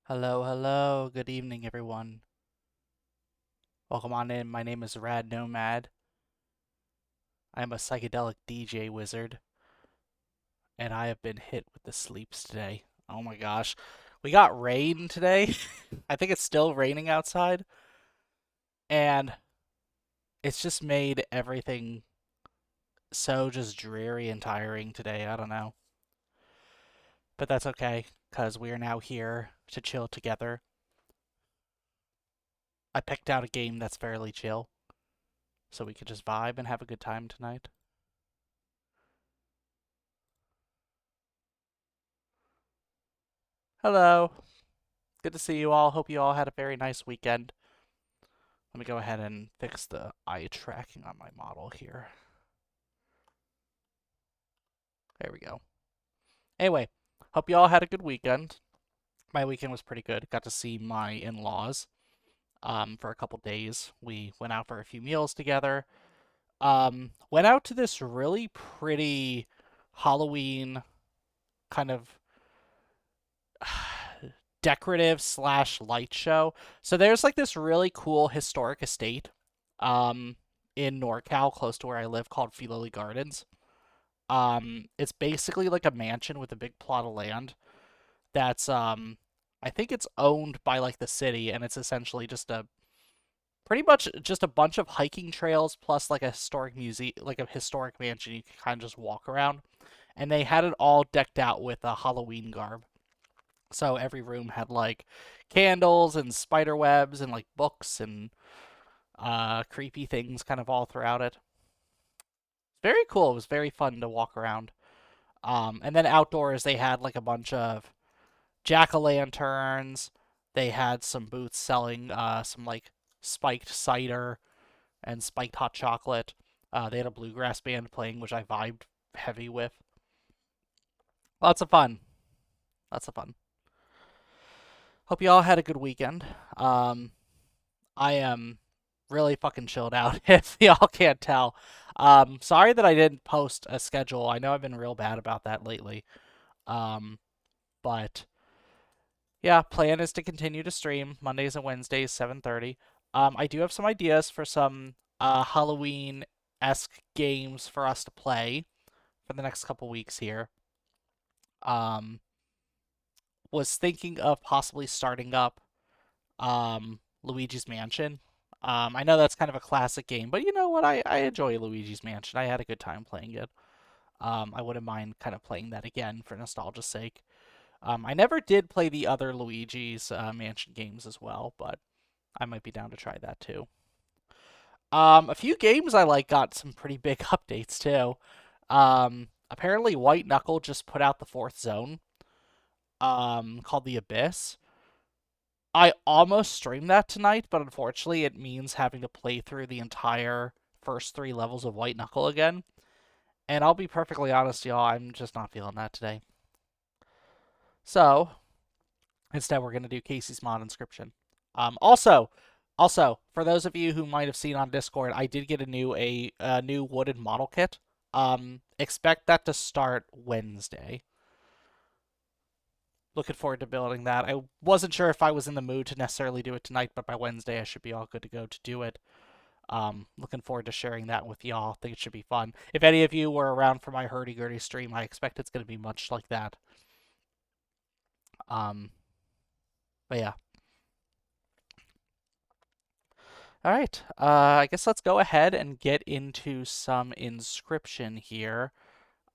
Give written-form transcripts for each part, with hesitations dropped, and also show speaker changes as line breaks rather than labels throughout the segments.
Hello, hello. Good evening, everyone. Welcome on in. My name is Rad Nomad. I am a psychedelic DJ wizard, and I have been hit with the sleeps today. Oh my gosh. We got rain today. I think it's still raining outside, and it's just made everything so just dreary and tiring today. I don't know. But that's okay, because we are now here to chill together. I picked out a game that's fairly chill, so we could just vibe and have a good time tonight. Hello. Good to see you all. Hope you all had a very nice weekend. Let me go ahead and fix the eye tracking on my model here. There we go. Anyway, hope you all had a good weekend. My weekend was pretty good. Got to see my in-laws for a couple days. We went out for a few meals together. Went out to this really pretty Halloween kind of decorative slash light show. So there's like this really cool historic estate um, in NorCal, close to where I live, called Filoli Gardens. It's basically like a mansion with a big plot of land that's I think it's owned by like the city, and it's essentially just a pretty much just a bunch of hiking trails plus like a historic museum, like a historic mansion you can kind of just walk around. And they had it all decked out with a Halloween garb. So every room had like candles and spider webs and like books and creepy things kind of all throughout it. Very cool. It was very fun to walk around. And then outdoors they had like a bunch of jack-o'-lanterns. They had some booths selling some like spiked cider and spiked hot chocolate. They had a bluegrass band playing, which I vibed heavy with. Lots of fun. Lots of fun. Hope you all had a good weekend. I am really fucking chilled out if y'all can't tell. Sorry that I didn't post a schedule. I know I've been real bad about that lately. Um, but yeah, plan is to continue to stream Mondays and Wednesdays, 7:30. I do have some ideas for some Halloween-esque games for us to play for the next couple weeks here. Um, was thinking of possibly starting up Luigi's Mansion. I know that's kind of a classic game, but you know what? I enjoy Luigi's Mansion. I had a good time playing it. I wouldn't mind kind of playing that again for nostalgia's sake. I never did play the other Luigi's Mansion games as well, but I might be down to try that too. A few games I like got some pretty big updates too. Apparently, White Knuckle just put out the fourth zone, called the Abyss. I almost streamed that tonight, but unfortunately, it means having to play through the entire first three levels of White Knuckle again. And I'll be perfectly honest, y'all, I'm just not feeling that today. So, instead, we're going to do Kaycee's mod inscription. Also, for those of you who might have seen on Discord, I did get a new wooden model kit. Expect that to start Wednesday. Looking forward to building that. I wasn't sure if I was in the mood to necessarily do it tonight, but by Wednesday I should be all good to go to do it. Looking forward to sharing that with y'all. Think it should be fun. If any of you were around for my hurdy-gurdy stream, I expect it's going to be much like that. Um, but yeah. All right. I guess let's go ahead and get into some inscription here.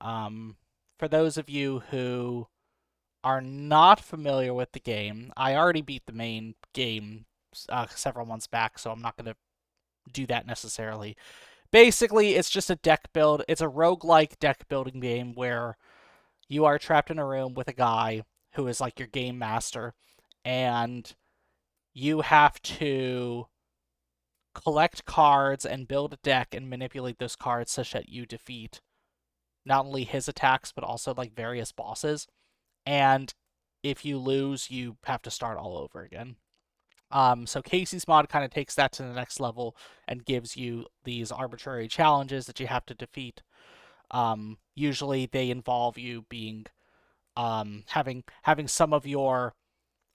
Um, for those of you who are not familiar with the game, I already beat the main game several months back, so I'm not going to do that necessarily. Basically, it's just a deck build. It's a roguelike deck building game where you are trapped in a room with a guy who is like your game master, and you have to collect cards and build a deck and manipulate those cards such that you defeat not only his attacks but also like various bosses. And if you lose, you have to start all over again. So Kaycee's mod kind of takes that to the next level and gives you these arbitrary challenges that you have to defeat. Usually they involve you being having some of your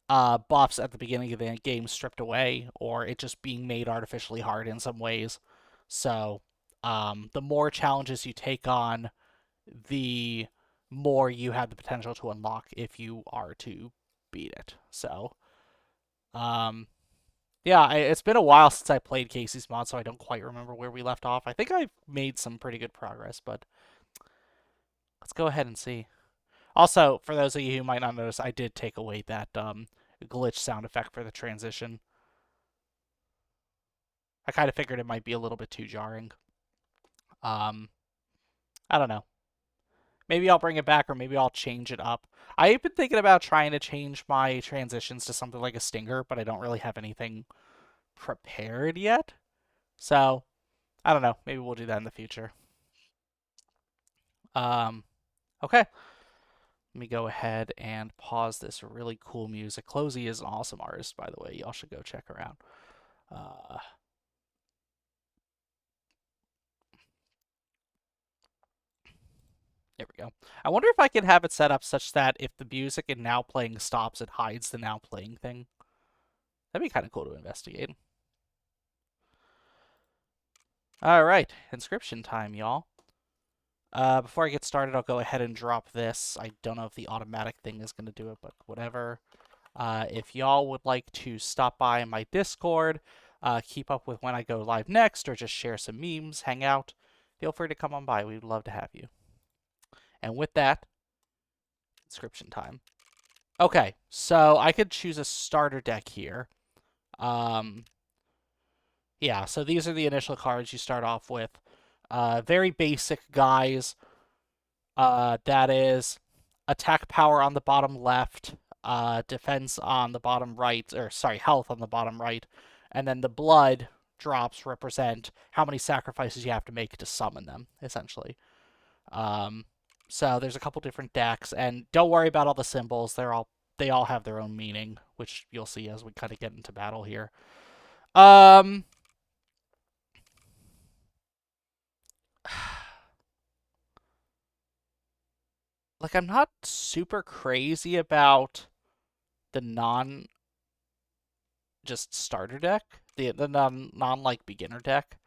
buffs at the beginning of the game stripped away, or it just being made artificially hard in some ways. So, the more challenges you take on, the more you have the potential to unlock if you are to beat it. So, um, yeah, it's been a while since I played Kaycee's mod, so I don't quite remember where we left off. I think I've made some pretty good progress, but let's go ahead and see. Also, for those of you who might not notice, I did take away that glitch sound effect for the transition. I kind of figured it might be a little bit too jarring. Um, I don't know. Maybe I'll bring it back, or maybe I'll change it up. I've been thinking about trying to change my transitions to something like a stinger, but I don't really have anything prepared yet. So, I don't know. Maybe we'll do that in the future. Okay. Let me go ahead and pause this really cool music. Closey is an awesome artist, by the way. Y'all should go check her out. Uh, there we go. I wonder if I can have it set up such that if the music in now playing stops, it hides the now playing thing. That'd be kind of cool to investigate. All right, inscription time, y'all. Before I get started, I'll go ahead and drop this. I don't know if the automatic thing is going to do it, but whatever. If y'all would like to stop by my Discord, keep up with when I go live next, or just share some memes, hang out, feel free to come on by. We'd love to have you. And with that, inscription time. Okay, so I could choose a starter deck here. Yeah, so these are the initial cards you start off with. Very basic guys. That is attack power on the bottom left, defense on the bottom right, or sorry, health on the bottom right, and then the blood drops represent how many sacrifices you have to make to summon them, essentially. Um, so there's a couple different decks, and don't worry about all the symbols. They all have their own meaning, which you'll see as we kind of get into battle here. Like, I'm not super crazy about the non just starter deck, the non like beginner deck.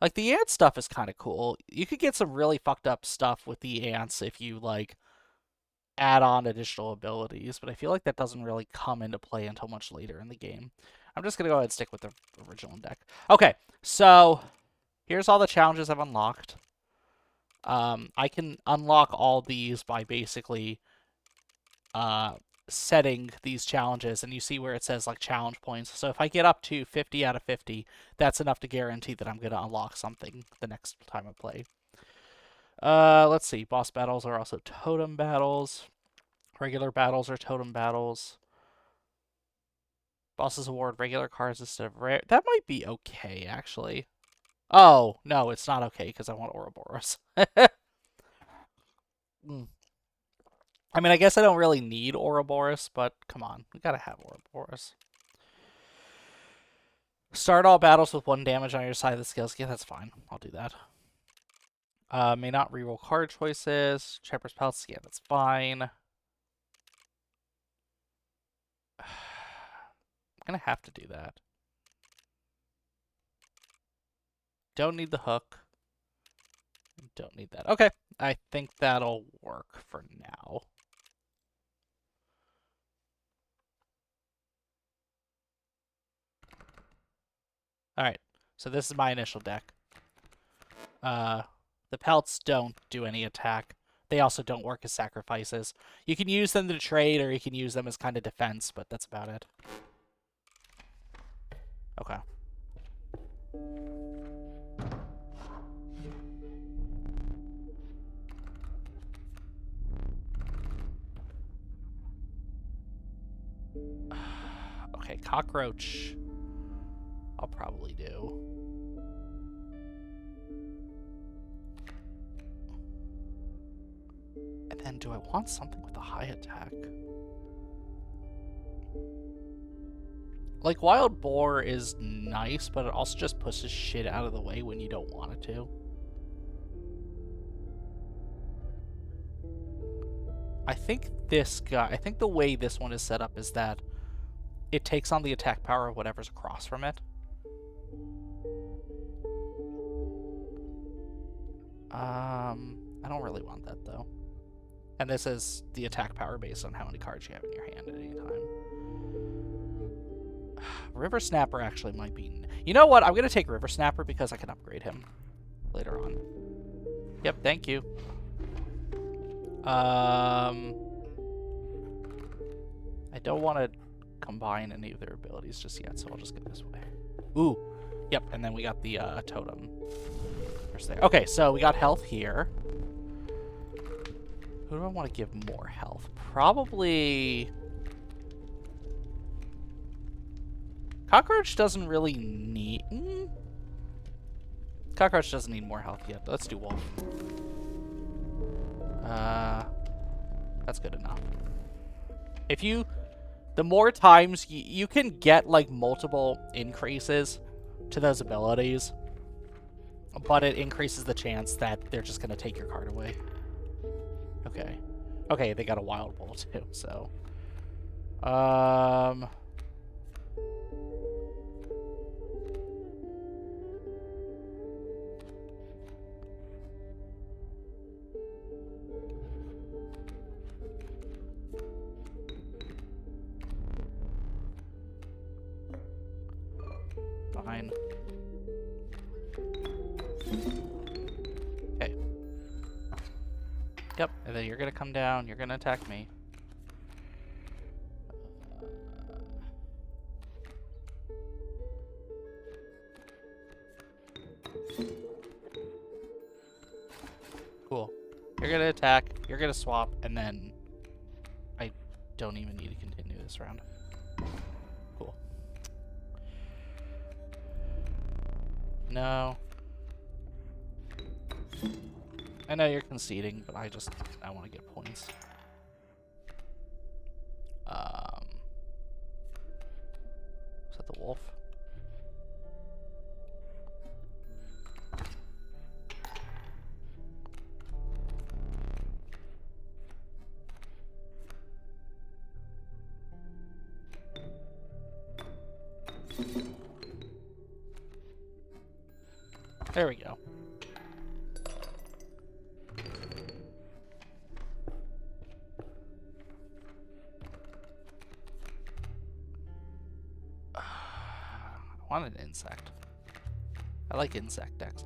Like, the ant stuff is kind of cool. You could get some really fucked up stuff with the ants if you like add on additional abilities, but I feel like that doesn't really come into play until much later in the game. I'm just gonna go ahead and stick with the original deck. Okay, so here's all the challenges I've unlocked. I can unlock all these by basically setting these challenges, and you see where it says like challenge points. So if I get up to 50 out of 50, that's enough to guarantee that I'm going to unlock something the next time I play. Let's see. Boss battles are also totem battles. Regular battles are totem battles. Bosses award regular cards instead of rare. That might be okay, actually. Oh, no, it's not okay because I want Ouroboros. I mean, I guess I don't really need Ouroboros, but come on. We gotta have Ouroboros. Start all battles with 1 damage on your side of the scales. Yeah, that's fine. I'll do that. May not reroll card choices. Shepherd's Palace. Yeah, that's fine. I'm gonna have to do that. Don't need the hook. Don't need that. Okay, I think that'll work for now. Alright, so this is my initial deck. The pelts don't do any attack. They also don't work as sacrifices. You can use them to trade, or you can use them as kind of defense, but that's about it. Okay. Okay, cockroach. I'll probably do. And then do I want something with a high attack? Like, Wild Boar is nice, but it also just pushes shit out of the way when you don't want it to. I think the way this one is set up is that it takes on the attack power of whatever's across from it. I don't really want that, though. And this is the attack power based on how many cards you have in your hand at any time. River Snapper actually might be... You know what? I'm going to take River Snapper because I can upgrade him later on. Yep, thank you. I don't want to combine any of their abilities just yet, so I'll just go this way. Ooh. Yep, and then we got the totem. Okay, so we got health here. Who do I want to give more health? Probably... Cockroach doesn't really need... Cockroach doesn't need more health yet. Let's do Wolf. That's good enough. If you... The more times you can get, like, multiple increases to those abilities, but it increases the chance that they're just going to take your card away. Okay. Okay, they got a Wild Bull, too, so... Fine. Okay. Yep, and then you're gonna come down, you're gonna attack me. Cool. You're gonna attack, you're gonna swap, and then I don't even need to continue this round. Cool. No. I know you're conceding, but I want to get points. Is that the wolf? There we go. I want an insect. I like insect decks.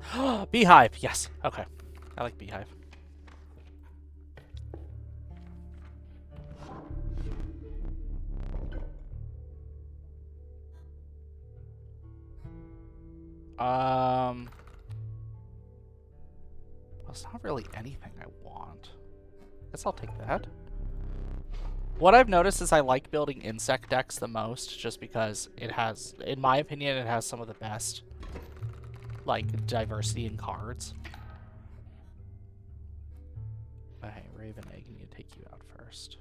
Beehive! Yes! Okay. I like Beehive. It's not really anything I want. Guess I'll take that. What I've noticed is I like building insect decks the most, just because it has, in my opinion, it has some of the best, like, diversity in cards. Okay, Raven Egg, I need to take you out first.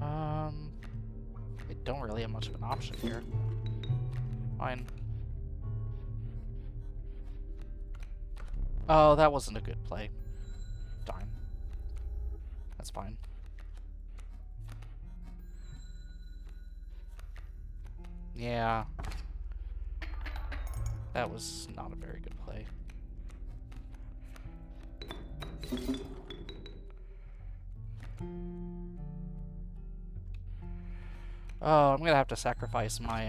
I don't really have much of an option here. Fine. Oh, that wasn't a good play. Darn. That's fine. Yeah. That was not a very good play. Oh, I'm gonna have to sacrifice my,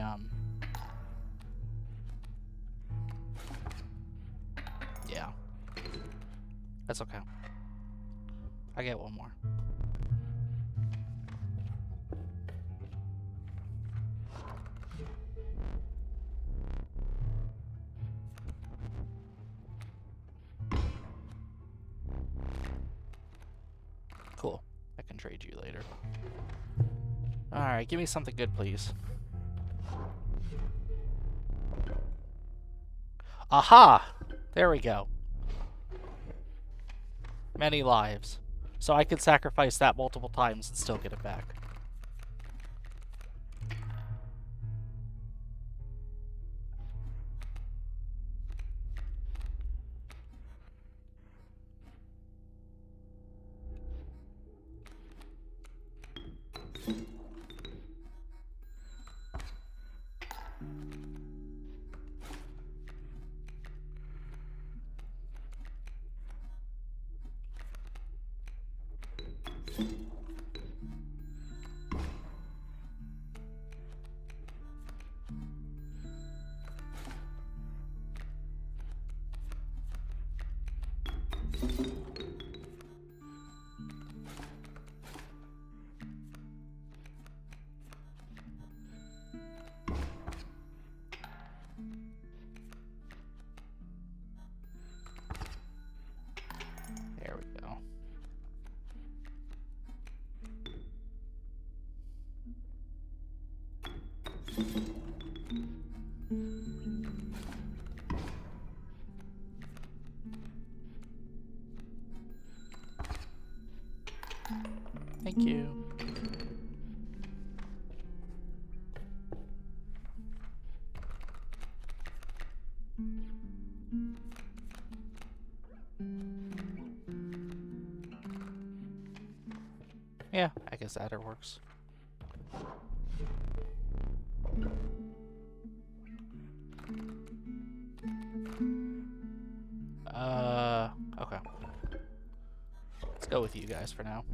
yeah. That's okay. I get one more. Cool. I can trade you later. Alright, give me something good, please. Aha! There we go. Many lives. So I could sacrifice that multiple times and still get it back. There we go. Thank you. Yeah, I guess adder works. Okay. Let's go with you guys for now.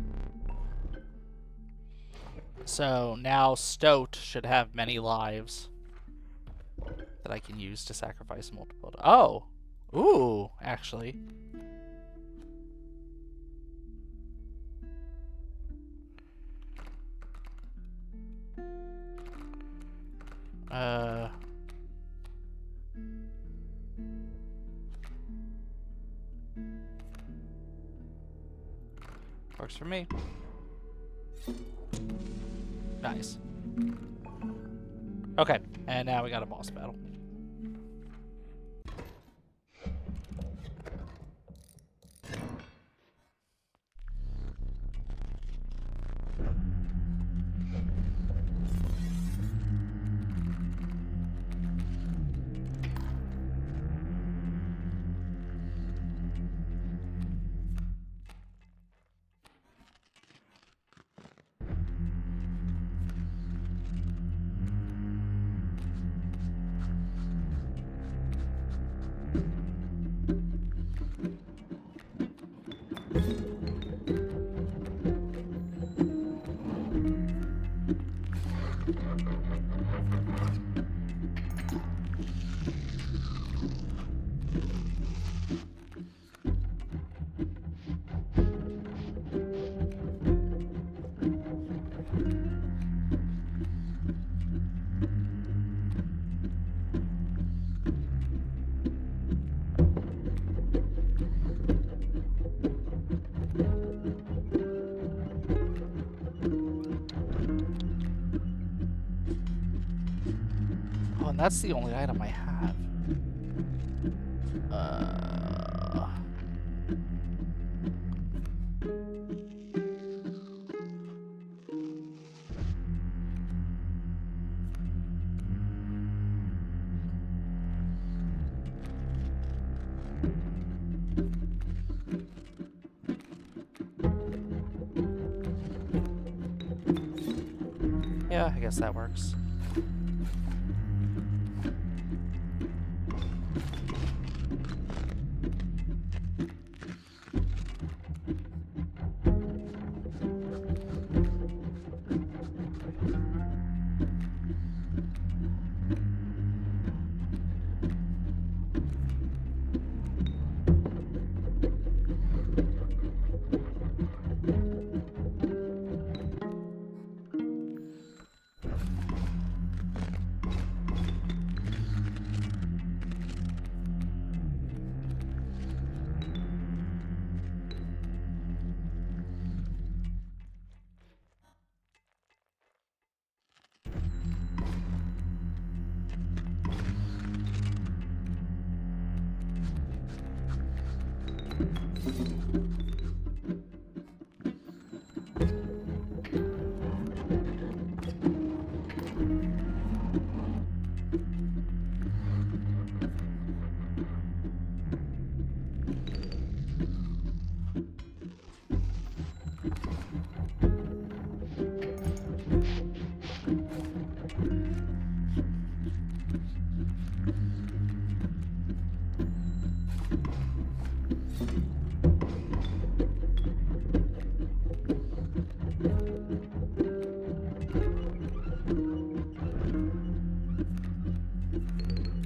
So now Stoat should have many lives that I can use to sacrifice multiple. Oh! Ooh, actually. Works for me. Nice. Okay, and now we got a boss battle. Oh, and that's the only item I have. Yeah, I guess that works.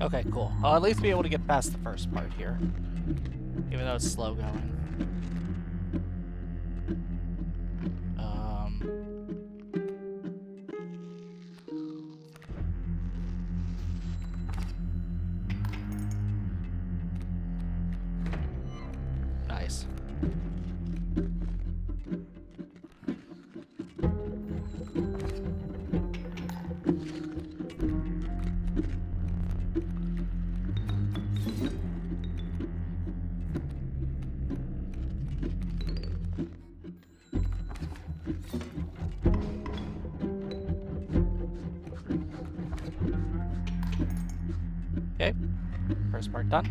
Okay, cool. I'll at least be able to get past the first part here. Even though it's slow going. Nice. Okay, first part done.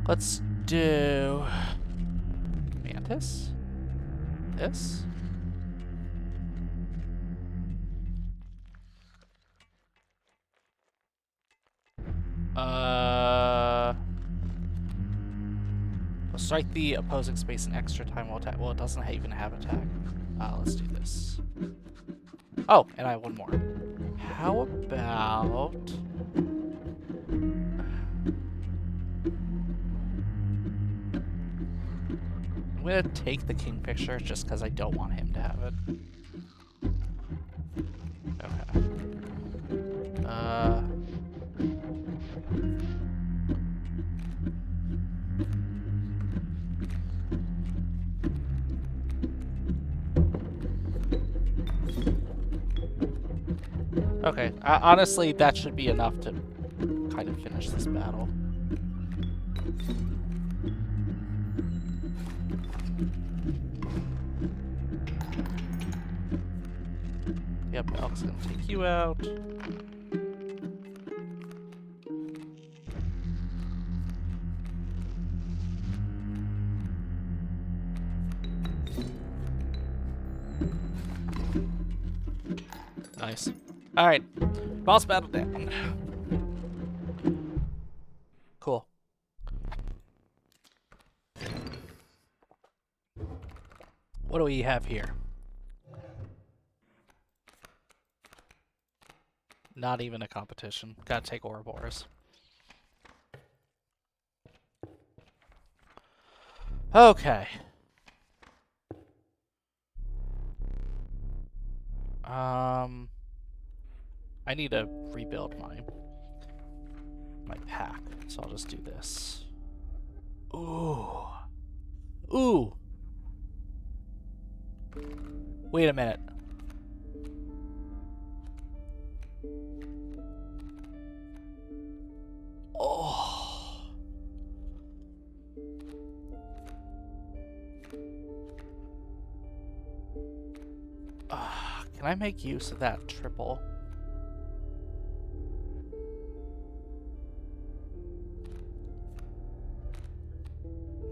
Let's do Mantis. This. We'll strike the opposing space an extra time while attack. Well, it doesn't even have attack. Let's do this. Oh, and I have one more. How about... I'm gonna take the Kingfisher just because I don't want him to have it. Okay. Okay, honestly, that should be enough to kind of finish this battle. Yep, Elk's gonna take you out. Nice. Alright, boss battle down. Cool. What do we have here? Not even a competition. Gotta take Ouroboros. Okay. I need to rebuild my pack, so I'll just do this. Ooh. Ooh. Wait a minute. Oh. Can I make use of that triple?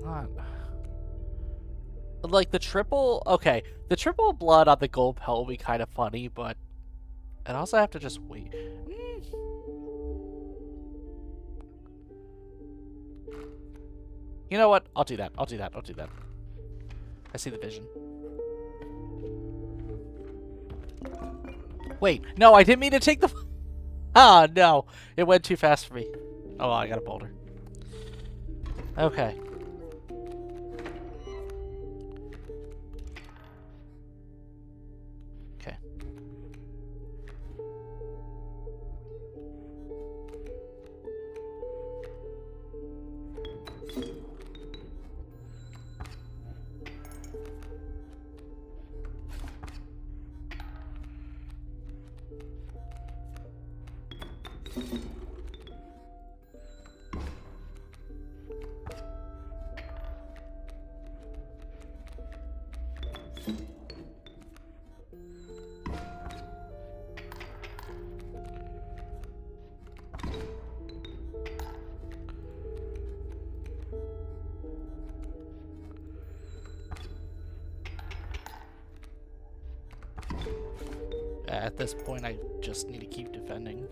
Not... Like, the triple... Okay, the triple blood on the gold pelt will be kind of funny, but... I'd also have to just wait. You know what? I'll do that. I'll do that. I'll do that. I see the vision. Wait, no, I didn't mean to take the... Ah, no. It went too fast for me. Oh, well, I got a boulder. Okay. Okay. At this point, I just need to keep defending.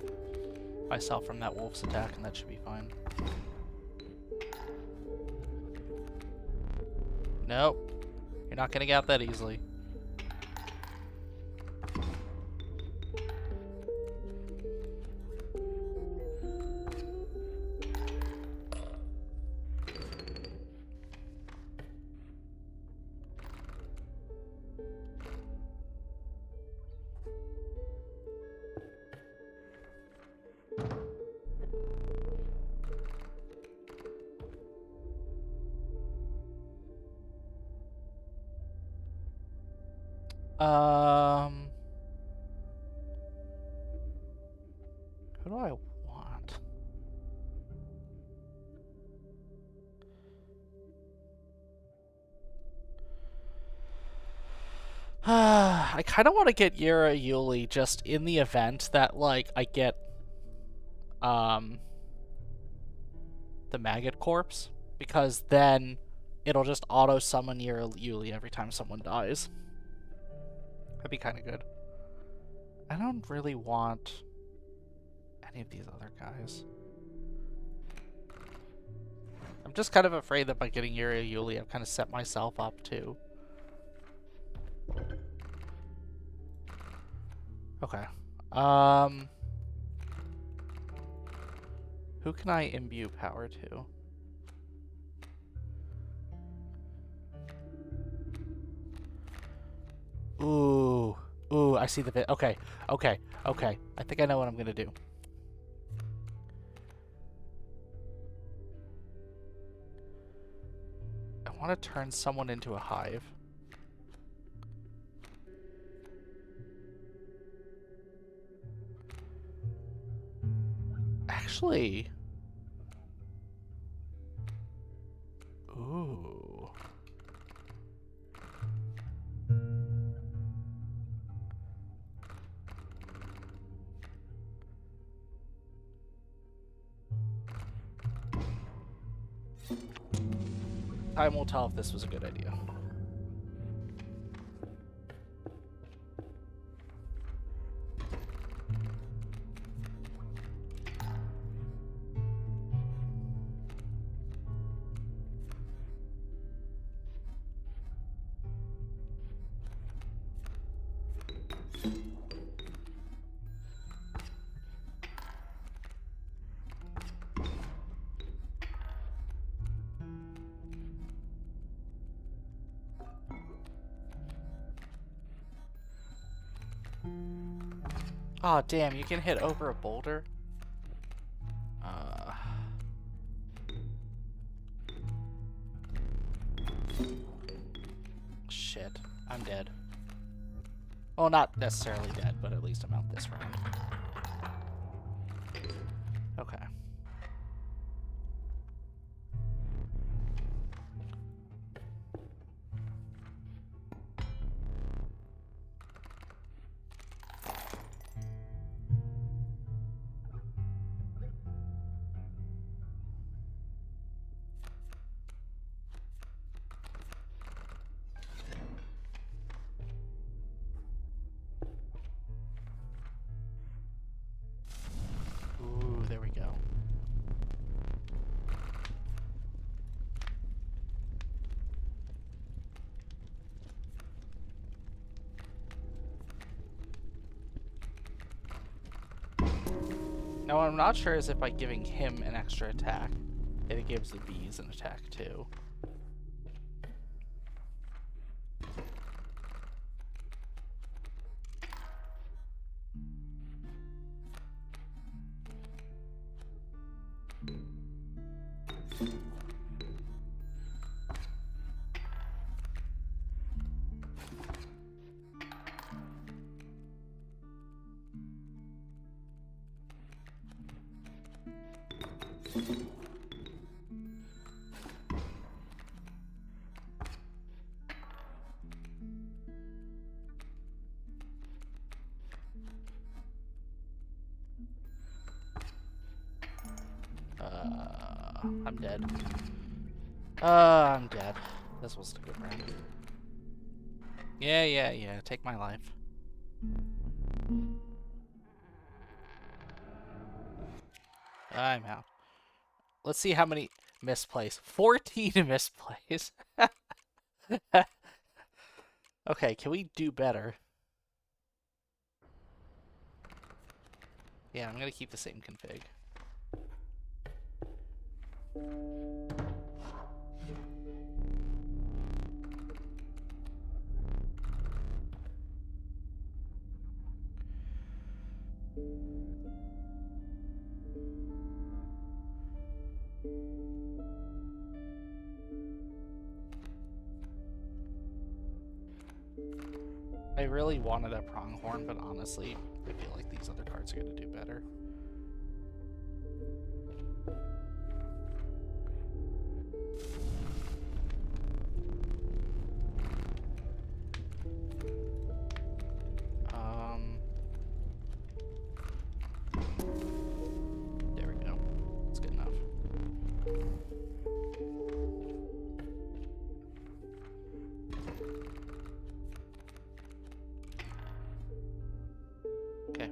myself from that wolf's attack, and that should be fine. Nope. You're not getting out that easily. Who do I want? I kind of want to get Yura Yuli just in the event that, like, I get, the maggot corpse, because then it'll just auto-summon Yura Yuli every time someone dies. That'd be kind of good. I don't really want any of these other guys. I'm just kind of afraid that by getting Yura Yuli, I've kind of set myself up too. Okay. Who can I imbue power to? Ooh. Ooh, I see the bit. Okay. Okay. Okay. I think I know what I'm gonna do. I want to turn someone into a hive. Actually... Ooh. Time will tell if this was a good idea. Oh, damn, you can hit over a boulder? Shit. I'm dead. Well, not necessarily dead, but at least I'm out this round. Okay. Ooh, there we go. Now, what I'm not sure is if by giving him an extra attack, if it gives the bees an attack too. I'm dead. I'm dead. This was a good round. Yeah. Take my life. I'm out. Let's see how many misplays. 14 misplays. Okay, can we do better? Yeah, I'm gonna keep the same config. I really wanted a pronghorn, but honestly, I feel like these other cards are gonna do better. There we go. That's good enough. Okay.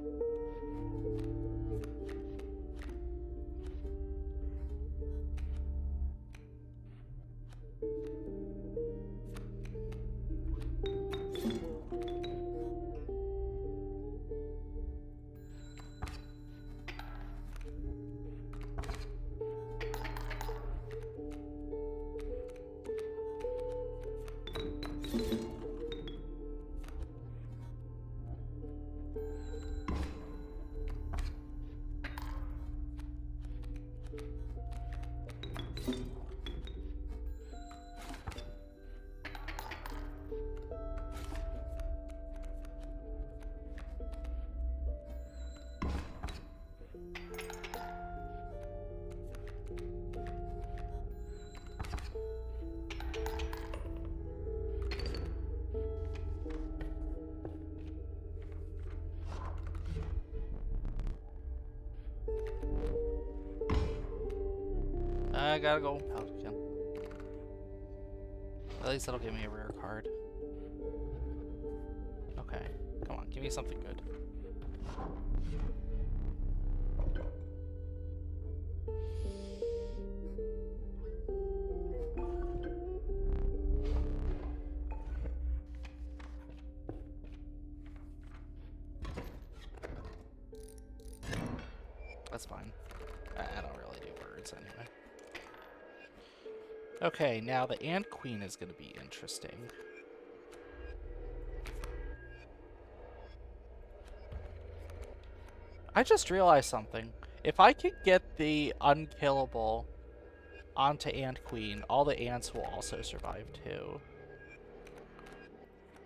I gotta go out again. At least that'll give me a rare card. Okay, come on, give me something good. That's fine. I don't really do birds anyway. Okay, now the Ant Queen is going to be interesting. I just realized something. If I can get the unkillable onto Ant Queen, all the ants will also survive too.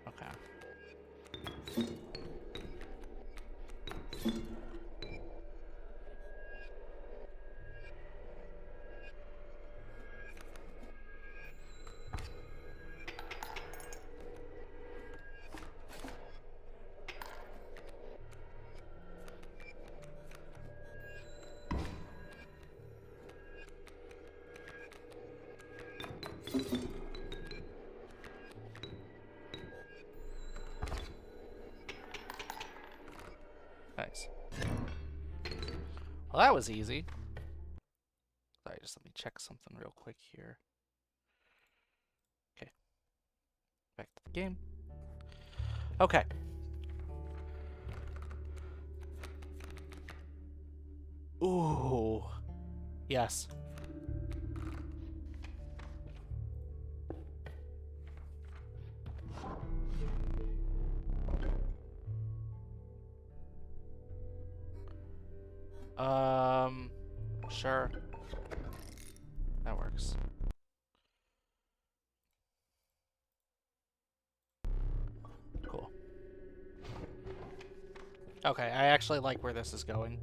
Okay. Nice. Well, that was easy. Sorry, just let me check something real quick here. Okay. Back to the game. Okay. Ooh. Yes. Sure. That works. Cool. Okay, I actually like where this is going.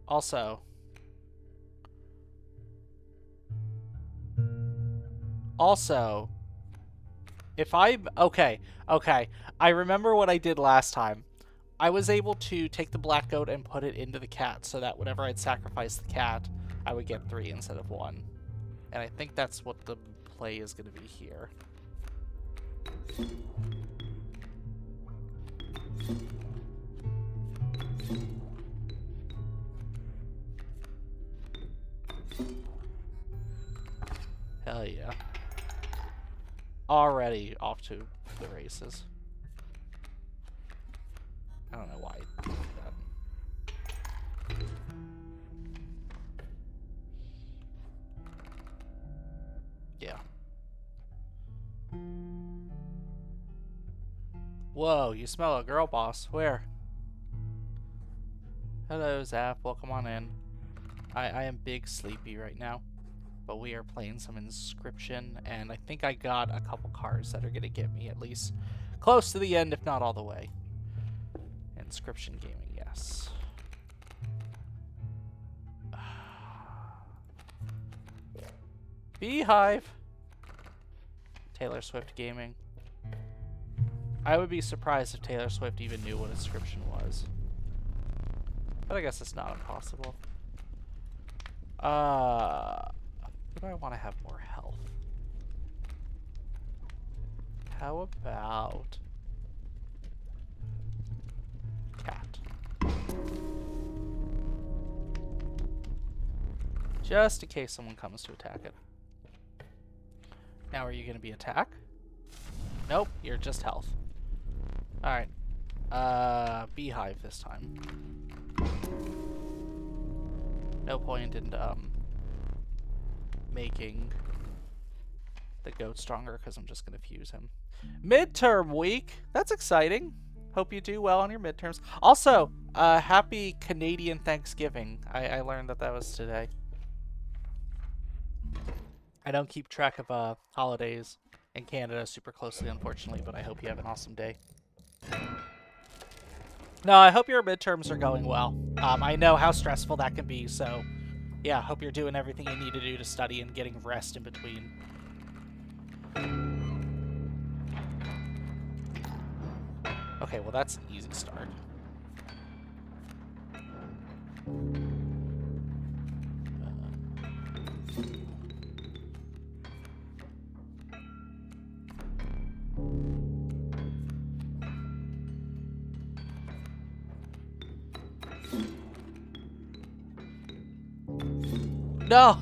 Also, if okay, I remember what I did last time. I was able to take the black goat and put it into the cat so that whenever I'd sacrifice the cat, I would get 3 instead of 1. And I think that's what the play is going to be here. Hell yeah. Already off to the races. I don't know why I did that. Yeah. Whoa, you smell a girl boss. Where? Hello, Zap. Welcome on in. I am big sleepy right now, but we are playing some Inscription, and I think I got a couple cards that are going to get me at least close to the end, if not all the way. Inscription gaming, yes. Beehive! Taylor Swift gaming. I would be surprised if Taylor Swift even knew what Inscription was. But I guess it's not impossible. Do I want to have more health? How about cat? Just in case someone comes to attack it. Now, are you going to be attack? Nope, you're just health. Alright. Beehive this time. No point in making the goat stronger because I'm just going to fuse him. Midterm week! That's exciting. Hope you do well on your midterms. Also, happy Canadian Thanksgiving. I learned that that was today. I don't keep track of holidays in Canada super closely, unfortunately, but I hope you have an awesome day. No, I hope your midterms are going well. I know how stressful that can be, so yeah, hope you're doing everything you need to do to study and getting rest in between. Okay, well that's an easy start. No!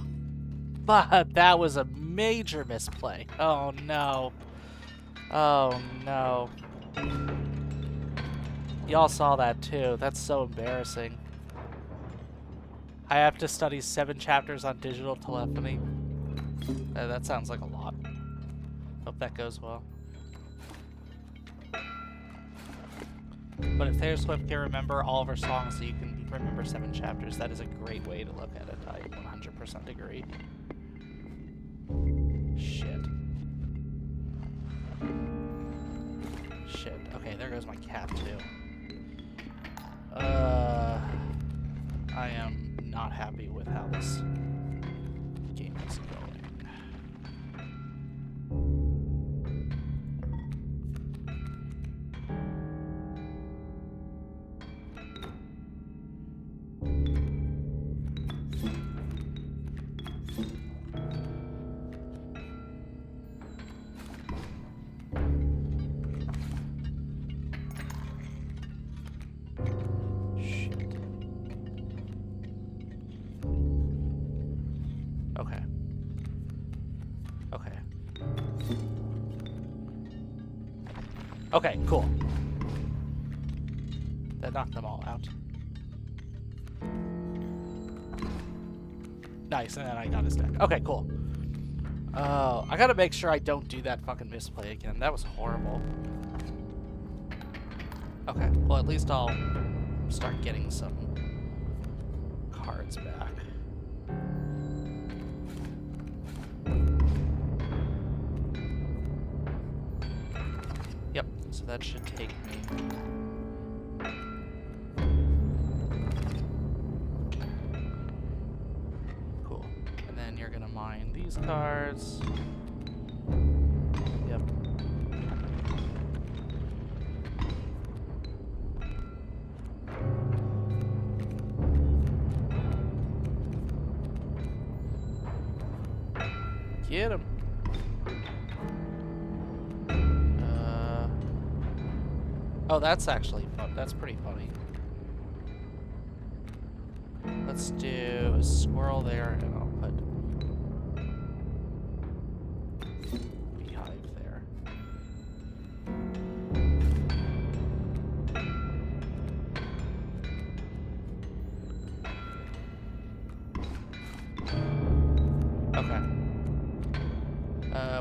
But that was a major misplay. Oh no. Oh no. Y'all saw that too. That's so embarrassing. I have to study 7 chapters on digital telephony. That sounds like a lot. Hope that goes well. But if Taylor Swift can remember all of her songs so you can remember 7 chapters, that is a great way to look at it. I 100% agree. Shit. Shit. Okay, there goes my cat too. I am not happy with how this game is going. Okay. Okay. Okay, cool. That knocked them all out. Nice, and then I got his deck. Okay, cool. Oh, I gotta make sure I don't do that fucking misplay again. That was horrible. Okay, well at least I'll start getting some cards back. Yep, so that should take me. Cool. And then you're gonna mine these cards. Yep. Get him. Oh, that's actually fun. That's pretty funny. Let's do a squirrel there, and I'll put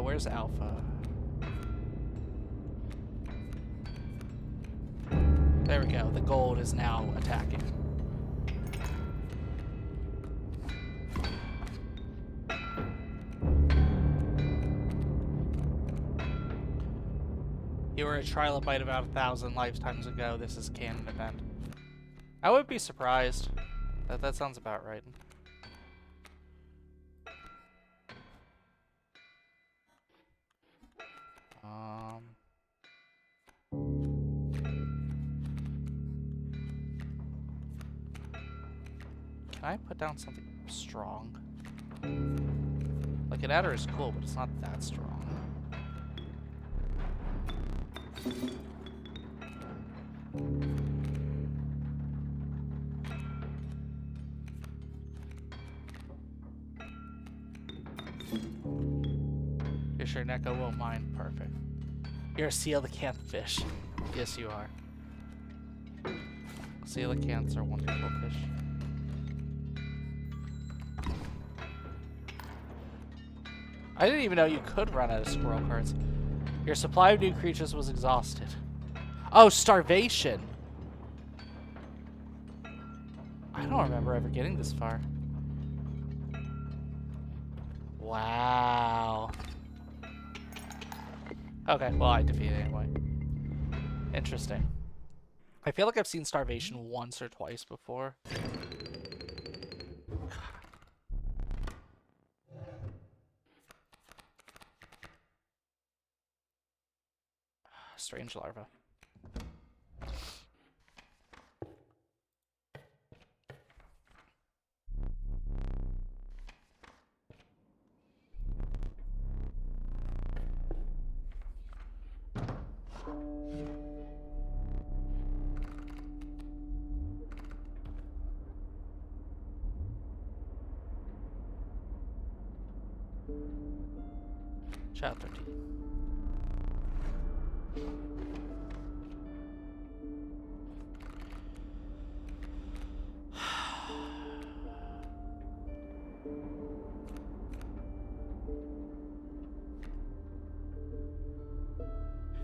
Where's Alpha? There we go. The gold is now attacking. You were a trilobite about 1,000 lifetimes ago. This is canon event. I would be surprised. That sounds about right. Can I put down something strong? Like, an adder is cool, but it's not that strong. You're sure Neko won't mind? Perfect. You're a coelacanth fish. Yes, you are. Coelacanths are wonderful fish. I didn't even know you could run out of squirrel cards. Your supply of new creatures was exhausted. Oh, starvation! I don't remember ever getting this far. Wow. Okay, well, I defeat it anyway. Interesting. I feel like I've seen starvation once or twice before. Strange larva. Chapter 13.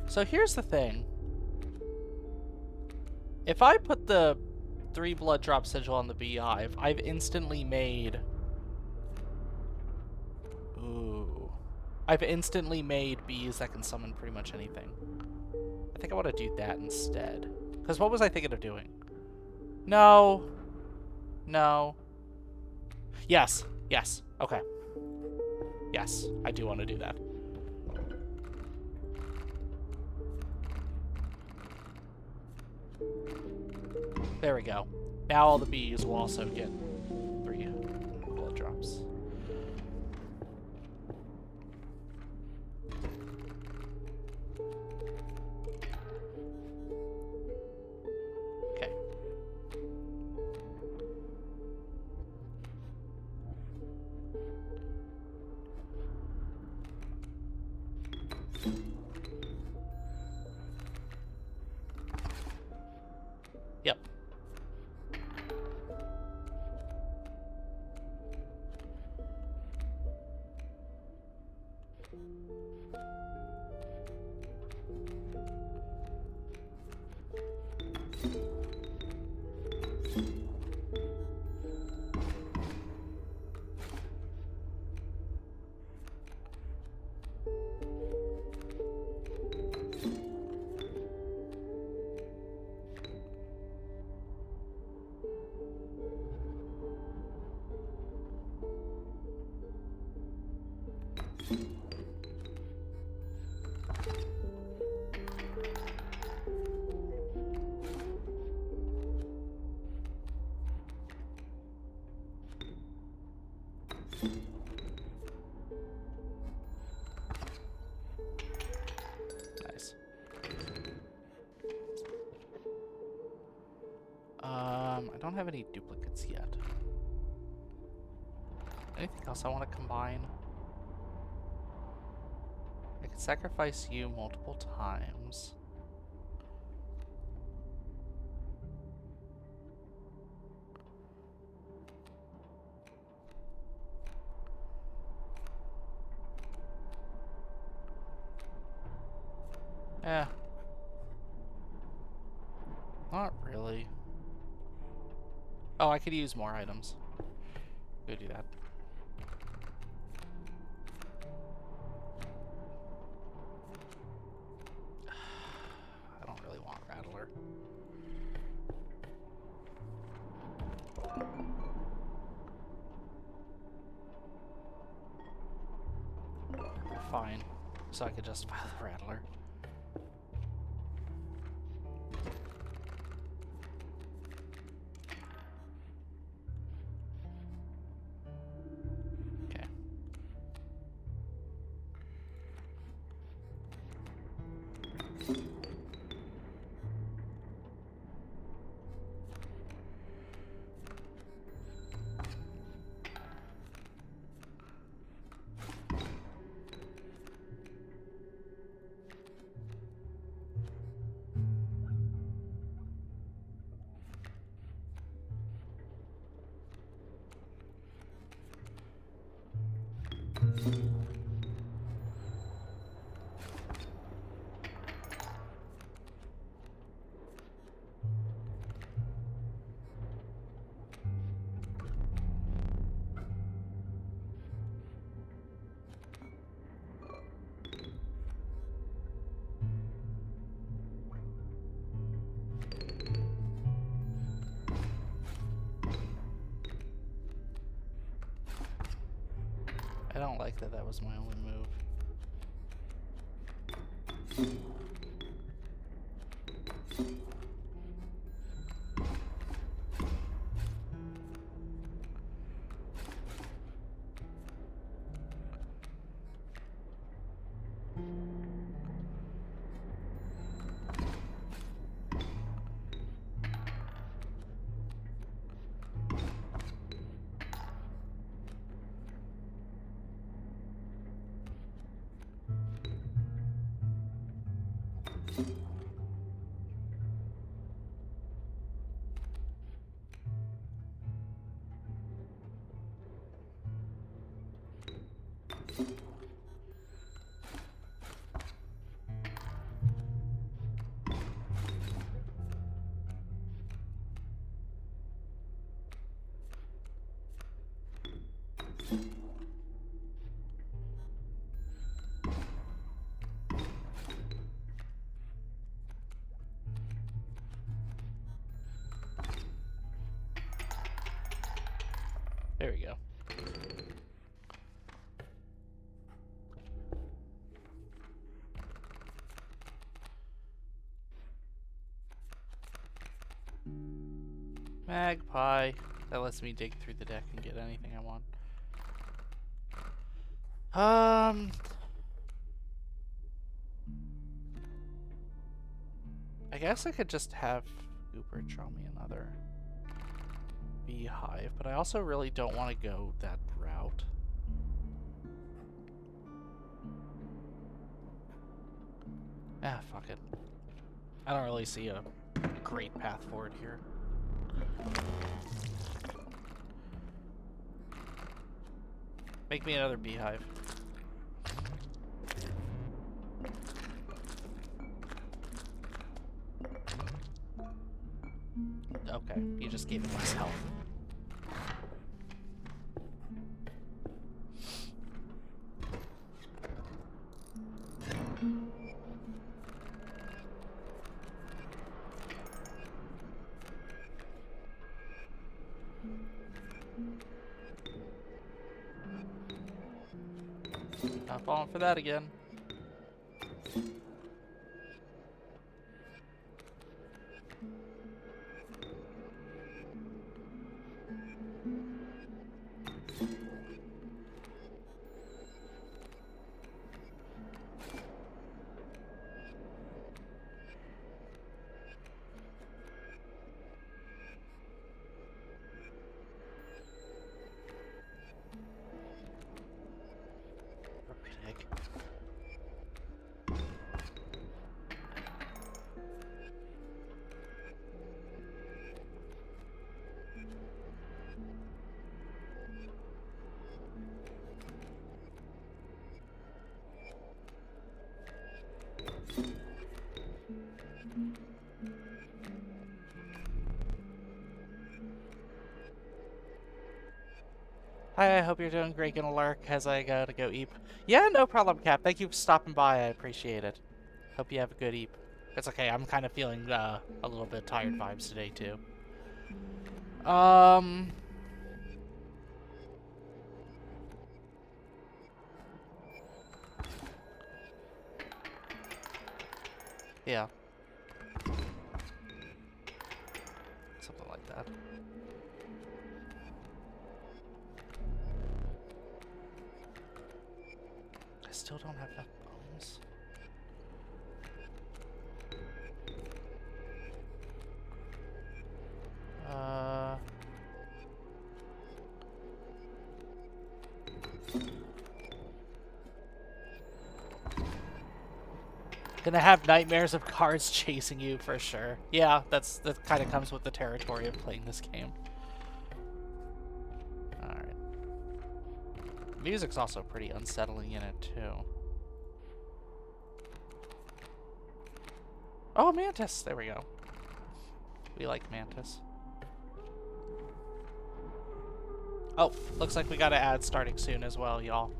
So here's the thing. If I put the 3 blood drop sigil on the beehive, I've instantly made... Ooh. I've instantly made bees that can summon pretty much anything. I think I want to do that instead. Because what was I thinking of doing? No. No. Yes. Yes. Okay. Yes, I do want to do that. There we go. Now all the bees will also get 3 blood drops. Okay. Yep. Nice. I don't have any duplicates yet. Anything else I want to combine? I can sacrifice you multiple times. Eh, not really. Oh, I could use more items. Go do that. I don't really want Rattler. Fine. So I could justify the Rattler. Okay. I don't like that that was my only move. There we go. Magpie. That lets me dig through the deck and get anything I want. I guess I could just have Gooper draw me another beehive, but I also really don't want to go that route. Ah, fuck it. I don't really see a great path forward here. Make me another beehive. Okay, you just gave it less health. Not falling for that again. Broken egg. Hi, I hope you're doing great. Gonna lurk as I go to go eat. Yeah, no problem, Cap. Thank you for stopping by. I appreciate it. Hope you have a good eep. It's okay. I'm kind of feeling a little bit tired vibes today too. Um. Yeah. Something like that. I still don't have enough bones. Uh. Gonna have nightmares of cars chasing you for sure. Yeah, that kind of comes with the territory of playing this game. Alright. Music's also pretty unsettling in it too. Oh, Mantis! There we go. We like Mantis. Oh, looks like we got to add starting soon as well, y'all.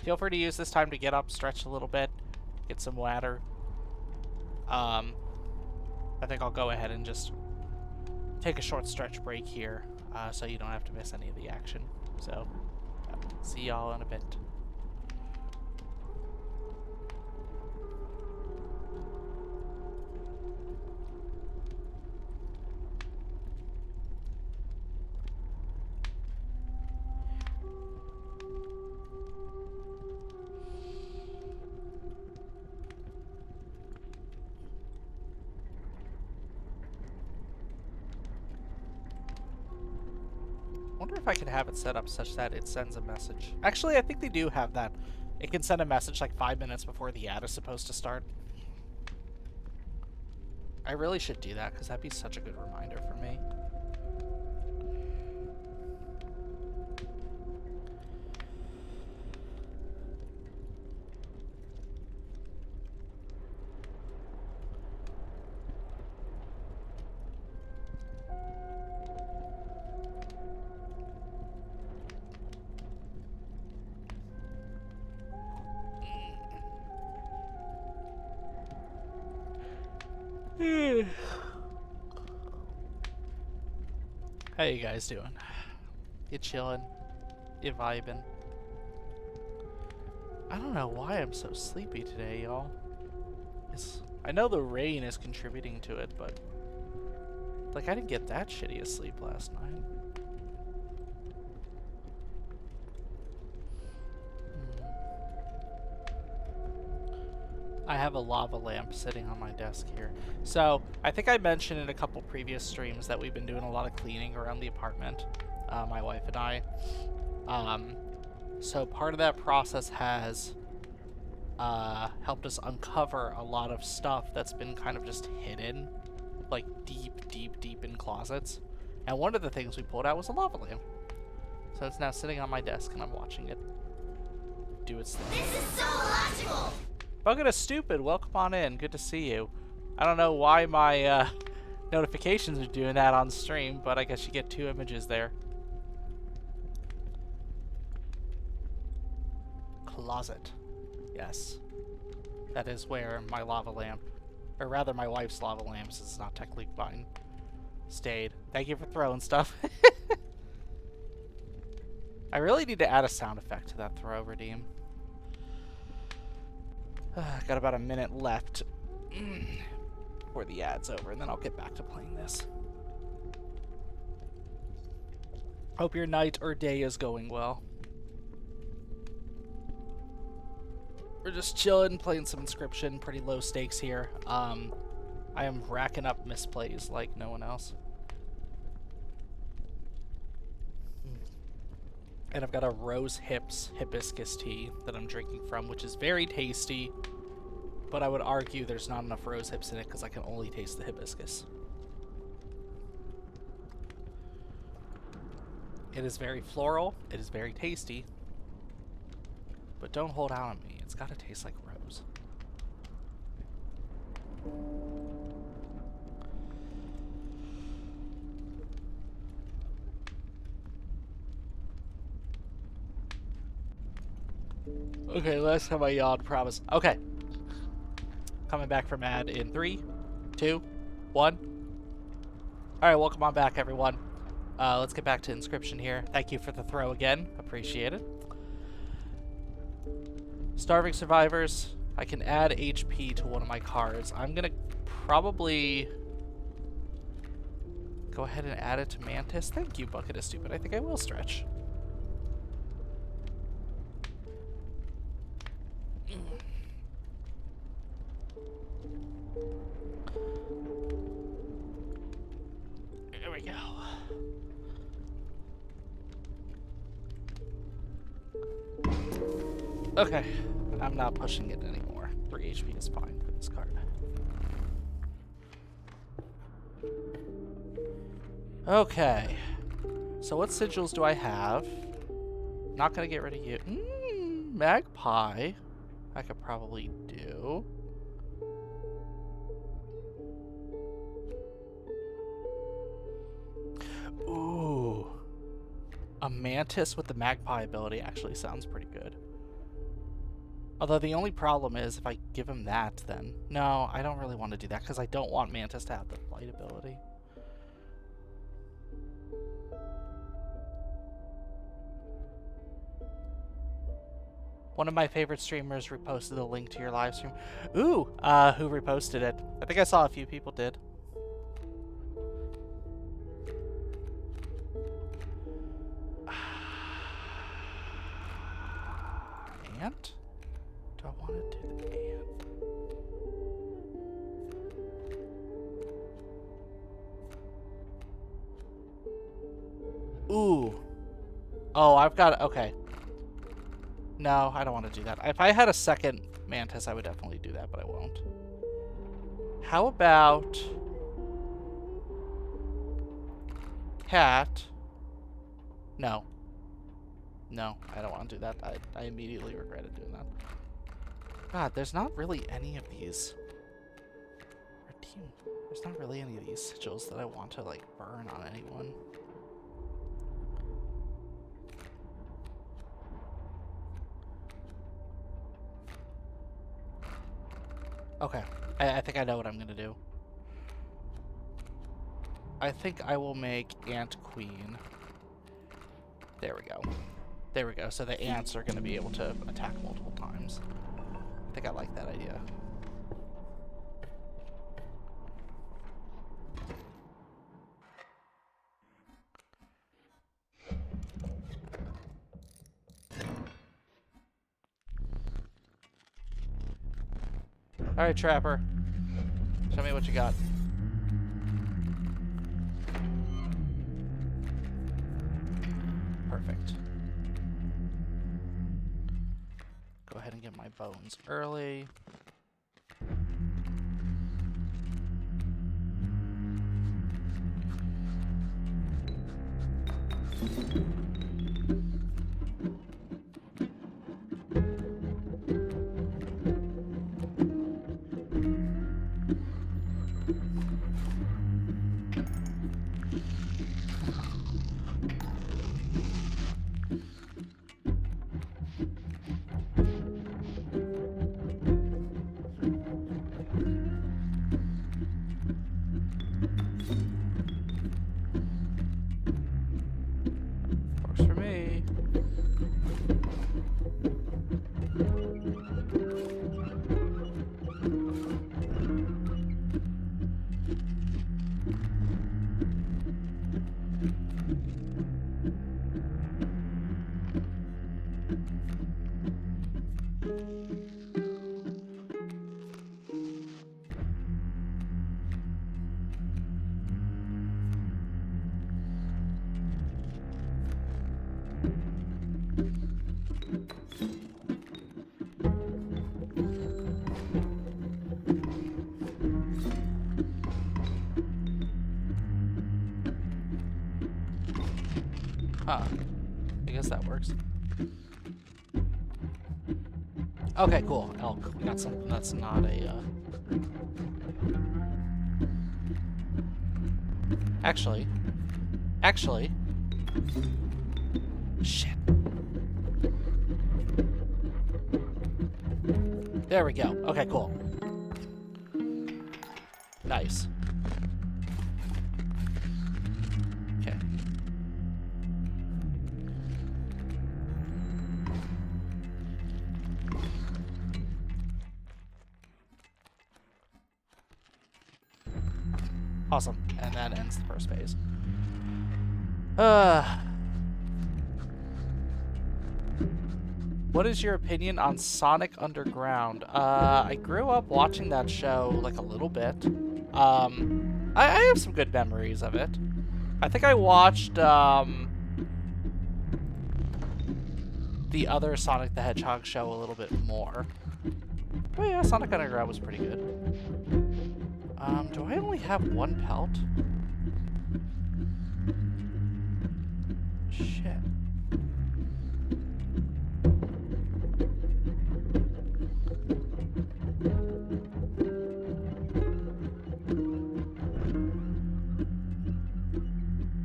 Feel free to use this time to get up, stretch a little bit, get some water. I think I'll go ahead and just take a short stretch break here, so you don't have to miss any of the action. So, see y'all in a bit. Wonder if I could have it set up such that it sends a message. Actually, I think they do have that. It can send a message like 5 minutes before the ad is supposed to start. I really should do that because that'd be such a good reminder for me. How you guys doing? You chilling? You vibing? I don't know why I'm so sleepy today, y'all. I know the rain is contributing to it, but like I didn't get that shitty of sleep last night. I have a lava lamp sitting on my desk here. So, I think I mentioned in a couple previous streams that we've been doing a lot of cleaning around the apartment, my wife and I. So part of that process has helped us uncover a lot of stuff that's been kind of just hidden, like deep in closets. And one of the things we pulled out was a lava lamp. So it's now sitting on my desk and I'm watching it do its thing.
This is so illogical!
Bucket is stupid. Welcome on in. Good to see you. I don't know why my notifications are doing that on stream, but I guess you get 2 images there. Closet. Yes. That is where my lava lamp, or rather my wife's lava lamps, it's not technically mine, stayed. Thank you for throwing stuff. I really need to add a sound effect to that throw, Redeem. Got about a minute left before the ad's over, and then I'll get back to playing this. Hope your night or day is going well. We're just chilling, playing some Inscription, pretty low stakes here. I am racking up misplays like no one else. And I've got a Rose Hips hibiscus tea that I'm drinking from, which is very tasty. But I would argue there's not enough rose hips in it because I can only taste the hibiscus. It is very floral. It is very tasty. But don't hold out on me. It's got to taste like rose. Okay, last time I yawned, promise. Okay. Coming back from ad in 3, 2, 1. Alright, welcome on back, everyone. Let's get back to Inscription here. Thank you for the throw again. Appreciate it. Starving Survivors. I can add HP to one of my cards. I'm gonna probably go ahead and add it to Mantis. Thank you, Bucket is Stupid. I think I will stretch. There we go. Okay, I'm not pushing it anymore. 3 HP is fine for this card. Okay, so what sigils do I have? Not gonna get rid of you. Magpie, I could probably do. Ooh, a Mantis with the Magpie ability actually sounds pretty good. Although the only problem is if I give him that, then... No, I don't really want to do that because I don't want Mantis to have the flight ability. One of my favorite streamers reposted a link to your live stream. Ooh, who reposted it? I think I saw a few people did. Ant? Do I want to do the ant? Ooh. Oh, I've got... Okay. No, I don't want to do that. If I had a second Mantis, I would definitely do that, but I won't. How about... Cat? No. No, I don't want to do that. I immediately regretted doing that. God, there's not really any of these. There's not really any of these sigils that I want to, like, burn on anyone. Okay, I think I know what I'm gonna do. I think I will make Ant Queen. There we go. There we go. So the ants are gonna be able to attack multiple times. I think I like that idea. Alright, Trapper. Show me what you got. Perfect. Go ahead and get my bones early. Works for me. Huh. I guess that works. Okay, cool. Elk. We got something that's not a, Actually. Shit. There we go. Okay, cool. Nice. Okay. Awesome. And that ends the first phase. What is your opinion on Sonic Underground? I grew up watching that show like a little bit. I have some good memories of it. I think I watched the other Sonic the Hedgehog show a little bit more. But yeah, Sonic Underground was pretty good. Do I only have one pelt? Shit.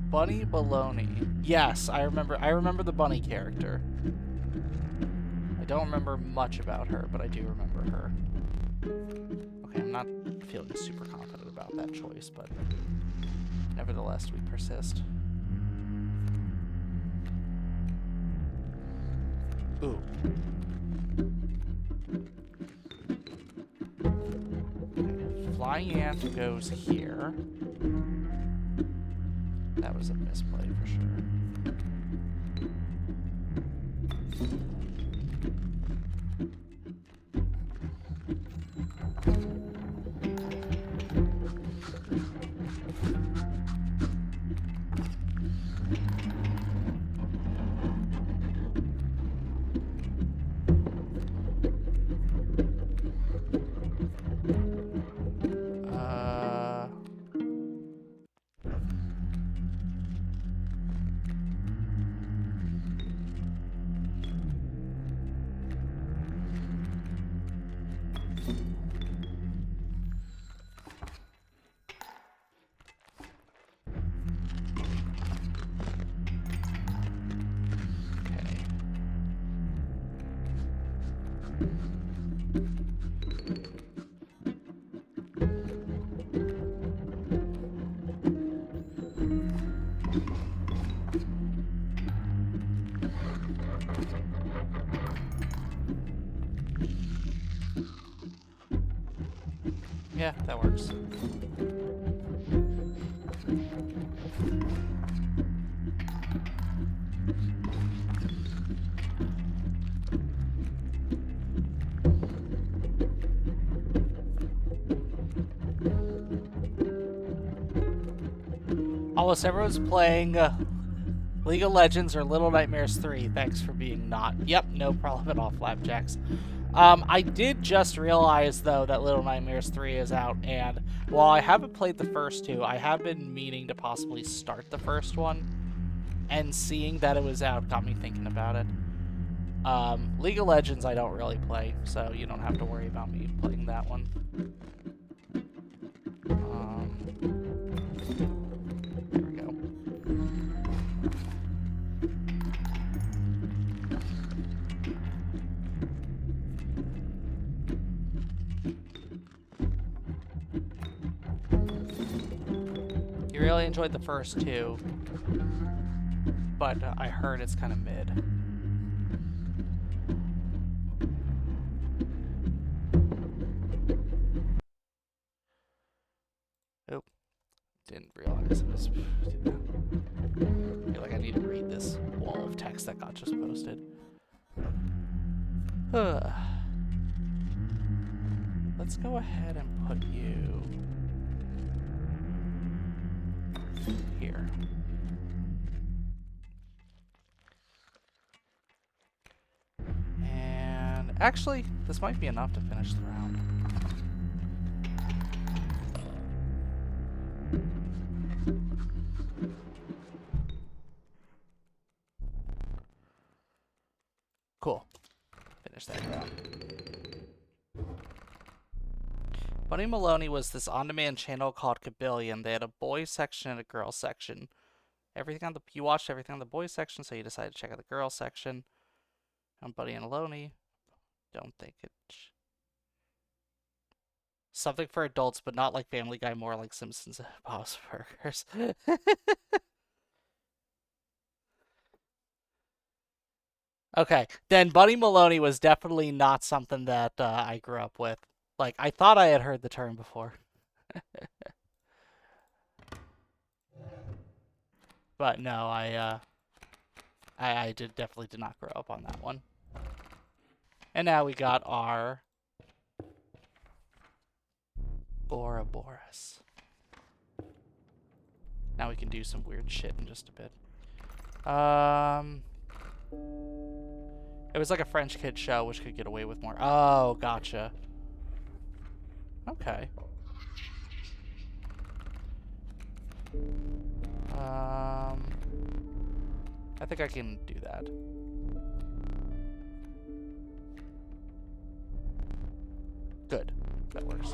Bunny Baloney. Yes, I remember the bunny character. I don't remember much about her, but I do remember her. Okay, I'm not feeling super confident about that choice, but nevertheless, we persist. Ooh. Okay, flying ant goes here. That was a misplay for sure. Yeah, that works. Almost everyone's playing League of Legends or Little Nightmares 3. Thanks for being not. Yep, no problem at all, Flapjacks. I did just realize, though, that Little Nightmares 3 is out, and while I haven't played the first two, I have been meaning to possibly start the first one, and seeing that it was out got me thinking about it. League of Legends I don't really play, so you don't have to worry about me playing that one. There we go. You really enjoyed the first two, but I heard it's kind of mid. Oh, didn't realize it was. I feel like I need to read this wall of text that got just posted. Let's go ahead and put you here. And actually, this might be enough to finish the round. Cool. Finish that round. Bunny Maloney was this on-demand channel called Kabillion. They had a boys section and a girls section. You watched everything on the boys section, so you decided to check out the girls section. On Bunny and Maloney, don't think it. Something for adults, but not like Family Guy, more like Simpsons and Bob's Burgers. Okay, then Bunny Maloney was definitely not something that I grew up with. Like, I thought I had heard the term before, but no, I definitely did not grow up on that one. And now we got our Ouroboros. Now we can do some weird shit in just a bit. It was like a French kid show, which could get away with more. Oh, gotcha. Okay. I think I can do that. Good. That works.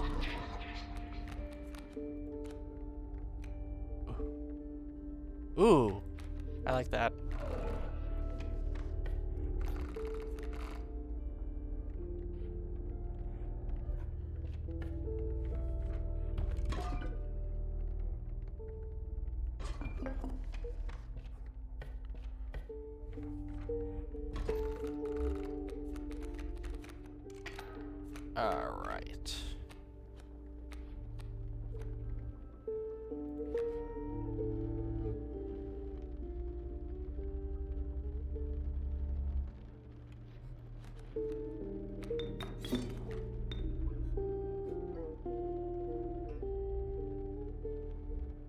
Ooh. I like that. All right.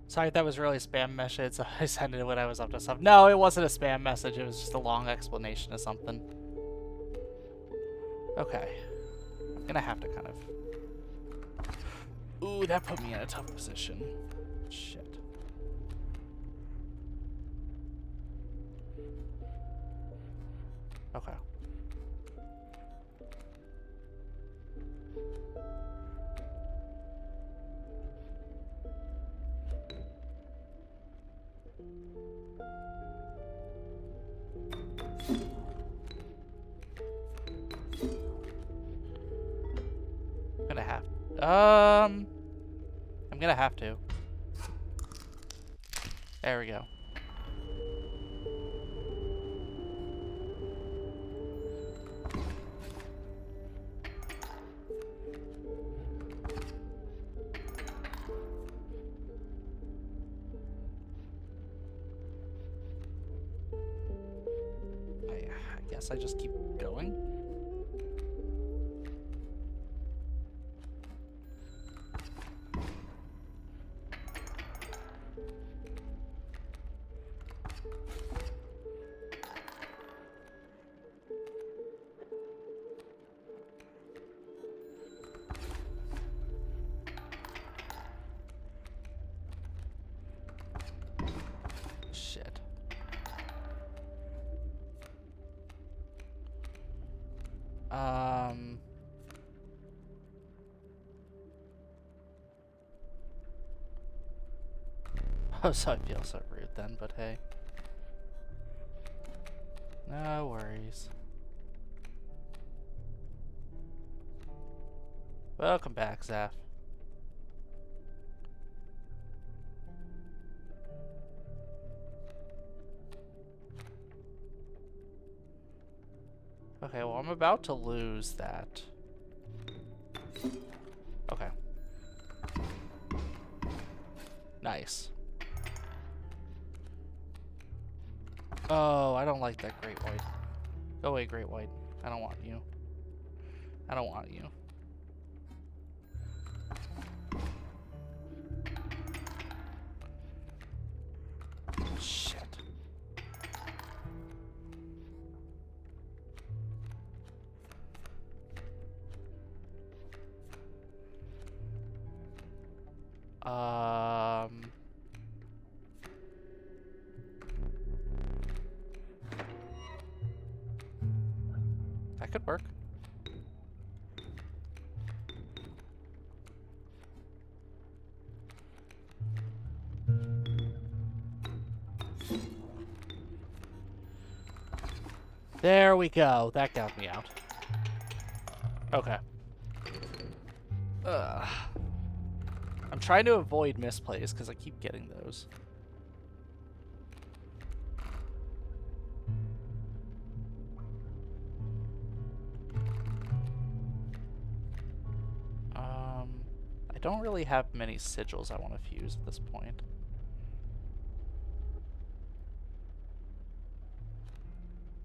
Sorry, that was really a spam message. So I sent it when I was up to stuff. No, it wasn't a spam message. It was just a long explanation of something. Okay. I'm gonna have to kind of... Ooh, that put me in a tough position. Shit. Okay. I'm gonna have to. There we go. I guess I just keep going. Shit. Oh, so I feel so rude then, but hey. No worries. Welcome back, Zaf. Okay, well, I'm about to lose that. Okay. Nice. Oh, I don't like that great white. Go away, great white. I don't want you. I don't want you. Shit. That could work. There we go. That got me out. Okay. Ugh. I'm trying to avoid misplays because I keep getting those. I don't really have many sigils I want to fuse at this point.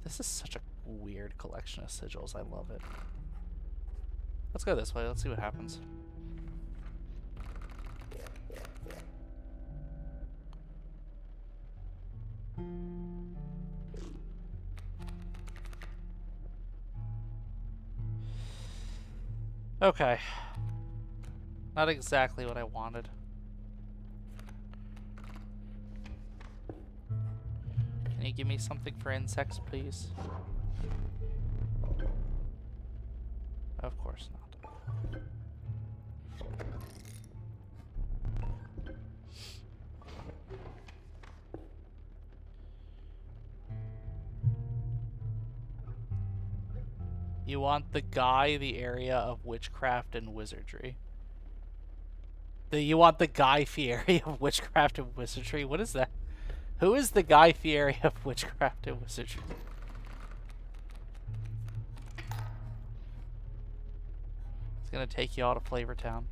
This is such a weird collection of sigils. I love it. Let's go this way. Let's see what happens. Okay. Not exactly what I wanted. Can you give me something for insects, please? Of course not. You want the guy, the area of witchcraft and wizardry. You want the Guy Fieri of witchcraft and wizardry? What is that? Who is the Guy Fieri of witchcraft and wizardry? It's gonna take you all to Flavor Town.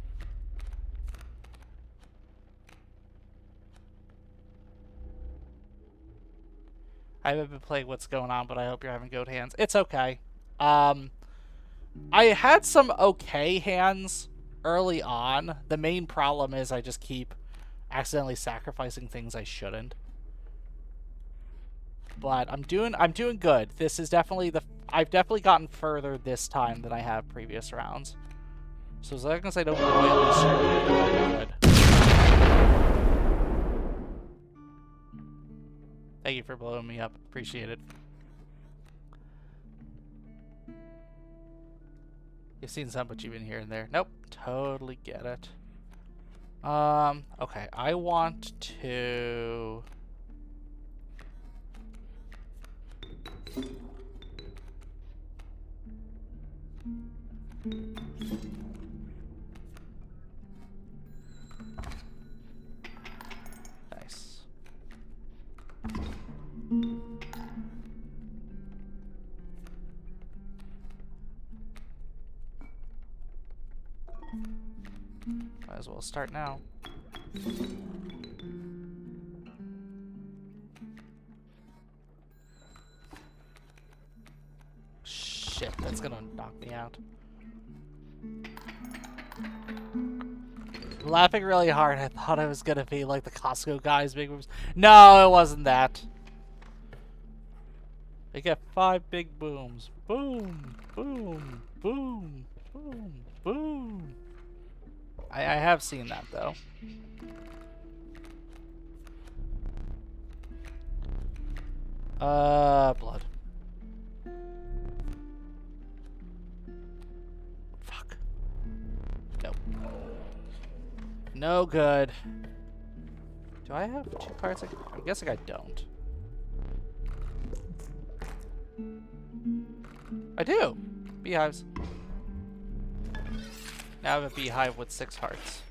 I haven't been playing What's Going On, but I hope you're having good hands. It's okay. I had some okay hands early on. The main problem is I just keep accidentally sacrificing things I shouldn't. But I'm doing good. This is definitely I've definitely gotten further this time than I have previous rounds. So as long as I don't royally screw, I'm good. Thank you for blowing me up. Appreciate it. You've seen some, but you've been here and there. Nope. Totally get it. Okay. I want to... Nice. Might as well start now. Shit, that's gonna knock me out. I'm laughing really hard. I thought I was gonna be like the Costco guy's big moves. No, it wasn't that. They get 5 big booms. Boom, boom, boom, boom, boom. I have seen that, though. Blood. Fuck. Nope. No good. Do I have 2 cards? I'm guessing I don't. I do! Beehives. Now I have a beehive with 6 hearts.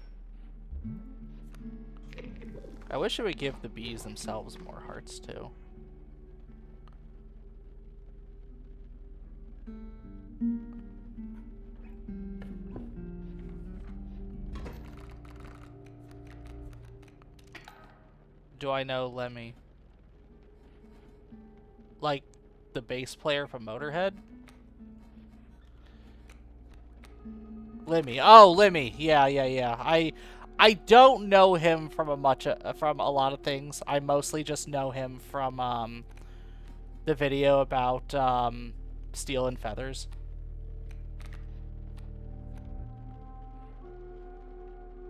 I wish it would give the bees themselves more hearts, too. Do I know Lemmy? Like, the bass player from Motorhead? Lemmy. Oh, Lemmy. Yeah. I don't know him from a lot of things. I mostly just know him from the video about Steel and Feathers.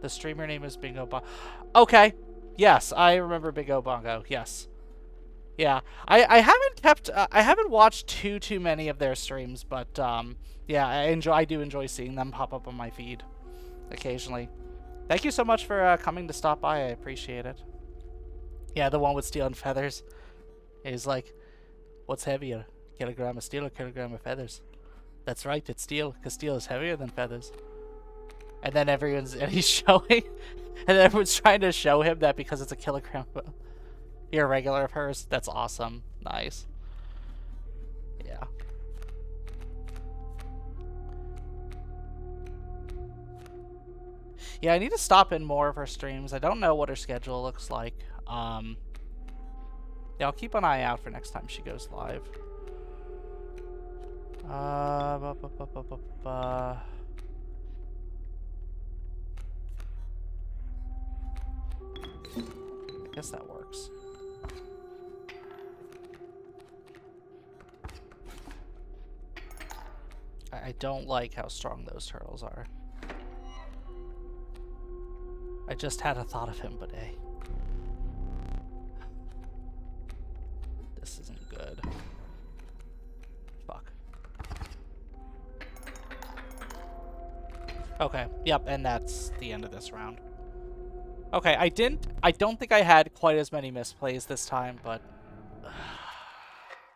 The streamer name is Bingo Bongo. Okay. Yes, I remember Bingo Bongo. Yes. Yeah. I haven't watched too many of their streams, but yeah, I do enjoy seeing them pop up on my feed occasionally. Thank you so much for coming to stop by. I appreciate it. Yeah, the one with Steel and Feathers is like, what's heavier, kilogram of steel or kilogram of feathers? That's right, it's steel, because steel is heavier than feathers. And then he's showing, and then everyone's trying to show him that because it's a kilogram, you're a regular of hers. That's awesome. Nice. Yeah. Yeah, I need to stop in more of her streams. I don't know what her schedule looks like. Yeah, I'll keep an eye out for next time she goes live. I guess that works. I don't like how strong those turtles are. I just had a thought of him, but hey. This isn't good. Fuck. Okay, yep, and that's the end of this round. Okay, I don't think I had quite as many misplays this time, but...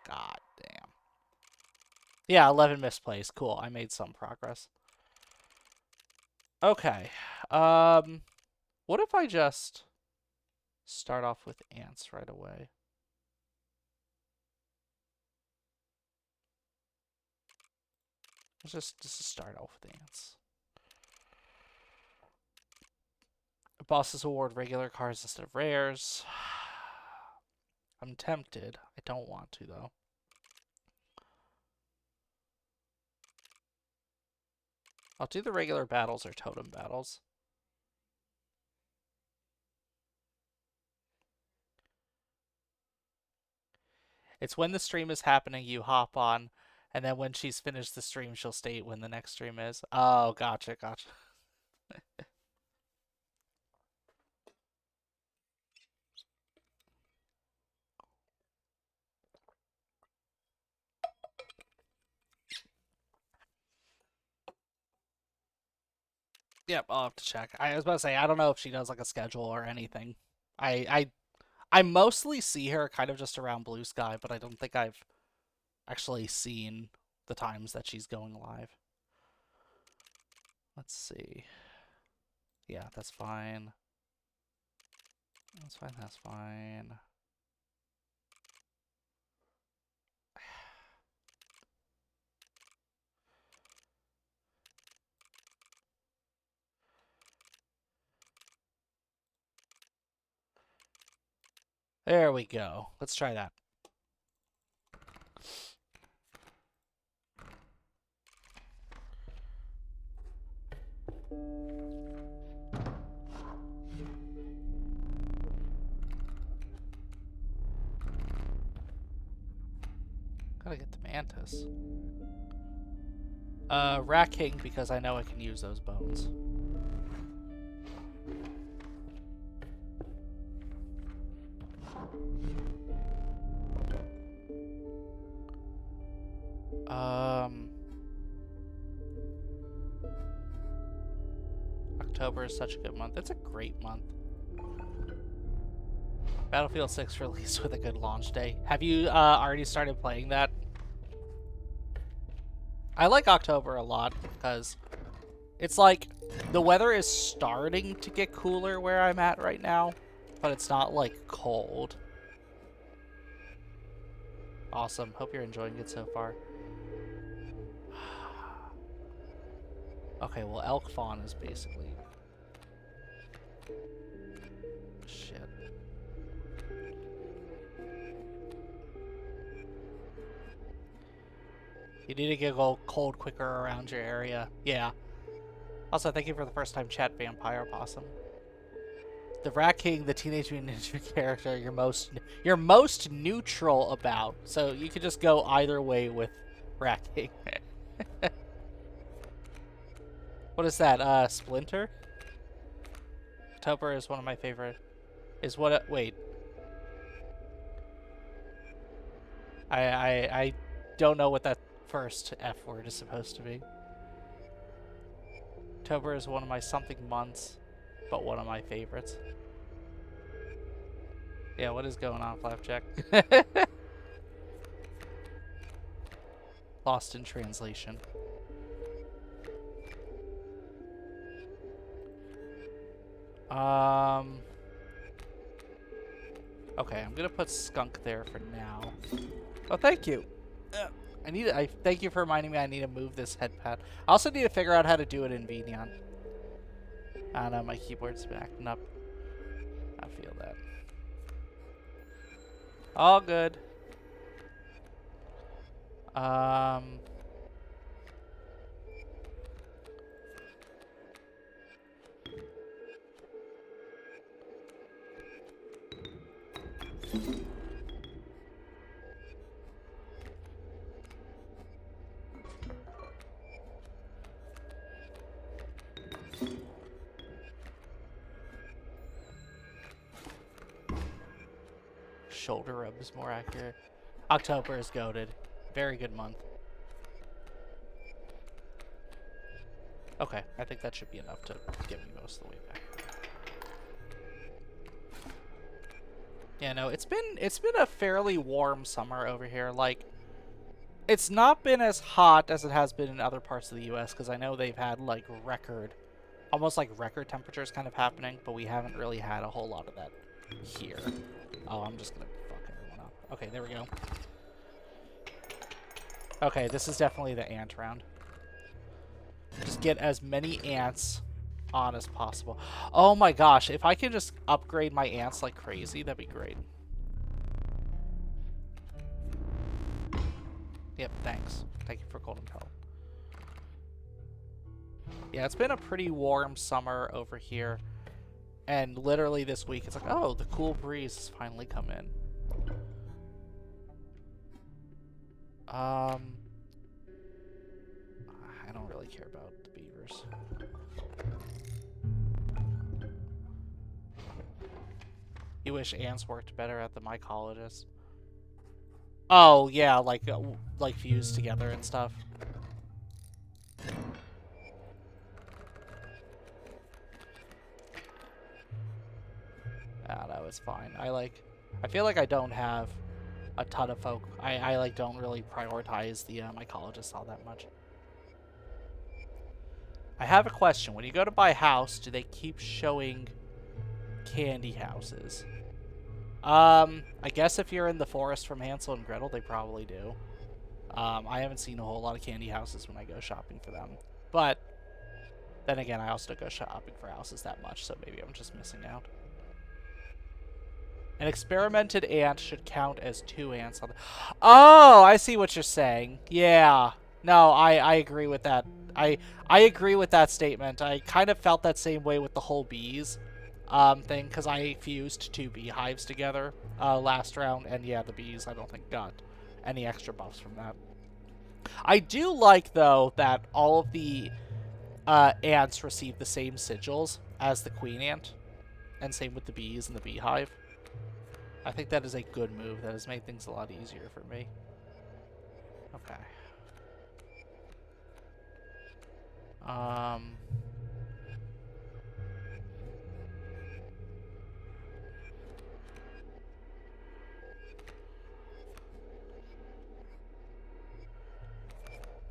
God damn. Yeah, 11 misplays. Cool, I made some progress. Okay, what if I just start off with ants right away? Let's just start off with ants. Bosses award regular cards instead of rares. I'm tempted. I don't want to, though. I'll do the regular battles or totem battles. It's when the stream is happening, you hop on, and then when she's finished the stream, she'll state when the next stream is. Oh, gotcha, gotcha. Yep, I'll have to check. I was about to say, I don't know if she does like a schedule or anything. I mostly see her kind of just around Blue Sky, but I don't think I've actually seen the times that she's going live. Let's see. Yeah, that's fine. That's fine, that's fine. There we go. Let's try that. Gotta get the mantis. Rat King, because I know I can use those bones. October is such a good month. It's a great month. Battlefield 6 released with a good launch day. Have you already started playing that? I like October a lot because it's like the weather is starting to get cooler where I'm at right now, but it's not like cold. Awesome. Hope you're enjoying it so far. Okay, well, elk fawn is basically... Shit. You need to get cold quicker around your area. Yeah. Also, thank you for the first time chat, Vampire Possum. The Rat King, the Teenage Mutant Ninja character you're most neutral about. So you could just go either way with Rat King. What is that? Splinter? October is one of my favorite. Is what? Wait. I don't know what that first F word is supposed to be. October is one of my something months, but one of my favorites. Yeah, what is going on, Flapjack? Lost in translation. Um. Okay, I'm gonna put skunk there for now. Oh, thank you. I thank you for reminding me I need to move this head pad. I also need to figure out how to do it in Vignon. I don't know, my keyboard's been acting up. I feel that. All good. Um. Shoulder rub is more accurate. October is goated. Very good month. Okay, I think that should be enough to get me most of the way back. Yeah, no, it's been a fairly warm summer over here. Like, it's not been as hot as it has been in other parts of the U.S. because I know they've had like almost like record temperatures kind of happening, but we haven't really had a whole lot of that here. Oh, I'm just gonna fuck everyone up. Okay, there we go. Okay, this is definitely the ant round. Just get as many ants on as possible. Oh my gosh, if I could just upgrade my ants like crazy, that'd be great. Yep, thanks. Thank you for golden pellet. Yeah, it's been a pretty warm summer over here. And literally this week, it's like, oh, the cool breeze has finally come in. I don't really care about the beavers. You wish ants worked better at the mycologist. Oh, yeah, like fused together and stuff. Ah, no, it's fine. I feel like I don't have a ton of folk. I like don't really prioritize the mycologist all that much. I have a question. When you go to buy a house, do they keep showing candy houses? I guess if you're in the forest from Hansel and Gretel, they probably do. I haven't seen a whole lot of candy houses when I go shopping for them. But then again, I also don't go shopping for houses that much, so maybe I'm just missing out. An experimented ant should count as 2 ants on the... Oh, I see what you're saying. Yeah. No, I agree with that. I agree with that statement. I kind of felt that same way with the whole bees thing, because I fused 2 beehives together last round, and yeah, the bees I don't think got any extra buffs from that. I do like, though, that all of the ants receive the same sigils as the queen ant, and same with the bees and the beehive. I think that is a good move. That has made things a lot easier for me. Okay.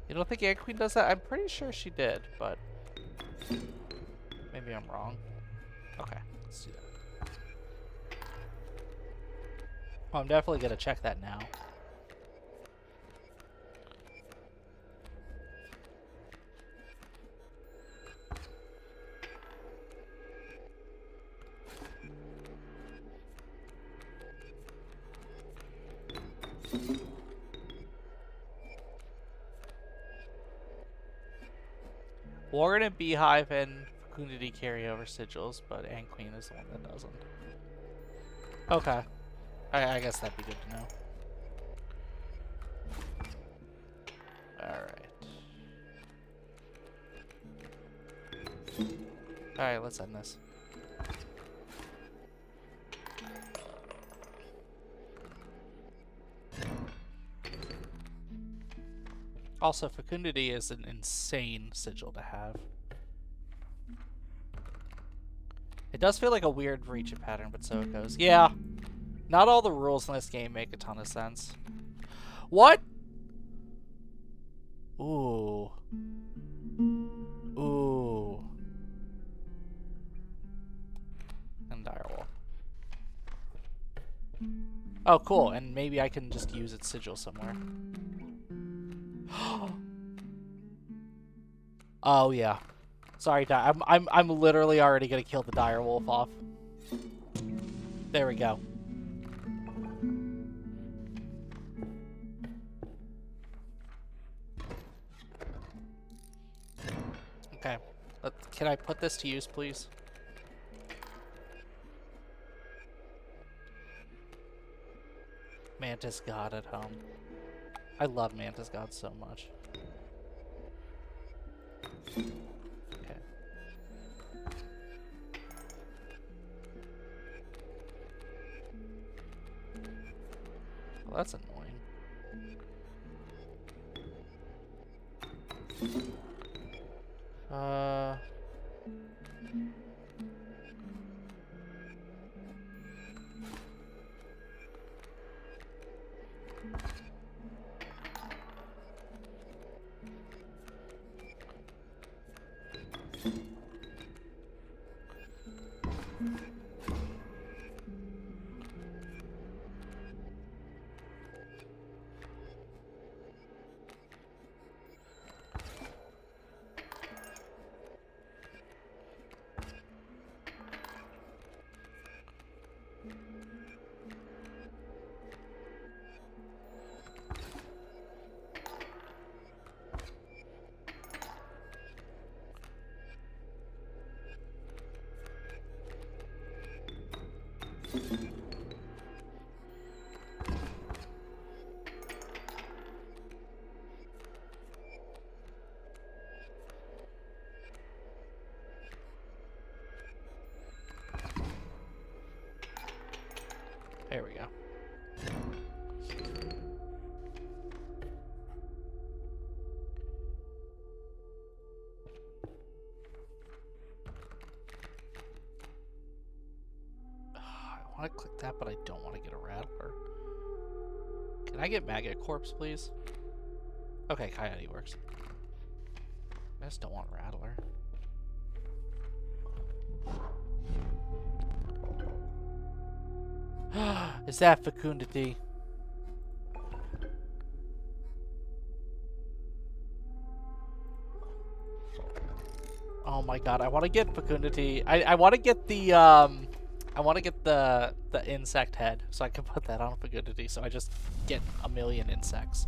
You don't think Ant Queen does that? I'm pretty sure she did, but maybe I'm wrong. Okay, let's do that. Well, I'm definitely gonna check that now. Warren and Beehive and Fecundity carry over sigils, but Ant Queen is the one that doesn't. Okay. I guess that'd be good to know. Alright. Alright, let's end this. Also, Fecundity is an insane sigil to have. It does feel like a weird reach pattern, but so it goes. Yeah, not all the rules in this game make a ton of sense. What? Ooh. Ooh. Oh, cool. And maybe I can just use its sigil somewhere. Oh yeah. Sorry, I'm literally already gonna kill the dire wolf off. There we go. Okay. Can I put this to use, please? Mantis God at home. I love Mantis God so much. Okay. Well, that's annoying. There we go. I want to click that, but I don't want to get a rattler. Can I get Maggot Corpse, please? Okay, Coyote works. I just don't want Rattler. Is that fecundity? Oh my god, I want to get fecundity. I want to get the I want to get the insect head so I can put that on fecundity so I just get a million insects.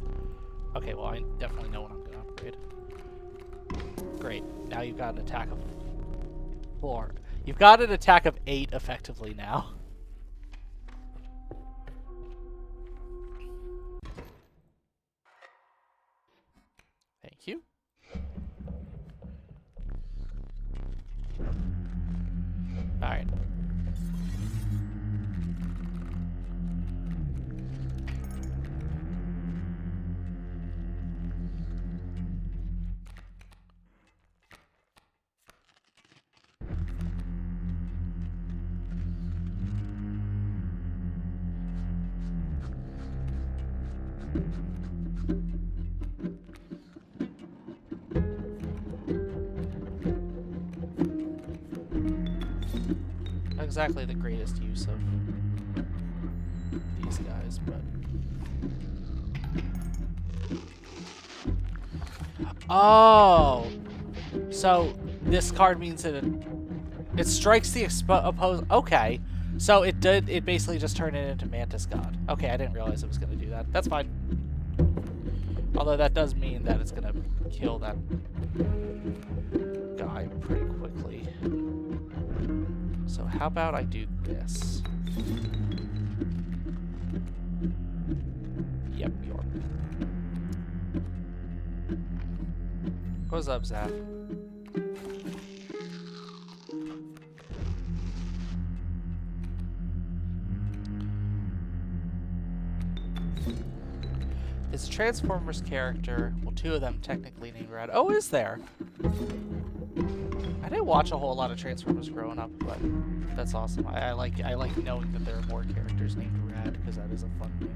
Okay, well I definitely know what I'm gonna upgrade. Great. Now you've got an attack of 4. You've got an attack of 8 effectively now. Thank you. Alright. Not exactly the greatest use of these guys, but... Oh! So, this card means that it strikes the opposed... Okay. So, it basically just turned it into Mantis God. Okay, I didn't realize it was going to do that. That's fine. Although that does mean that it's going to kill that guy pretty quickly. So how about I do this? Yep, York. What's up, Zap? Is a Transformers character, well, 2 of them technically named Red. Oh, is there? I didn't watch a whole lot of Transformers growing up, but that's awesome. I like knowing that there are more characters named Rad because that is a fun name.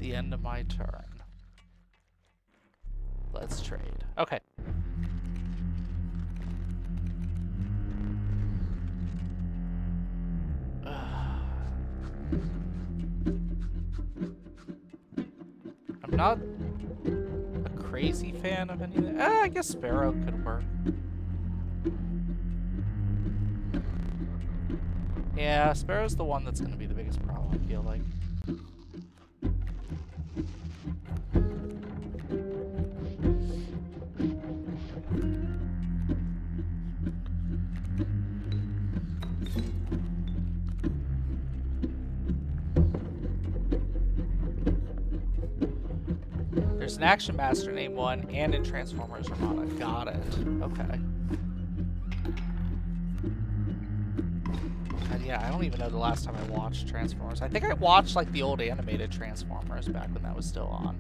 the end of my turn. Let's trade. Okay. I'm not a crazy fan of anything. I guess Sparrow could work. Yeah, Sparrow's the one that's going to be the biggest problem, I feel like. There's an Action Master named one, and in Transformers Armada. Got it. Okay. And yeah, I don't even know the last time I watched Transformers. I think I watched like the old animated Transformers back when that was still on.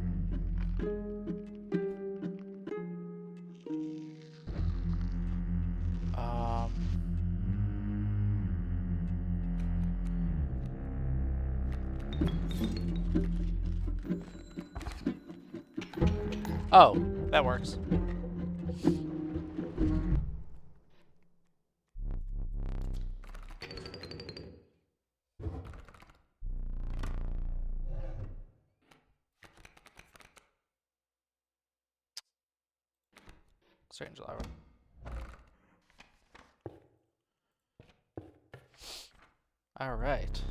Oh, that works. Strange Lava. All right.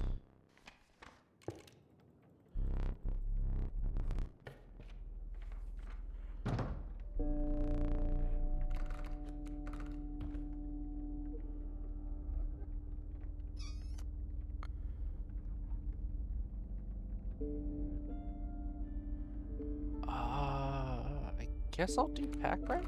I guess I'll do Pack Break.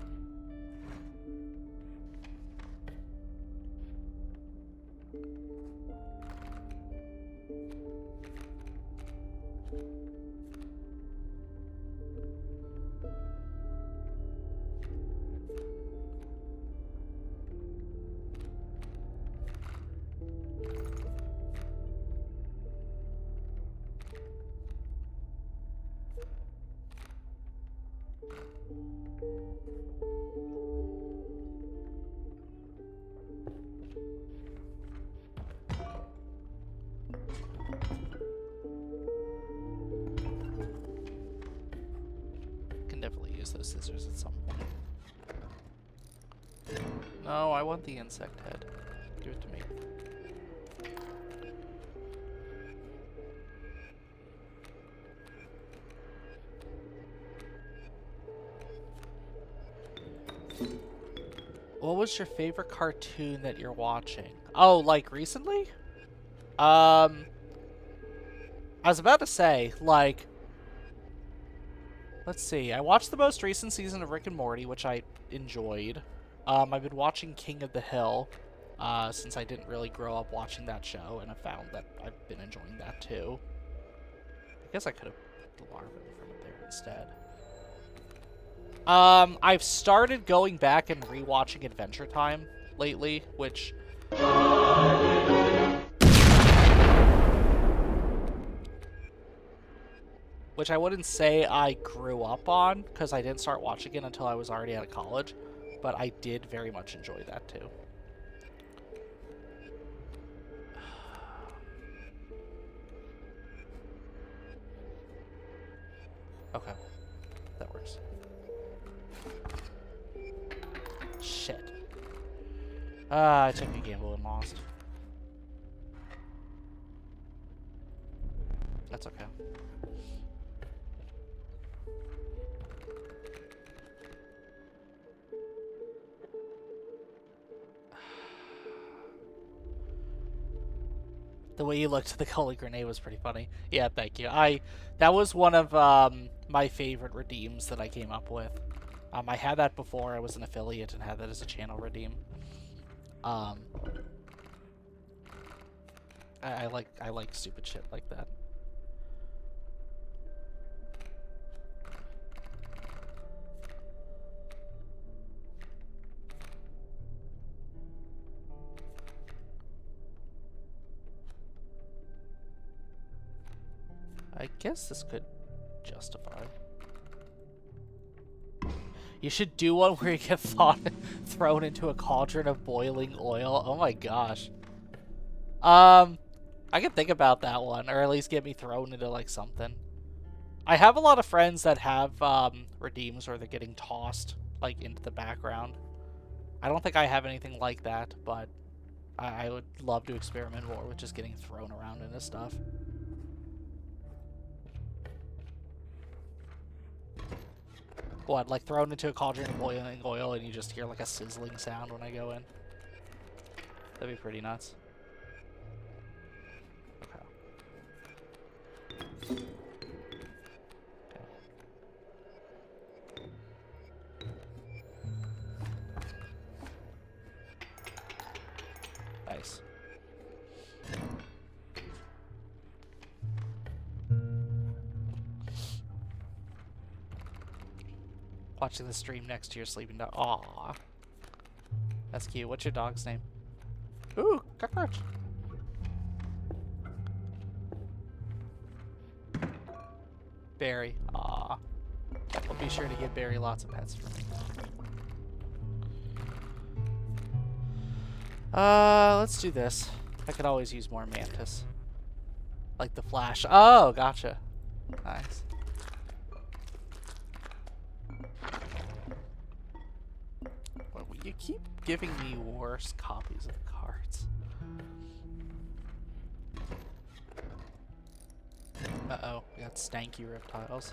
Can definitely use those scissors at some point. No, I want the insect head. Give it to me. What was your favorite cartoon that you're watching? Oh, like recently? I was about to say, like, let's see. I watched the most recent season of Rick and Morty, which I enjoyed. I've been watching King of the Hill, since I didn't really grow up watching that show, and I found that I've been enjoying that too. I guess I could have put the larva in front of there instead. I've started going back and rewatching Adventure Time lately, which I wouldn't say I grew up on, because I didn't start watching it until I was already out of college, but I did very much enjoy that too. Okay, that works. Shit. I took a gamble and lost. That's okay. The way you looked at the Holy Grenade was pretty funny. Yeah, thank you. That was one of my favorite redeems that I came up with. I had that before I was an affiliate and had that as a channel redeem. I like stupid shit like that. I guess this could justified. You should do one where you get thrown into a cauldron of boiling oil. Oh my gosh. I can think about that one, or at least get me thrown into like something. I have a lot of friends that have redeems where they're getting tossed like into the background. I don't think I have anything like that, but I would love to experiment more with just getting thrown around into stuff. What, like thrown into a cauldron of boiling oil and you just hear like a sizzling sound when I go in? That'd be pretty nuts. Okay. Nice. Watching the stream next to your sleeping dog. Aww. That's cute. What's your dog's name? Ooh, cockroach. Barry. Aww. Well, be sure to give Barry lots of pets for me. Let's do this. I could always use more mantis. Like the flash. Oh, gotcha. Nice. Well, you keep giving me worse copies of the cards. Uh-oh, we got stanky reptiles.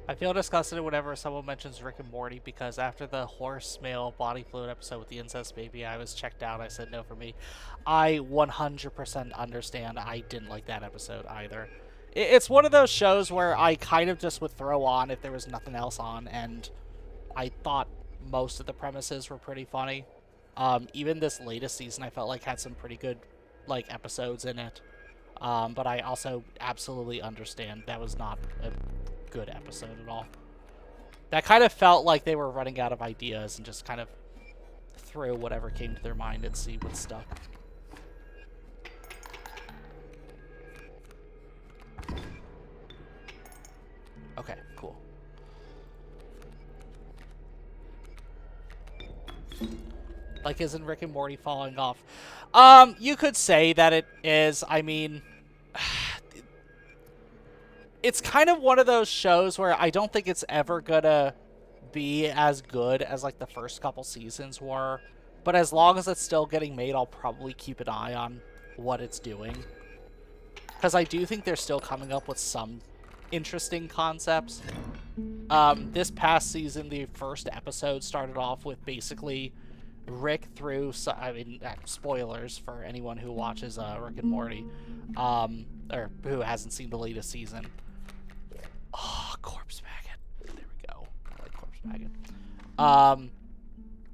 I feel disgusted whenever someone mentions Rick and Morty because after the horse male body fluid episode with the incest baby, I was checked out. I said no for me. I 100% understand. I didn't like that episode either. It's one of those shows where I kind of just would throw on if there was nothing else on, and I thought most of the premises were pretty funny. Even this latest season I felt like had some pretty good like episodes in it. But I also absolutely understand that was not a good episode at all. That kind of felt like they were running out of ideas and just kind of threw whatever came to their mind and see what stuck. Okay, cool. Like, isn't Rick and Morty falling off? You could say that it is. I mean, it's kind of one of those shows where I don't think it's ever gonna be as good as like the first couple seasons were, but as long as it's still getting made, I'll probably keep an eye on what it's doing, because I do think they're still coming up with some interesting concepts. This past season, the first episode started off with basically Rick through, I mean, spoilers for anyone who watches Rick and Morty, or who hasn't seen the latest season. Oh, corpse maggot. There we go. I like corpse maggot.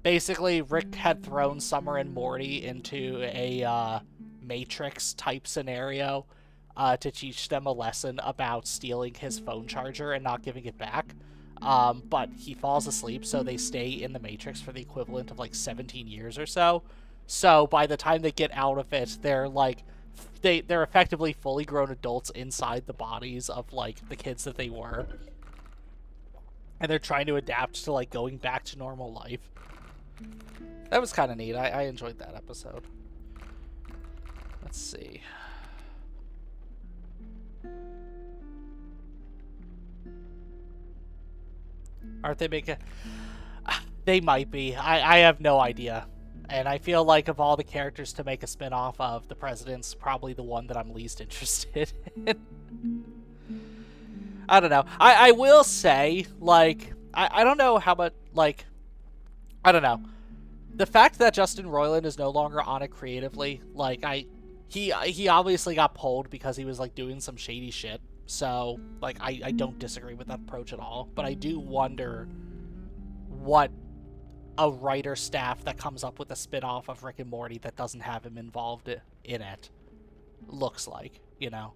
Basically, Rick had thrown Summer and Morty into a Matrix type scenario to teach them a lesson about stealing his phone charger and not giving it back. But he falls asleep, so they stay in the Matrix for the equivalent of like 17 years or so. So by the time they get out of it, they're like, they're effectively fully grown adults inside the bodies of like the kids that they were, and they're trying to adapt to like going back to normal life. That was kind of neat. I enjoyed that episode. Let's see. Aren't they making? They might be. I have no idea. And I feel like of all the characters to make a spin-off of, the President's probably the one that I'm least interested in. I don't know. I will say, like, I don't know how much, like, I don't know. The fact that Justin Roiland is no longer on it creatively, like, he obviously got pulled because he was, like, doing some shady shit. So, like, I don't disagree with that approach at all. But I do wonder what a writer staff that comes up with a spin-off of Rick and Morty that doesn't have him involved in it looks like, you know?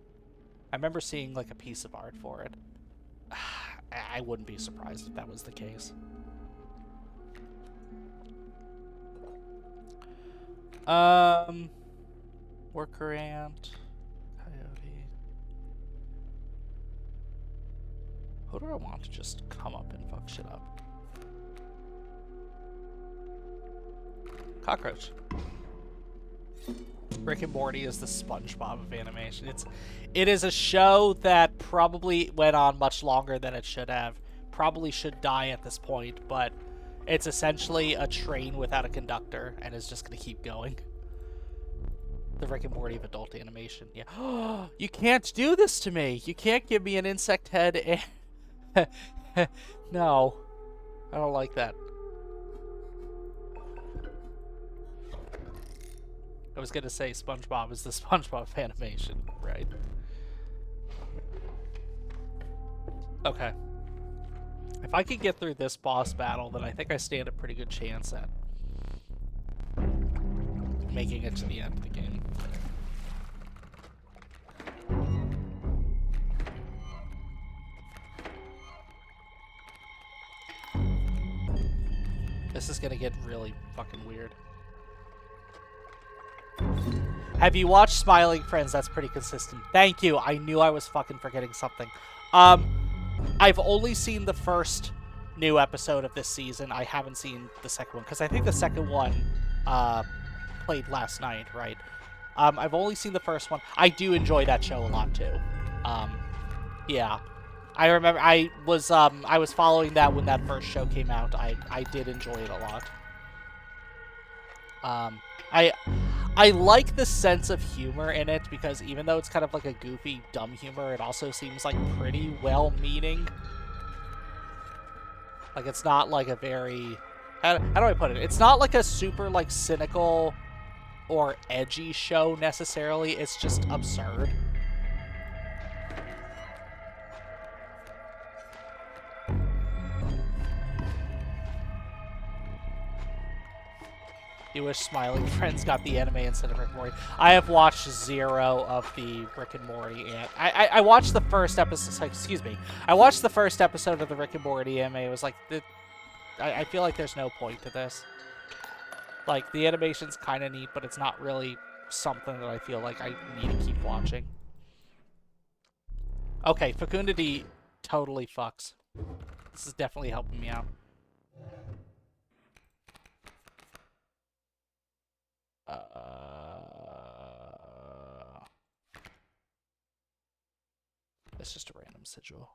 I remember seeing, like, a piece of art for it. I wouldn't be surprised if that was the case. Worker ant, coyote. Who do I want to just come up and fuck shit up? Cockroach. Rick and Morty is the SpongeBob of animation. It is a show that probably went on much longer than it should have. Probably should die at this point, but it's essentially a train without a conductor and is just going to keep going. The Rick and Morty of adult animation. Yeah. You can't do this to me. You can't give me an insect head. No. I don't like that. I was going to say SpongeBob is the SpongeBob of animation, right? Okay. If I could get through this boss battle, then I think I stand a pretty good chance at making it to the end of the game. This is gonna get really fucking weird. Have you watched Smiling Friends? That's pretty consistent. Thank you. I knew I was fucking forgetting something. I've only seen the first new episode of this season. I haven't seen the second one, because I think the second one played last night, right? I've only seen the first one. I do enjoy that show a lot, too. Yeah. I remember I was following that when that first show came out. I did enjoy it a lot. I like the sense of humor in it, because even though it's kind of like a goofy, dumb humor, it also seems like pretty well-meaning. Like, it's not like a very... How do I put it? It's not like a super, like, cynical or edgy show, necessarily. It's just absurd. You wish Smiling Friends got the anime instead of Rick and Morty. I have watched zero of the Rick and Morty, and I watched the first episode. Excuse me. I watched the first episode of the Rick and Morty anime. It was like, I feel like there's no point to this. Like, the animation's kind of neat, but it's not really something that I feel like I need to keep watching. Okay, fecundity totally fucks. This is definitely helping me out. It's just a random sigil.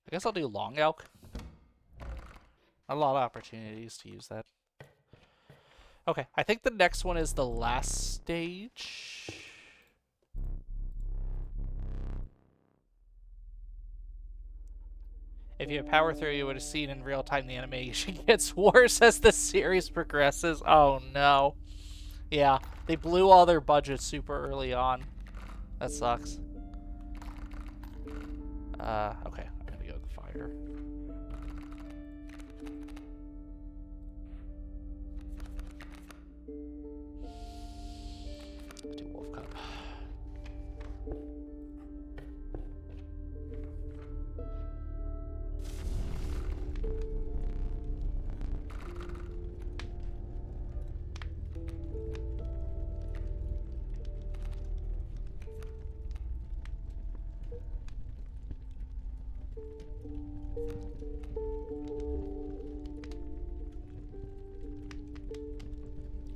I guess I'll do Long Elk. A lot of opportunities to use that. Okay, I think the next one is the last stage. If you power through, you would have seen in real time the animation gets worse as the series progresses. Oh no. Yeah, they blew all their budgets super early on. That sucks. Okay, I'm gonna go with the fire. Do Wolf Cup.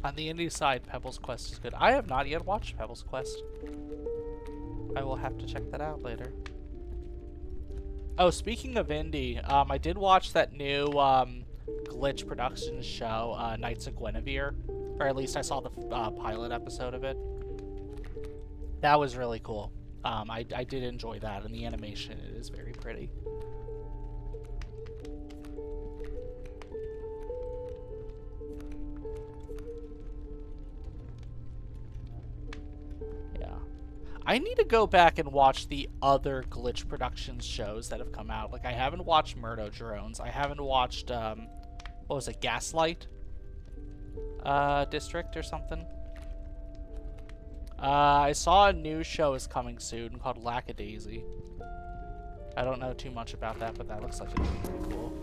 On the indie side, Pebbles Quest is good. I have not yet watched Pebbles Quest. I will have to check that out later. Oh, speaking of indie, I did watch that new Glitch Productions show, Knights of Guinevere. Or at least I saw the pilot episode of it. That was really cool. I did enjoy that, and the animation is very pretty. I need to go back and watch the other Glitch Productions shows that have come out. Like, I haven't watched Murdo Drones. I haven't watched, what was it, Gaslight? District or something? I saw a new show is coming soon called Lackadaisy. I don't know too much about that, but that looks like it'd be pretty cool.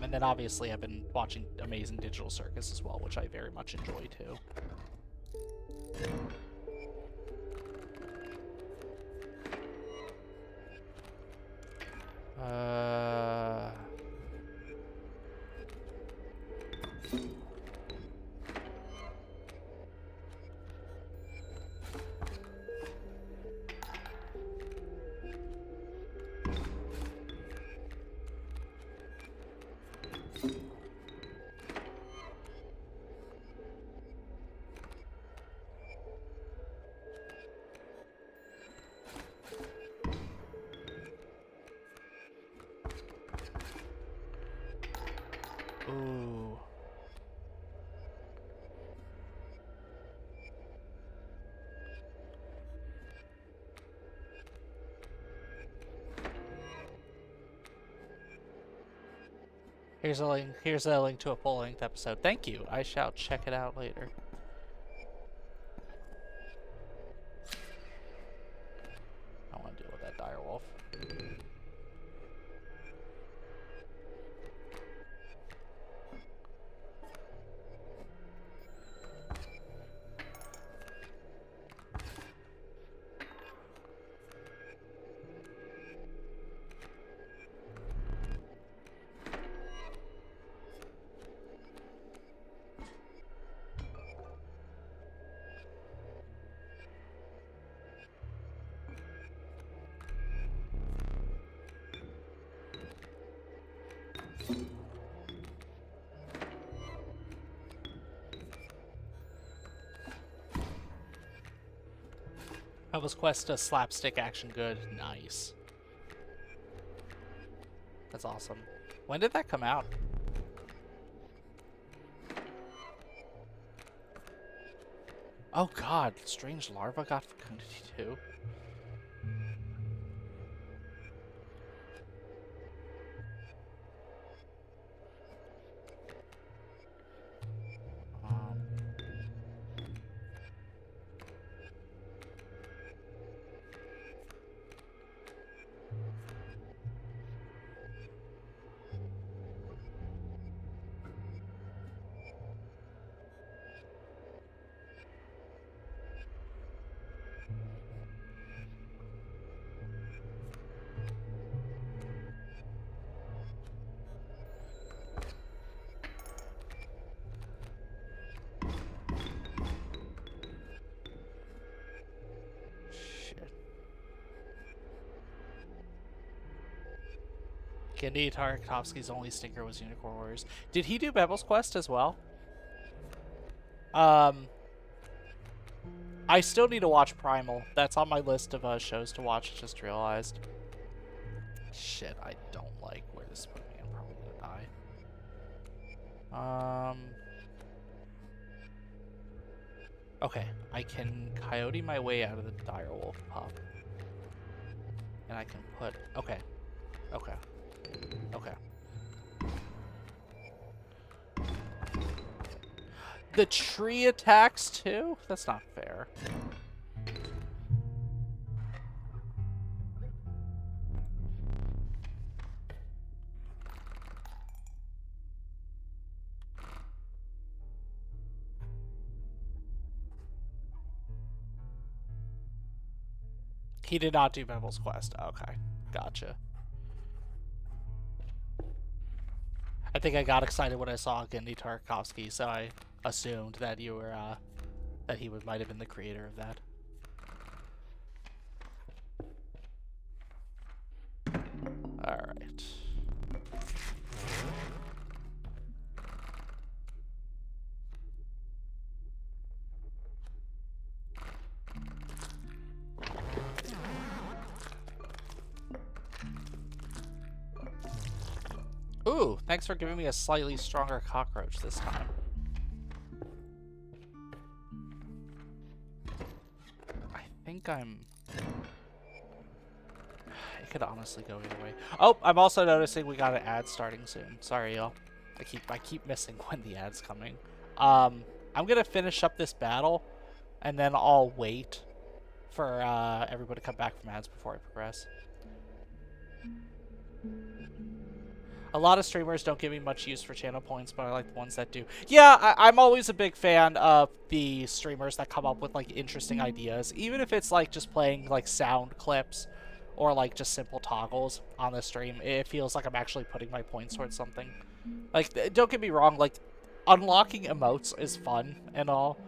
And then obviously I've been watching Amazing Digital Circus as well, which I very much enjoy too. Ooh. Here's a link. Here's a link to a full-length episode. Thank you. I shall check it out later. I want to deal with that direwolf. How was Quest a slapstick action good? Nice. That's awesome. When did that come out? Oh god, Strange Larva got Fecundity too. Genndy Tarkovsky's only stinker was Unicorn Warriors. Did he do Bevel's Quest as well? I still need to watch Primal. That's on my list of shows to watch, I just realized. Shit, I don't like where this put me. I'm probably gonna die. Okay, I can coyote my way out of the direwolf pup. And I can put... Okay. Okay. Okay. The tree attacks too? That's not fair. He did not do Bevel's Quest. Okay. Gotcha. I think I got excited when I saw Genndy Tarkovsky, so I assumed that you were, that he might have been the creator of that. Alright. Ooh, thanks for giving me a slightly stronger cockroach this time. think I'm... It could honestly go either way. Oh, I'm also noticing we got an ad starting soon. Sorry, y'all. I keep missing when the ad's coming. I'm gonna finish up this battle, and then I'll wait for everybody to come back from ads before I progress. A lot of streamers don't give me much use for channel points, but I like the ones that do. Yeah, I'm always a big fan of the streamers that come up with, like, interesting ideas. Even if it's, like, just playing, like, sound clips or, like, just simple toggles on the stream. It feels like I'm actually putting my points towards something. Like, don't get me wrong, like, unlocking emotes is fun and all,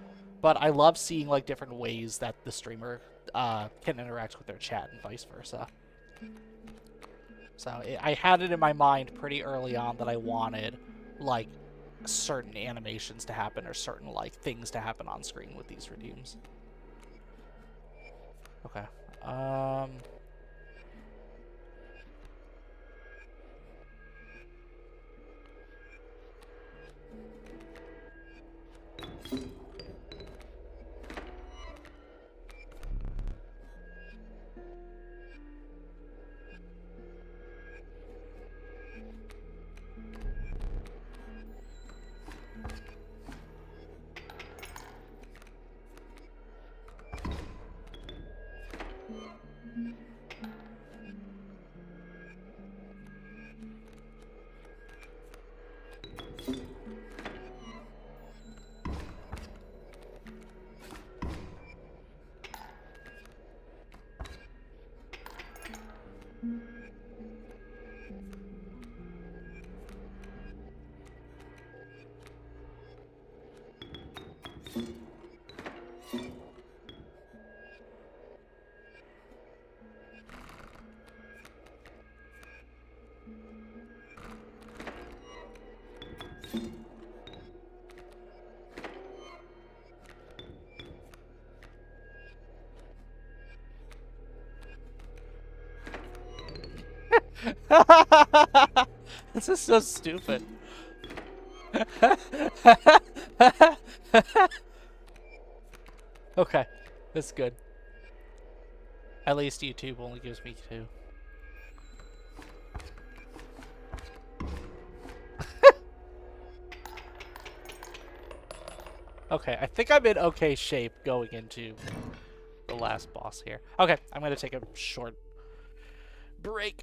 but I love seeing, like, different ways that the streamer can interact with their chat and vice versa. So I had it in my mind pretty early on that I wanted, like, certain animations to happen or certain, like, things to happen on screen with these redeems. Okay. This is so stupid. Okay, that's good. At least YouTube only gives me 2. Okay, I think I'm in okay shape going into the last boss here. Okay, I'm gonna take a short break.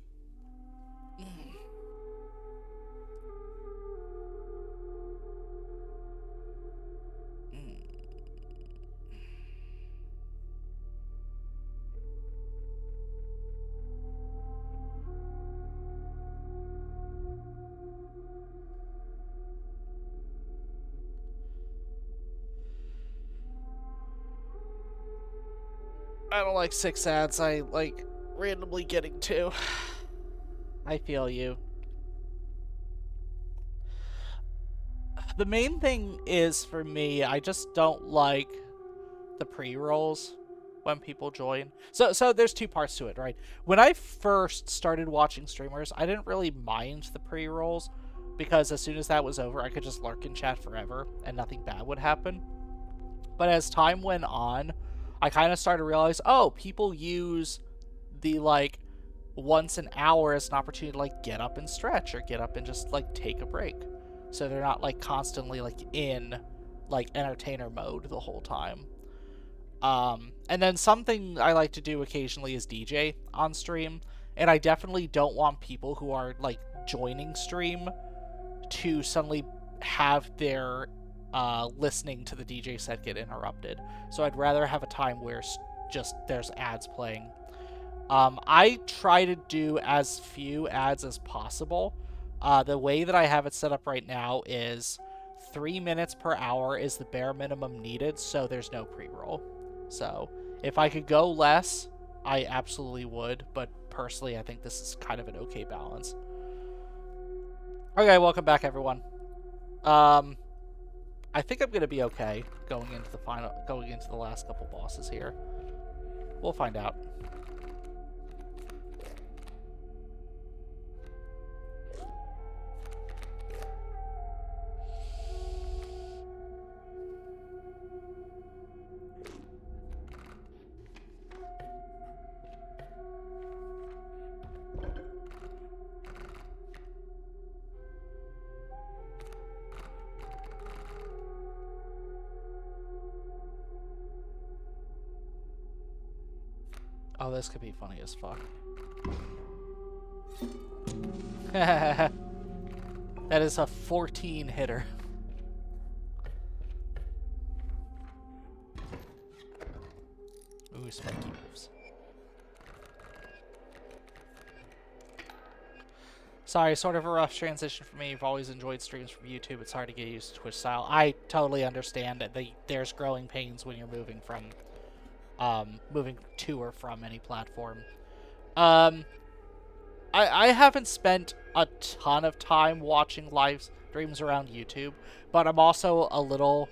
I don't like 6 ads. I like randomly getting 2. I feel you. The main thing is, for me, I just don't like the pre-rolls when people join. So there's 2 parts to it, right? When I first started watching streamers, I didn't really mind the pre-rolls because as soon as that was over, I could just lurk in chat forever and nothing bad would happen. But as time went on, I kind of started to realize, oh, people use the, like, once an hour as an opportunity to, like, get up and stretch or get up and just, like, take a break. So they're not, like, constantly, like, in, like, entertainer mode the whole time. And then something I like to do occasionally is DJ on stream. And I definitely don't want people who are, like, joining stream to suddenly have their listening to the DJ set get interrupted. So I'd rather have a time where just there's ads playing. I try to do as few ads as possible. The way that I have it set up right now is 3 minutes per hour is the bare minimum needed, so there's no pre-roll. So if I could go less, I absolutely would, but personally I think this is kind of an okay balance. Okay, welcome back everyone. I think I'm gonna be okay going into the last couple bosses here. We'll find out. Oh, this could be funny as fuck. That is a 14 hitter. Ooh, spiky moves. Sorry, sort of a rough transition for me. I've always enjoyed streams from YouTube. It's hard to get used to Twitch style. I totally understand that there's growing pains when you're moving to or from any platform. Um, I haven't spent a ton of time watching live streams around YouTube, but I'm also a little.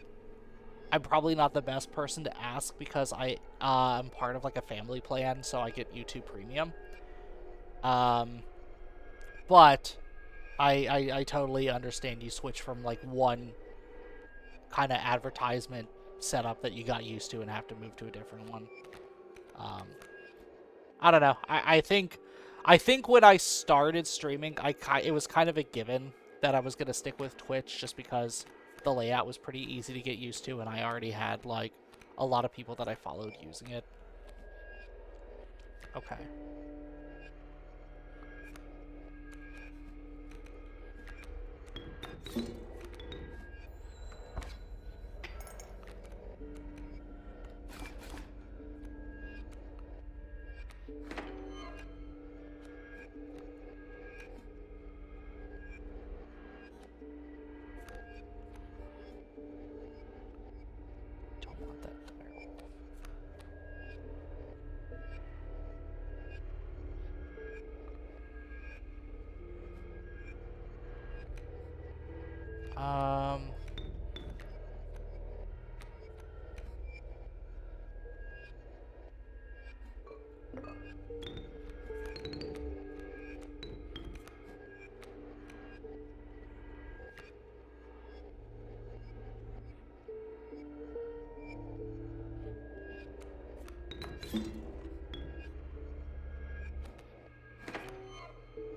I'm probably not the best person to ask because I'm part of like a family plan, so I get YouTube Premium. Um, but I totally understand you switch from like one kind of advertisement setup that you got used to and have to move to a different one. Um, I don't know. I think when I started streaming, it was kind of a given that I was gonna stick with Twitch just because the layout was pretty easy to get used to, and I already had like a lot of people that I followed using it. Okay. Don't want that dire.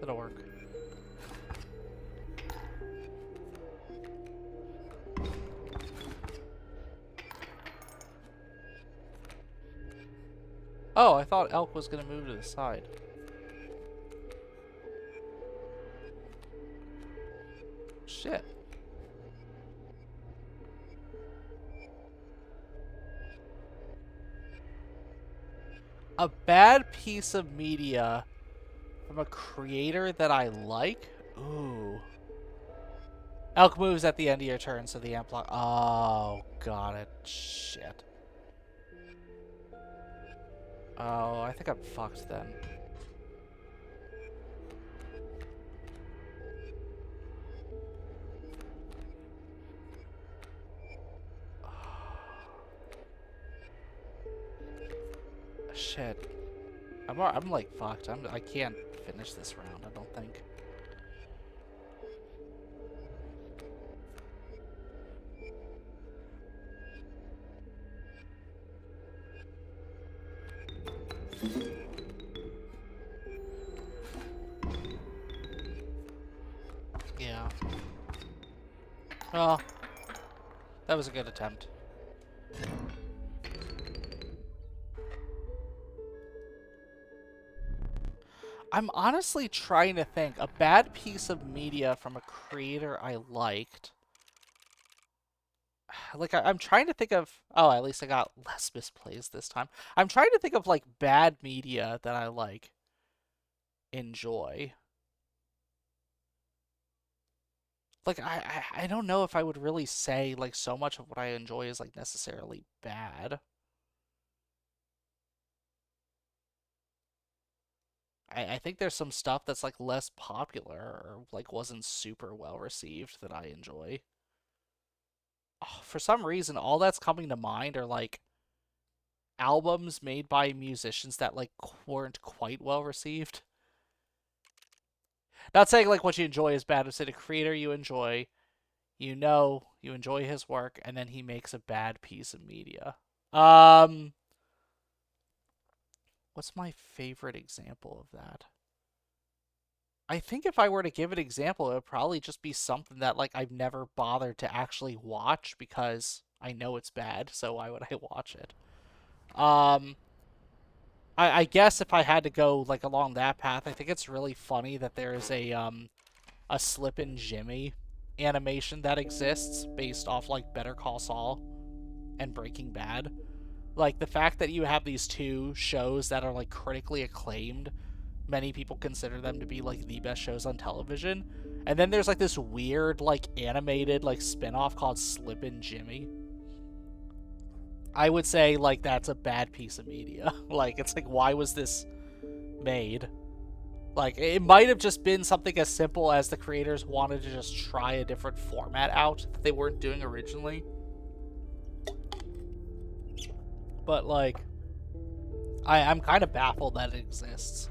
That'll work. Oh, I thought Elk was gonna move to the side. Shit. A bad piece of media from a creator that I like? Ooh. Elk moves at the end of your turn, so the amp block. Oh, got it. Shit. Oh, I think I'm fucked then. Shit. I'm like fucked. I can't finish this round, I don't think. Yeah. Well, that was a good attempt. I'm honestly trying to think. A bad piece of media from a creator I liked. Like, I'm trying to think of... Oh, at least I got less misplays this time. I'm trying to think of, like, bad media that I, like, enjoy. Like, I don't know if I would really say, like, so much of what I enjoy is, like, necessarily bad. I think there's some stuff that's, like, less popular or, like, wasn't super well received that I enjoy. Oh, for some reason, all that's coming to mind are, like, albums made by musicians that, like, weren't quite well received. Not saying, like, what you enjoy is bad. I'm saying a creator you enjoy, you enjoy his work, and then he makes a bad piece of media. What's my favorite example of that? I think if I were to give an example, it would probably just be something that like I've never bothered to actually watch because I know it's bad, so why would I watch it? Um I guess if I had to go like along that path, I think it's really funny that there is a Slippin' Jimmy animation that exists based off like Better Call Saul and Breaking Bad. Like the fact that you have these two shows that are like critically acclaimed, many people consider them to be like the best shows on television, and then there's like this weird like animated like spin-off called Slippin' Jimmy. I would say like that's a bad piece of media. Like it's like, why was this made? Like it might have just been something as simple as the creators wanted to just try a different format out that they weren't doing originally. But like I'm kind of baffled that it exists.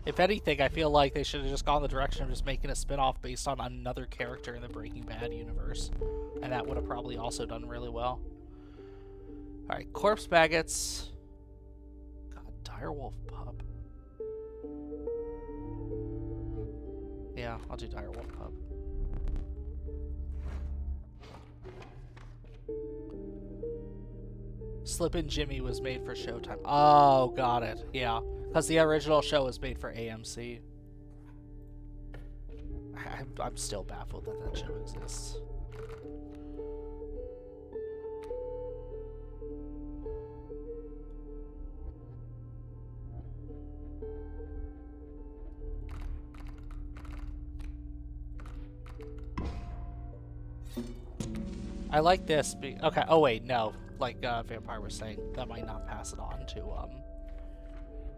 If anything, I feel like they should have just gone the direction of just making a spin-off based on another character in the Breaking Bad universe. And that would have probably also done really well. Alright, corpse maggots. God, direwolf pup. Yeah, I'll do direwolf pup. Slippin' Jimmy was made for Showtime. Oh, got it. Yeah, because the original show was made for AMC. I'm still baffled that that show exists. I like this. Okay. Oh wait, no. Like Vampire was saying, that might not pass it on to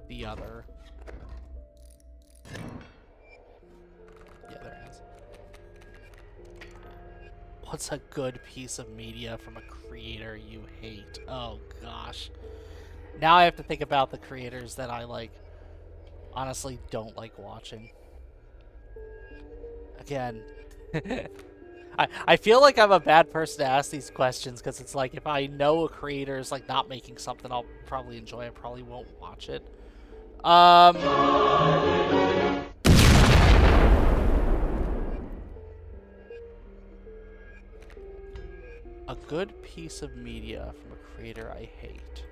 the other. Yeah, there it is. What's a good piece of media from a creator you hate? Oh gosh. Now I have to think about the creators that I like. Honestly, don't like watching. Again. I feel like I'm a bad person to ask these questions because it's like if I know a creator is like not making something I'll probably enjoy, I probably won't watch it. A good piece of media from a creator I hate.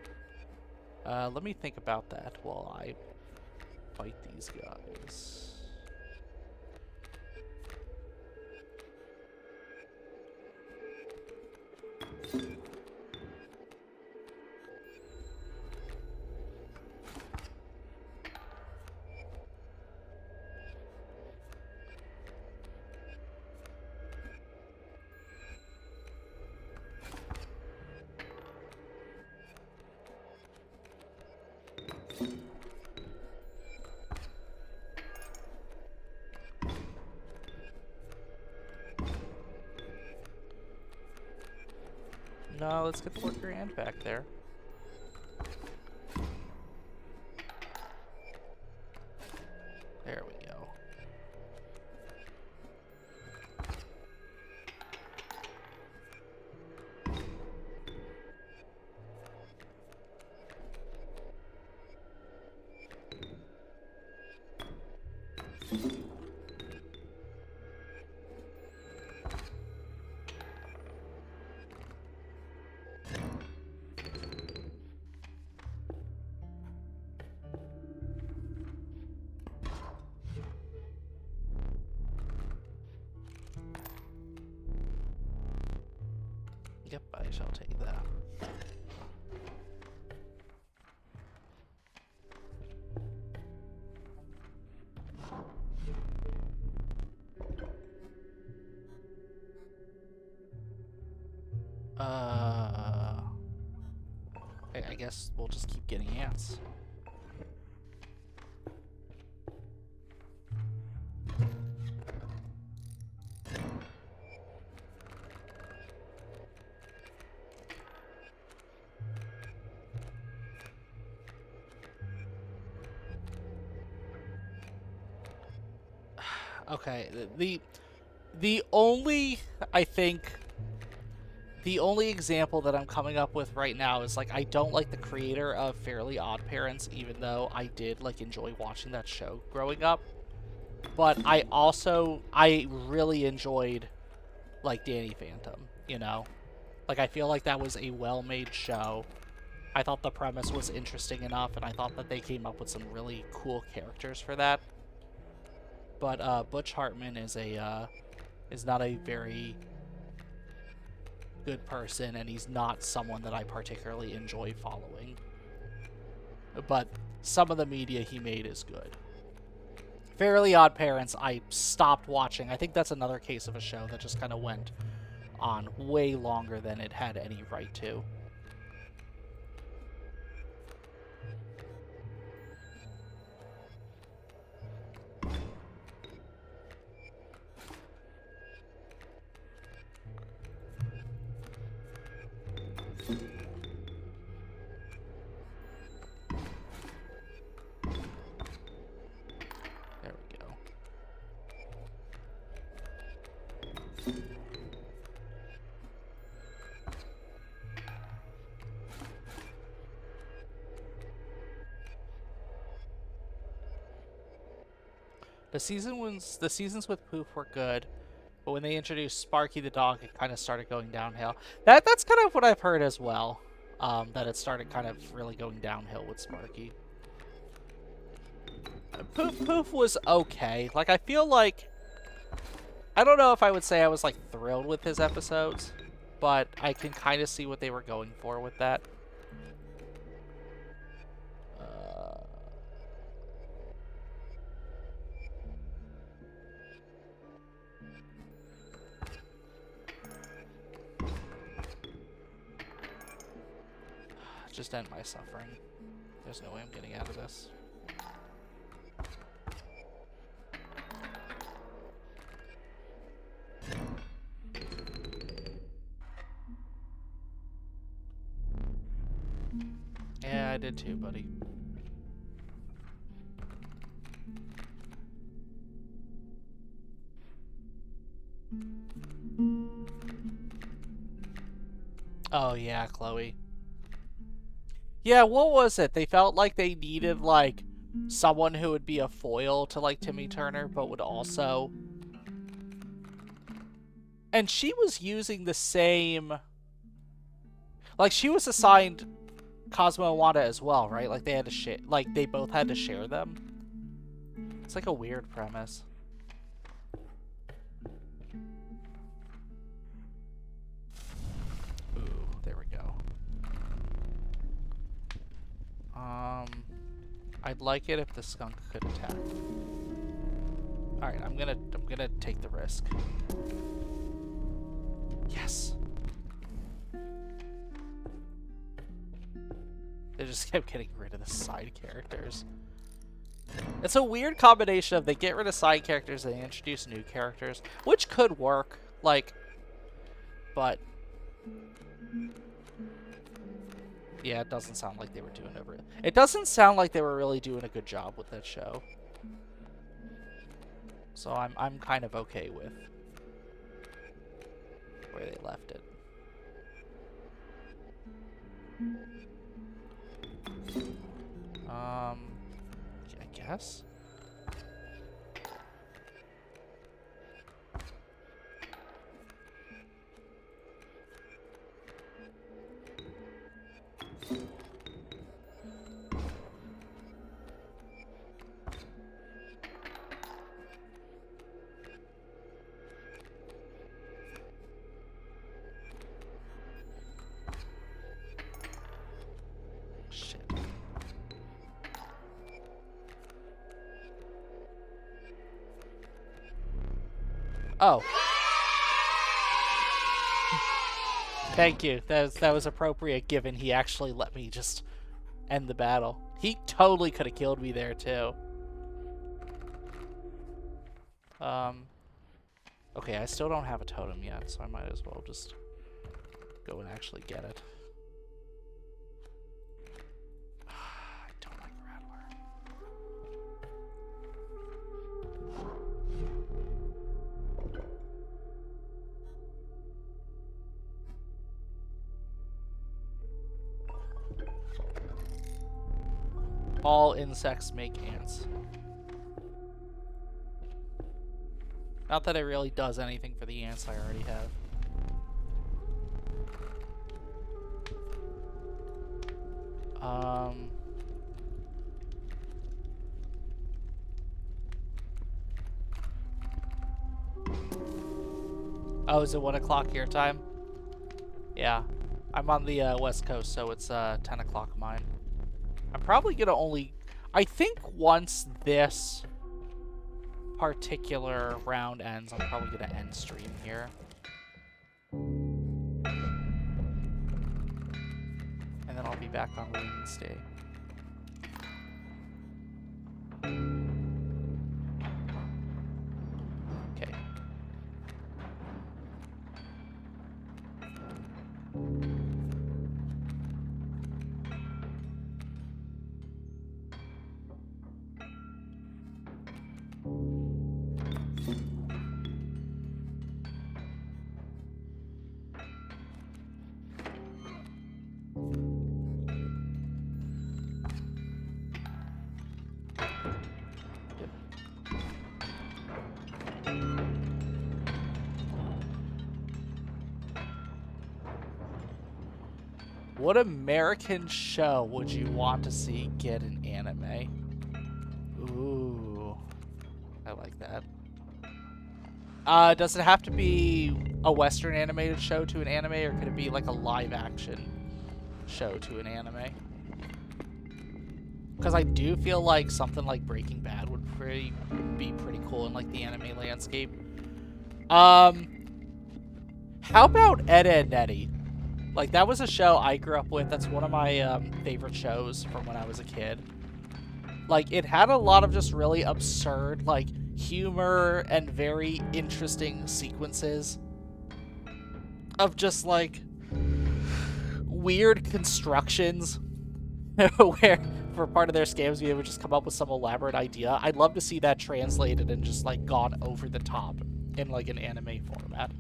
Let me think about that while I fight these guys. No, let's get the worker ant back there. There we go. Yep, I shall take that. I guess we'll just keep getting ants. Okay, the only, I think, the only example that I'm coming up with right now is like I don't like the creator of Fairly Odd Parents, even though I did like enjoy watching that show growing up. But I really enjoyed like Danny Phantom, you know? Like I feel like that was a well-made show. I thought the premise was interesting enough, and I thought that they came up with some really cool characters for that. But Butch Hartman is not a very good person, and he's not someone that I particularly enjoy following. But some of the media he made is good. Fairly Odd Parents, I stopped watching. I think that's another case of a show that just kind of went on way longer than it had any right to. There we go. The seasons with Poof were good, but when they introduced Sparky the dog, it kind of started going downhill. That's kind of what I've heard as well. That it started kind of really going downhill with Sparky. Poof was okay. Like, I feel like, I don't know if I would say I was like thrilled with his episodes, but I can kind of see what they were going for with that. Just end my suffering. There's no way I'm getting out of this. Yeah, I did too, buddy. Oh yeah, Chloe. Yeah, what was it? They felt like they needed, like, someone who would be a foil to, like, Timmy Turner, but would also... And she was using the same... Like, she was assigned Cosmo and Wanda as well, right? Like, they had to share... Like, they both had to share them. It's like a weird premise. Ooh, there we go. I'd like it if the skunk could attack. Alright, I'm gonna take the risk. Yes! They just kept getting rid of the side characters. It's a weird combination of they get rid of side characters and they introduce new characters, which could work, like, but yeah, it doesn't sound like they were doing it. It doesn't sound like they were really doing a good job with that show. So I'm kind of okay with where they left it. I guess. Shit. Oh. Thank you. That was appropriate, given he actually let me just end the battle. He totally could have killed me there too. Okay, I still don't have a totem yet, so I might as well just go and actually get it. I don't like Rattler. All insects make ants. Not that it really does anything for the ants I already have. Um. Oh, is it 1 o'clock your time? Yeah. I'm on the West Coast, so it's 10 o'clock mine. I'm probably gonna only... I think once this particular round ends, I'm probably gonna end stream here. And then I'll be back on Wednesday. Okay. What American show would you want to see get an anime? Ooh, I like that. Does it have to be a Western animated show to an anime, or could it be like a live action show to an anime? Because I do feel like something like Breaking Bad would be pretty cool in like the anime landscape. How about Ed, Edd n Eddy? Like, that was a show I grew up with. That's one of my favorite shows from when I was a kid. Like, it had a lot of just really absurd, like, humor and very interesting sequences of just, like, weird constructions where, for part of their scams, we would just come up with some elaborate idea. I'd love to see that translated and just, like, gone over the top in, like, an anime format.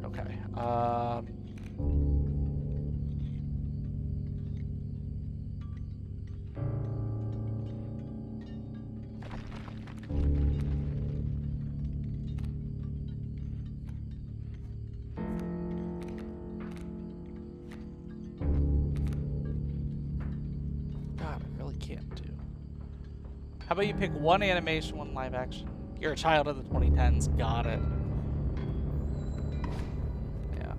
Okay. God, I really can't do. How about you pick one animation, one live action? You're a child of the 2010s. Got it. Yeah.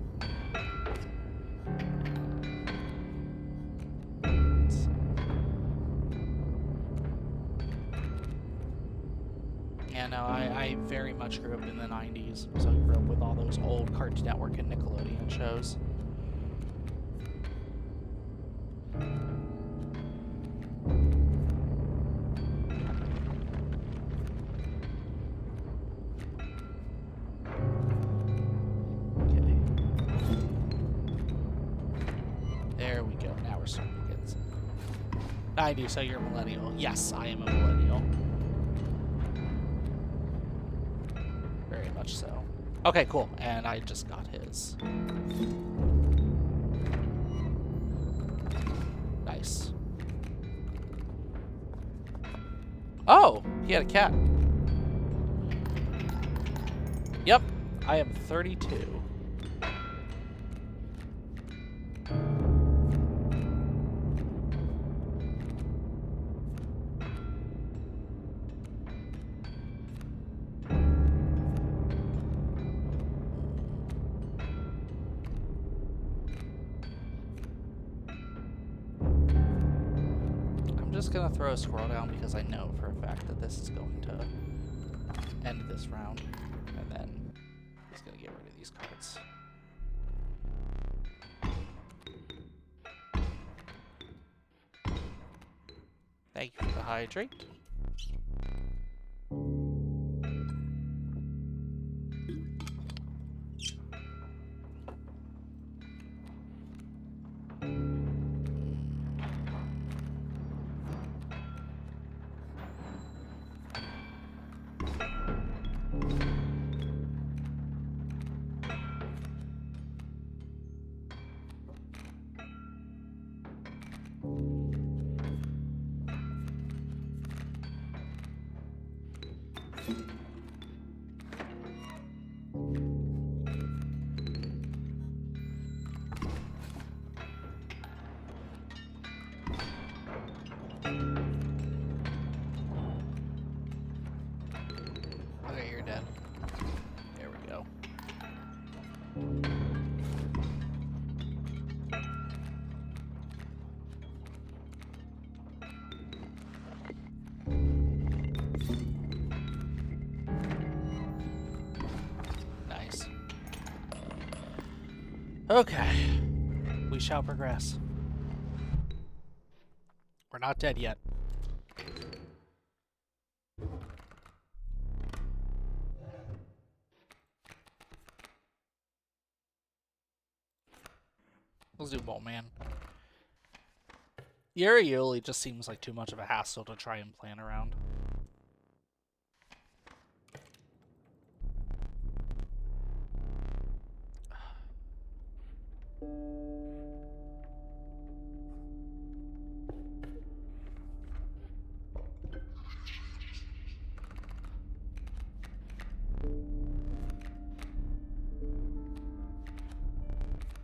Yeah, no, I very much grew up in the 90s, so I grew up with all those old Cartoon Network and Nickelodeon shows. There we go. Now we're starting to get some. 90, so you're a millennial. Yes, I am a millennial. Very much so. Okay, cool. And I just got his. Nice. Oh, he had a cat. Yep, I am 32. I'm just gonna throw a scroll down because I know for a fact that this is going to end this round, and then I'm just gonna get rid of these cards. Thank you for the hydrate. dead. There we go. Nice. Okay. We shall progress. We're not dead yet. Let's do Bolt Man. Yuri just seems like too much of a hassle to try and plan around.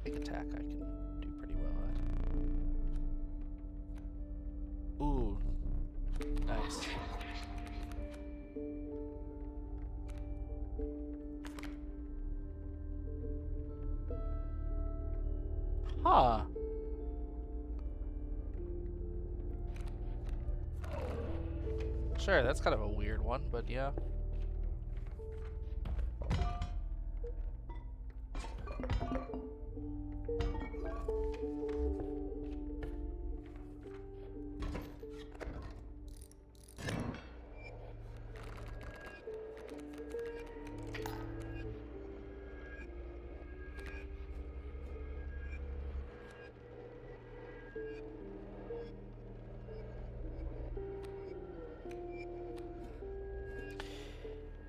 Big attack I can do pretty well at. Ooh. Nice. Huh. Sure, that's kind of a weird one, but yeah.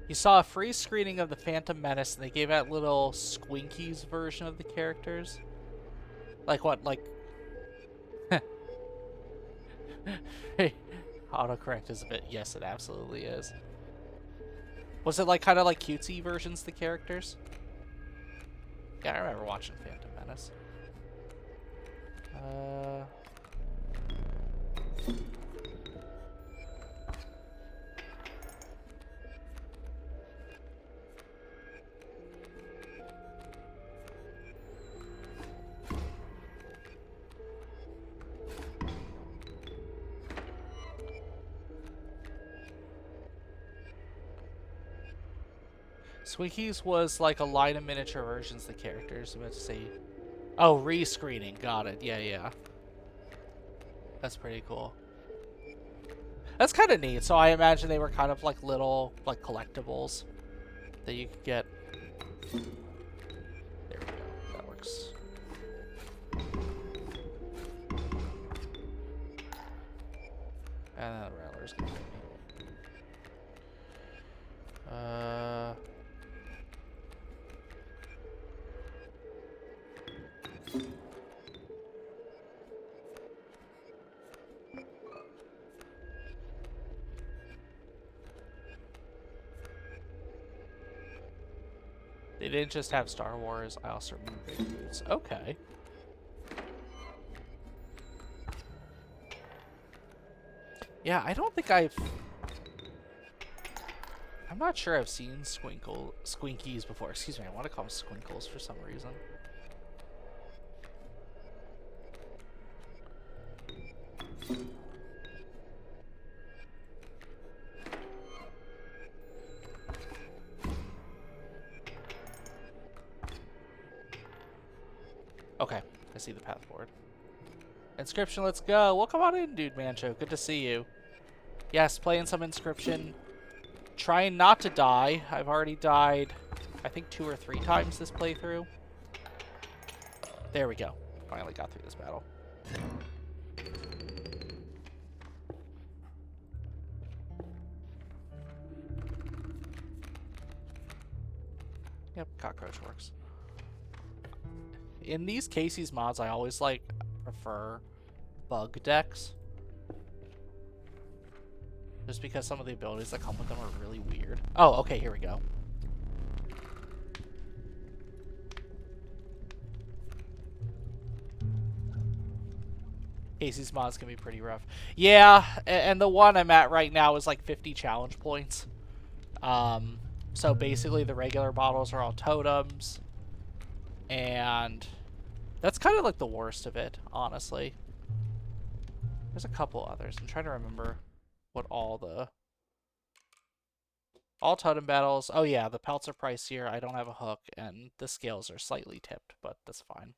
You saw a free screening of the Phantom Menace, and they gave out little Squinkies version of the characters. Like what? Like... Autocorrect is a bit... Yes, it absolutely is. Was it like kind of like cutesy versions of the characters? Yeah, I remember watching Phantom Menace. Swinkies was like a line of miniature versions of the characters. I'm about to say... Oh, re-screening. Got it. Yeah, yeah. That's pretty cool. That's kind of neat. So I imagine they were kind of like little, like, collectibles that you could get. There we go. That works. And then the Rattler's gonna hit me. They didn't just have Star Wars, I also remember Big Boots. Okay. Yeah, I don't think I'm not sure I've seen Squinkies before. Excuse me, I want to call them Squinkles for some reason. Okay, I see the path forward. Inscription, let's go. Well, come on in, dude, Mancho. Good to see you. Yes, playing some Inscription. Trying not to die. I've already died, I think, 2 or 3 times this playthrough. There we go. Finally got through this battle. Yep, cockroach works. In these Kaycee's mods, I always, like, prefer bug decks. Just because some of the abilities that come with them are really weird. Oh, okay, here we go. Kaycee's mods can be pretty rough. Yeah, and the one I'm at right now is like 50 challenge points. So basically the regular bottles are all totems, and that's kind of like the worst of it, honestly. There's a couple others. I'm trying to remember what all totem battles. Oh yeah, the pelts are pricier. I don't have a hook, and the scales are slightly tipped, but that's fine.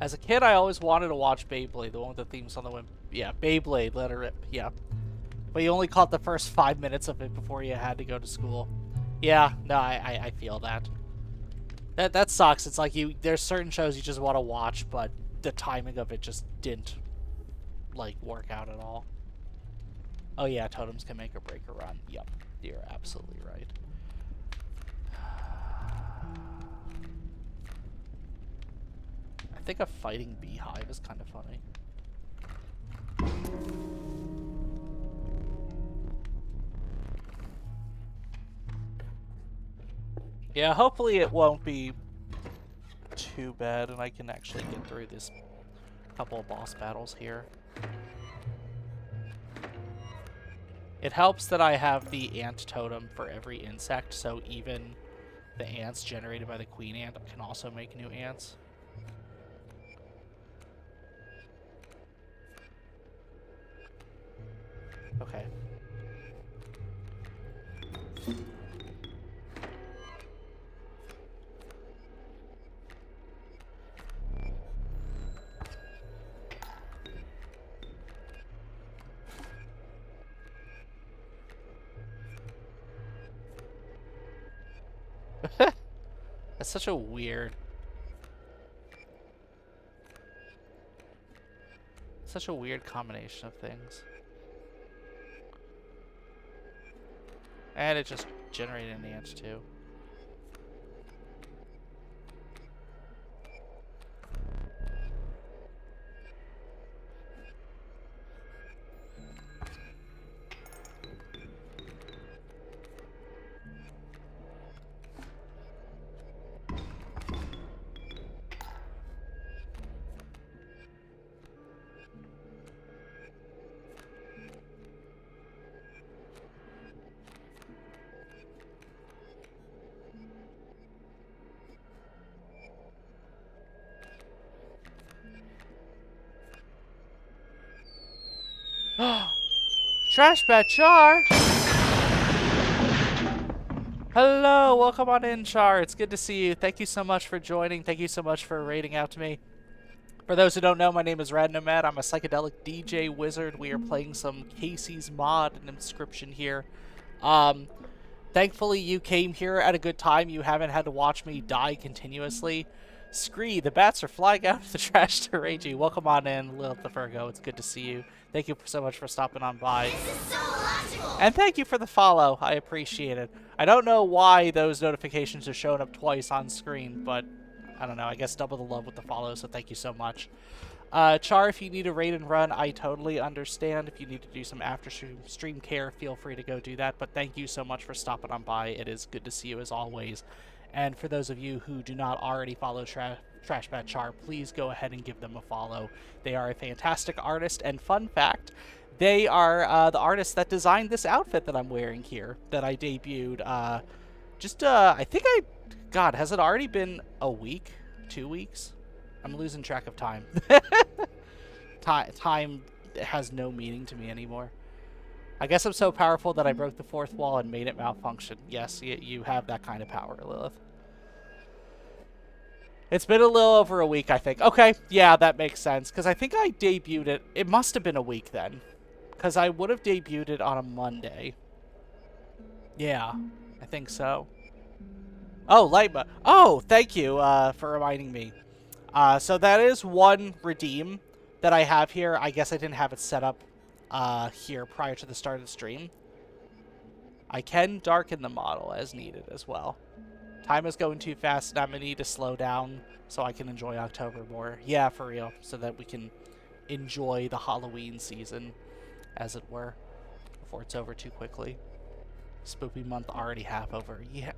As a kid, I always wanted to watch Beyblade, the one with the theme song that went, yeah, Beyblade, let it rip, yeah. But you only caught the first 5 minutes of it before you had to go to school. Yeah, no, I feel that. That sucks. It's like there's certain shows you just want to watch, but the timing of it just didn't, like, work out at all. Oh yeah, totems can make or break a run. Yep, you're absolutely right. I think a fighting beehive is kind of funny. Yeah, hopefully it won't be too bad and I can actually get through this couple of boss battles here. It helps that I have the ant totem for every insect, so even the ants generated by the queen ant can also make new ants. Okay. That's such a weird combination of things. And it just generated an ant too. Trash Bat Char! Hello, welcome on in, Char. It's good to see you. Thank you so much for joining. Thank you so much for raiding out to me. For those who don't know, my name is Rad Nomad. I'm a psychedelic DJ wizard. We are playing some Kaycee's mod and inscription here. Thankfully, you came here at a good time. You haven't had to watch me die continuously. Scree, the bats are flying out of the trash to Reiji. Welcome on in, Lilith the Virgo. It's good to see you. Thank you so much for stopping on by.
This is so illogical.
And thank you for the follow. I appreciate it. I don't know why those notifications are showing up twice on screen, but I don't know. I guess double the love with the follow, so thank you so much. Char, if you need a raid and run, I totally understand. If you need to do some after stream care, feel free to go do that. But thank you so much for stopping on by. It is good to see you as always. And for those of you who do not already follow Trash Bat Char, please go ahead and give them a follow. They are a fantastic artist, and fun fact, they are the artists that designed this outfit that I'm wearing here, that I debuted I think God, has it already been a week? 2 weeks? I'm losing track of time. Time has no meaning to me anymore. I guess I'm so powerful that I broke the fourth wall and made it malfunction. Yes, you have that kind of power, Lilith. It's been a little over a week, I think. Okay, yeah, that makes sense. Because I think I debuted it. It must have been a week then. Because I would have debuted it on a Monday. Yeah, I think so. Oh, Lightma. Oh, thank you for reminding me. So that is one redeem that I have here. I guess I didn't have it set up here prior to the start of the stream. I can darken the model as needed as well. Time is going too fast and I'm going to need to slow down so I can enjoy October more. Yeah, for real. So that we can enjoy the Halloween season, as it were, before it's over too quickly. Spoopy month already half over. Yeah,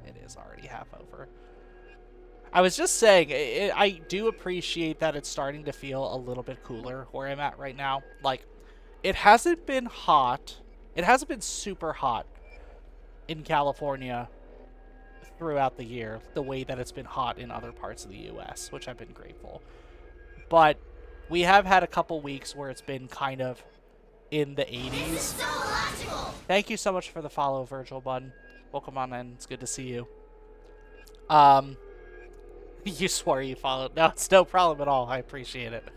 it is already half over. I was just saying, I do appreciate that it's starting to feel a little bit cooler where I'm at right now. Like, it hasn't been hot. It hasn't been super hot in California throughout the year, the way that it's been hot in other parts of the U.S., which I've been grateful. But we have had a couple weeks where it's been kind of in the 80s. This is so illogical. Thank you so much for the follow, Virgil Bun. Welcome on in. It's good to see you. You swore you followed. No, it's no problem at all. I appreciate it.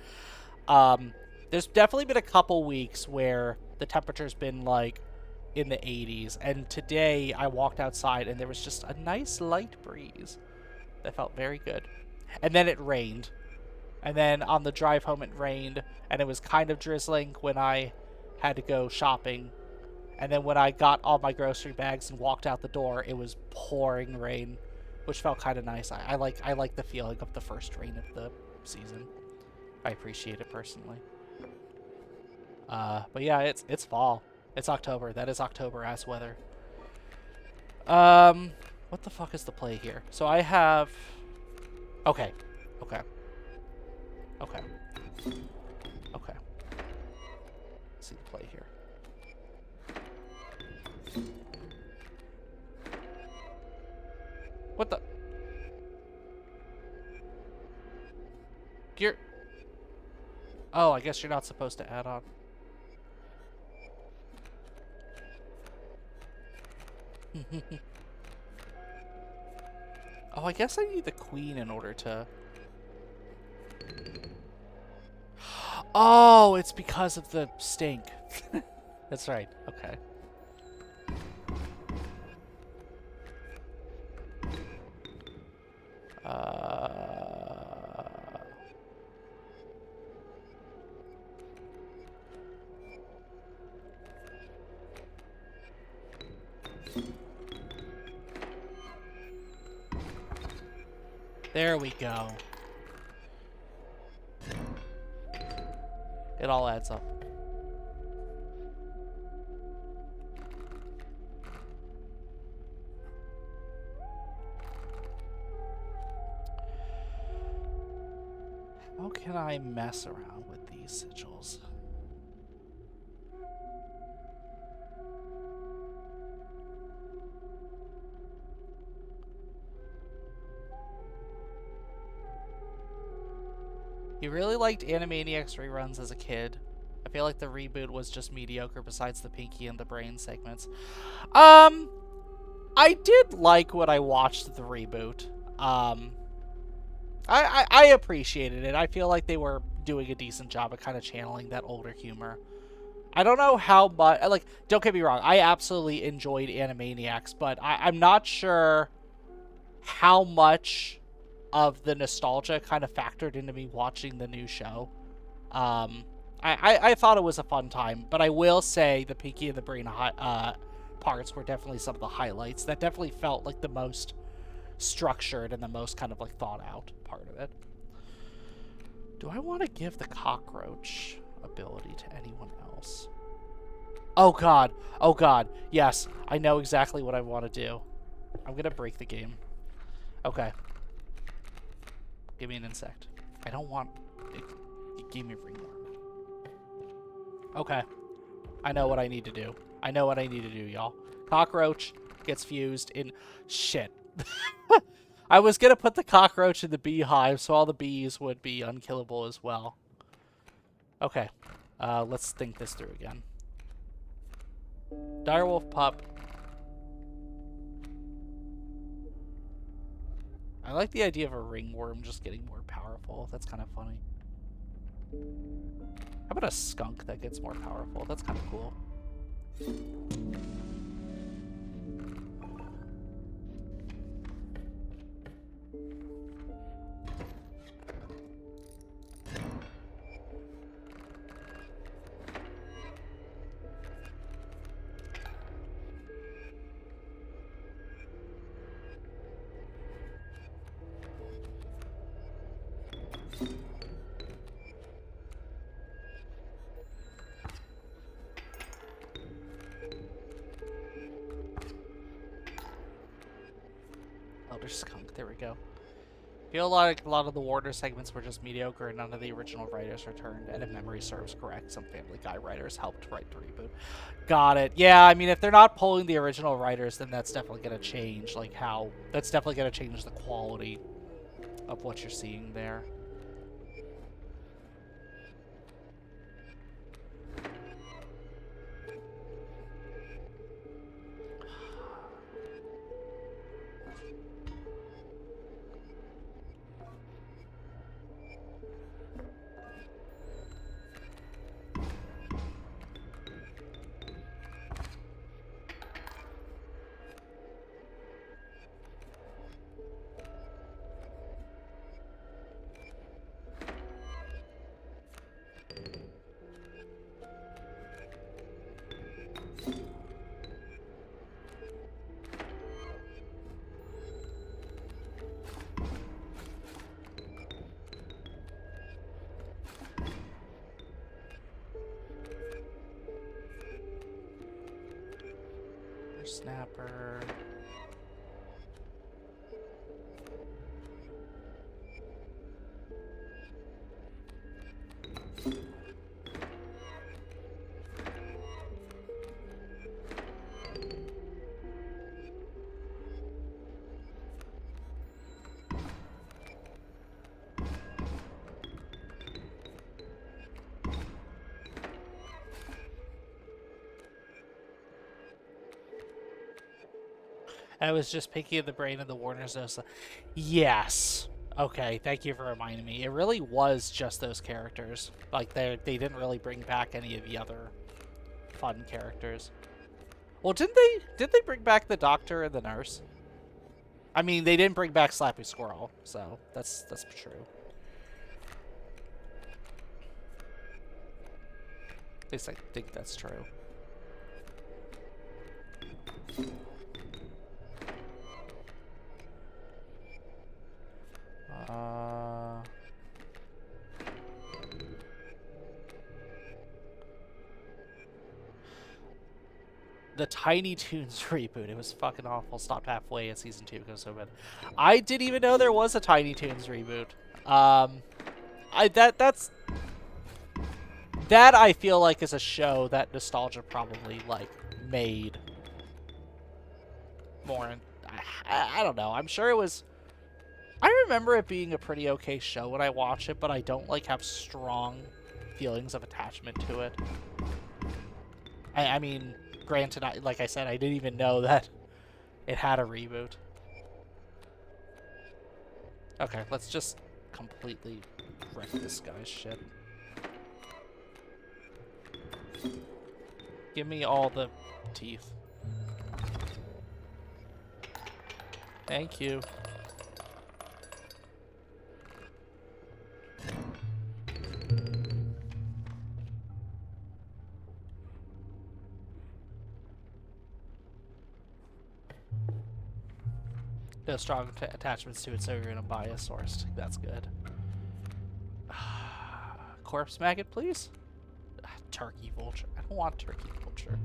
There's definitely been a couple weeks where the temperature's been like in the 80s, and today I walked outside and there was just a nice light breeze that felt very good. And then it rained. And then on the drive home it rained, and it was kind of drizzling when I had to go shopping. And then when I got all my grocery bags and walked out the door, it was pouring rain, which felt kind of nice. I like the feeling of the first rain of the season. I appreciate it personally. But yeah, it's fall. It's October. That is October ass weather. What the fuck is the play here? So I have. Okay. Okay. Okay. Okay. Let's see the play here. What the? You're... Oh, I guess you're not supposed to add on. Oh, I guess I need the queen in order to... Oh, it's because of the stink. That's right. Okay. There we go. It all adds up. How can I mess around with these sigils? You really liked Animaniacs reruns as a kid. I feel like the reboot was just mediocre besides the Pinky and the Brain segments. I did like when I watched the reboot. I appreciated it. I feel like they were doing a decent job of kind of channeling that older humor. I don't know how much... Like, don't get me wrong. I absolutely enjoyed Animaniacs, but I'm not sure how much of the nostalgia kind of factored into me watching the new show. I thought it was a fun time, but I will say the Pinky and the Brain parts were definitely some of the highlights. That definitely felt like the most structured and the most kind of like thought out part of it. Do I want to give the cockroach ability to anyone else? Oh god. Oh god. Yes, I know exactly what I want to do. I'm gonna break the game. Okay. Give me an insect. I don't want... It gave me a ringworm. Okay. I know what I need to do. I know what I need to do, y'all. Cockroach gets fused in... Shit. I was gonna put the cockroach in the beehive so all the bees would be unkillable as well. Okay. Let's think this through again. Direwolf pup. I like the idea of a ringworm just getting more powerful. That's kind of funny. How about a skunk that gets more powerful? That's kind of cool. Elder skunk, there we go. feel like a lot of the Warner segments were just mediocre and none of the original writers returned, and if memory serves correct, some Family Guy writers helped write the reboot. Got it. Yeah, I mean, if they're not pulling the original writers, then that's definitely going to change, like, how... That's definitely going to change the quality of what you're seeing there. Snapper. I was just picking the brain of the Warners. Yes. Okay, thank you for reminding me. It really was just those characters. Like, they didn't really bring back any of the other fun characters. Well, didn't they bring back the doctor and the nurse? I mean, they didn't bring back Slappy Squirrel, so that's true. At least I think that's true. The Tiny Toons reboot. It was fucking awful. Stopped halfway at season 2 because so bad. I didn't even know there was a Tiny Toons reboot. That I feel like is a show that nostalgia probably like made more. I don't know. I'm sure it was. I remember it being a pretty okay show when I watched it, but I don't like have strong feelings of attachment to it. I mean, granted, like I said, I didn't even know that it had a reboot. Okay, let's just completely wreck this guy's shit. Give me all the teeth. Thank you. No strong attachments to it, so you're gonna buy a sourced. That's good. Corpse maggot, please? Turkey vulture. I don't want turkey vulture.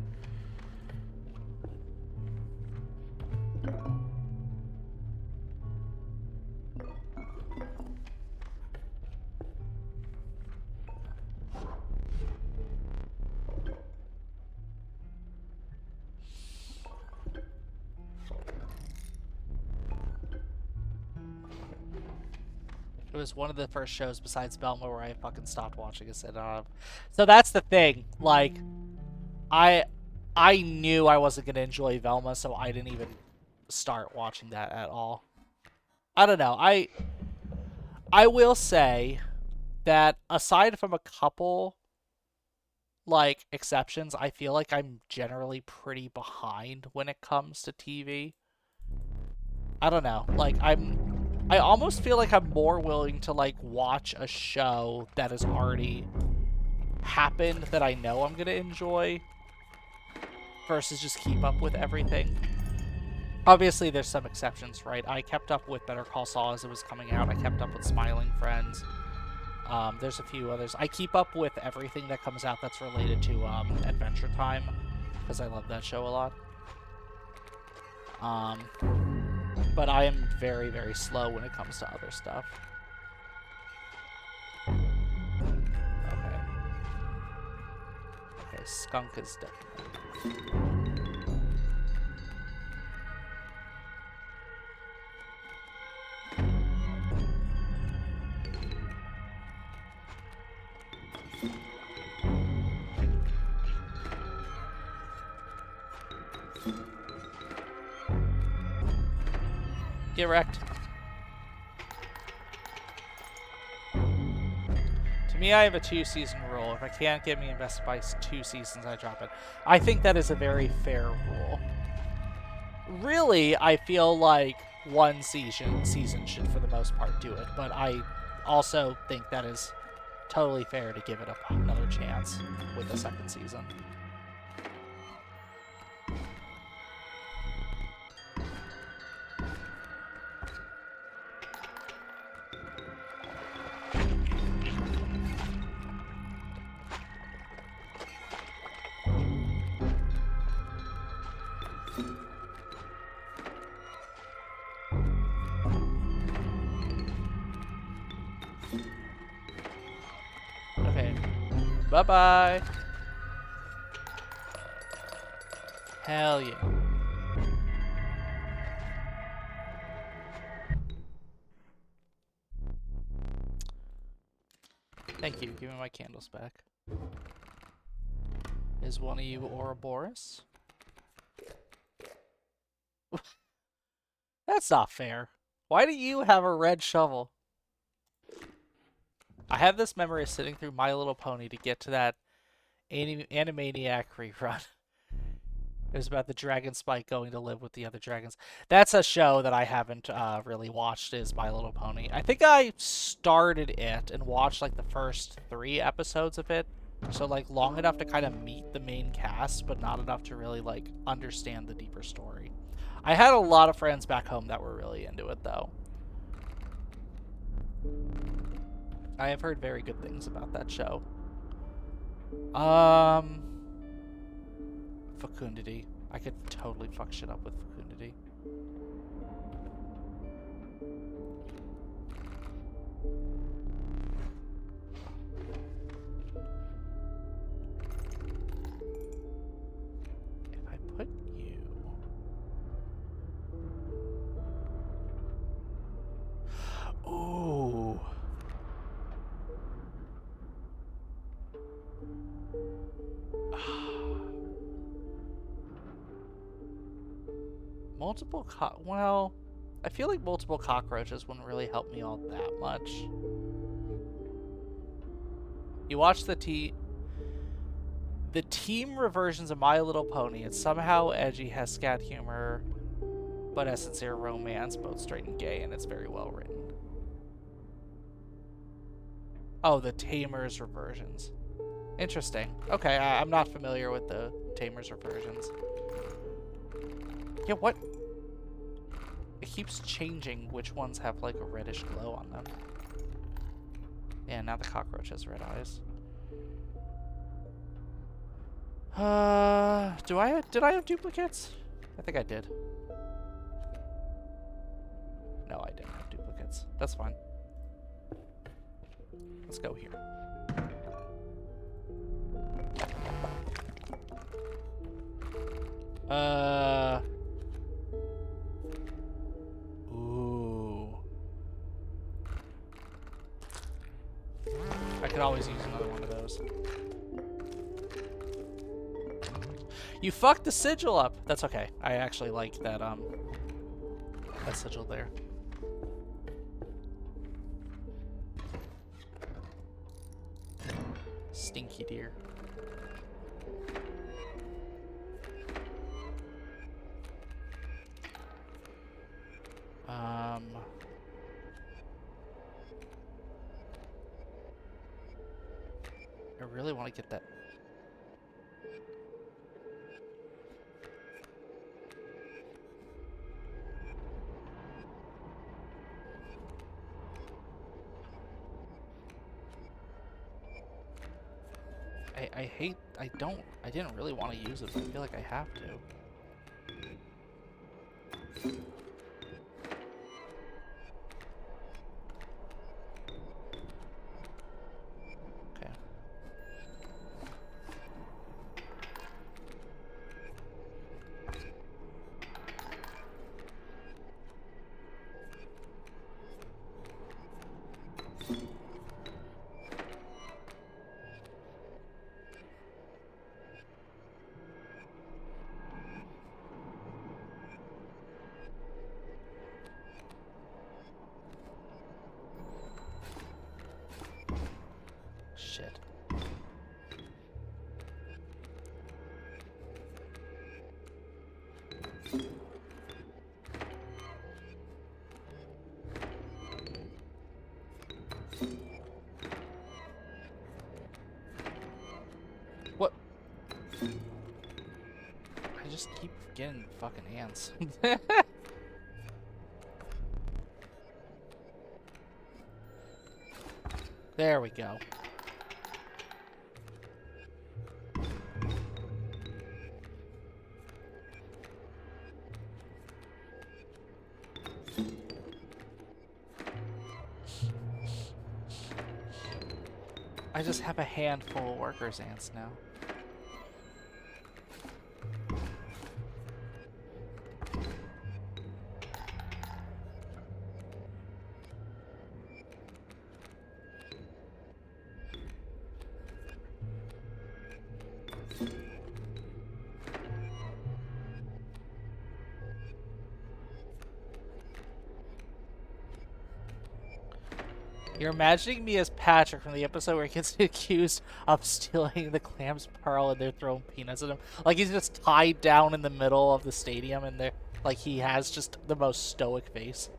It was one of the first shows besides Belma where I fucking stopped watching it. So that's the thing. Like, I knew I wasn't gonna enjoy Velma, so I didn't even start watching that at all. I don't know. I will say that aside from a couple like exceptions, I feel like I'm generally pretty behind when it comes to TV. I don't know. Like I almost feel like I'm more willing to like watch a show that has already happened that I know I'm gonna enjoy versus just keep up with everything. Obviously, there's some exceptions, right? I kept up with Better Call Saul as it was coming out. I kept up with Smiling Friends. There's a few others. I keep up with everything that comes out that's related to Adventure Time because I love that show a lot. But I am very, very slow when it comes to other stuff. Okay. Okay, skunk is definitely... Get wrecked. To me, I have a 2-season rule. If I can't get me invested by 2 seasons, I drop it. I think that is a very fair rule. Really, I feel like 1 season should, for the most part, do it. But I also think that is totally fair to give it another chance with the 2nd season. Okay. Bye-bye. Hell yeah. Thank you. Give me my candles back. Is one of you Ouroboros? That's not fair. Why do you have a red shovel? I have this memory of sitting through My Little Pony to get to that Animaniac rerun. It was about the dragon Spike going to live with the other dragons. That's a show that I haven't really watched, is My Little Pony. I think I started it and watched like the first 3 episodes of it. So like long enough to kind of meet the main cast, but not enough to really like understand the deeper story. I had a lot of friends back home that were really into it though. I have heard very good things about that show. Fecundity. I could totally fuck shit up with fecundity. If I put you... Ooh. Multiple well, I feel like multiple cockroaches wouldn't really help me all that much. You watch the team reversions of My Little Pony. It's somehow edgy, has scat humor, but has sincere romance, both straight and gay, and it's very well written. Oh, the Tamers reversions. Interesting. Okay, I'm not familiar with the Tamers reversions. Yeah, what? It keeps changing which ones have like a reddish glow on them. Yeah, now the cockroach has red eyes. Did I have duplicates? I think I did. No, I didn't have duplicates. That's fine. Let's go here. Ooh. I could always use another one of those. You fucked the sigil up. That's okay. I actually like that that sigil there. Stinky deer. I really want to get that. I didn't really want to use it, but I feel like I have to. just keep getting fucking ants. There we go. I just have a handful of workers' ants now. You're imagining me as Patrick from the episode where he gets accused of stealing the clam's pearl and they're throwing peanuts at him. Like he's just tied down in the middle of the stadium and they're like he has just the most stoic face.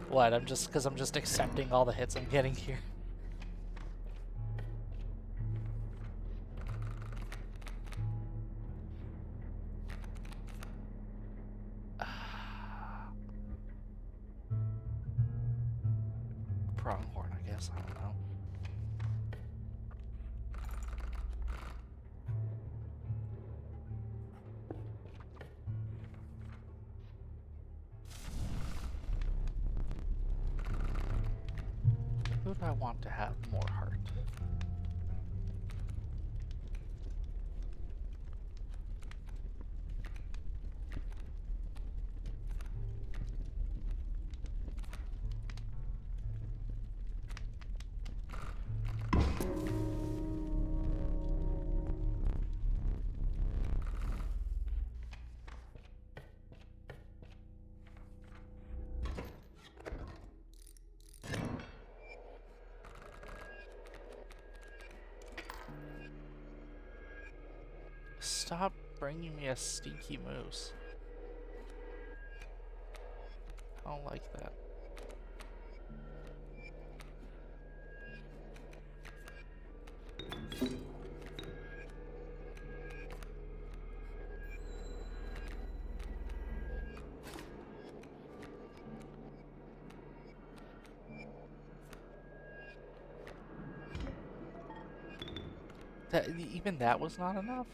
What? I'm just accepting all the hits I'm getting here. Pronghorn, I guess. I don't know. Who do I want to have more heart? Stop bringing me a stinky moose. I don't like that. Even that was not enough?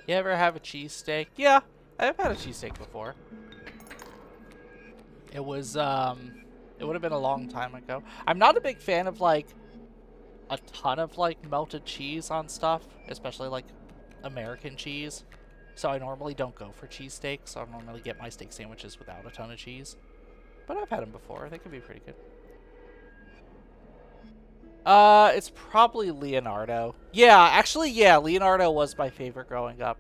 You ever have a cheesesteak? Yeah, I've had a cheesesteak before. It was, it would have been a long time ago. I'm not a big fan of, like, a ton of, like, melted cheese on stuff, especially, like, American cheese. So I normally don't go for cheesesteaks. I normally get my steak sandwiches without a ton of cheese. But I've had them before. They could be pretty good. It's probably Leonardo. Yeah, actually, yeah, Leonardo was my favorite growing up.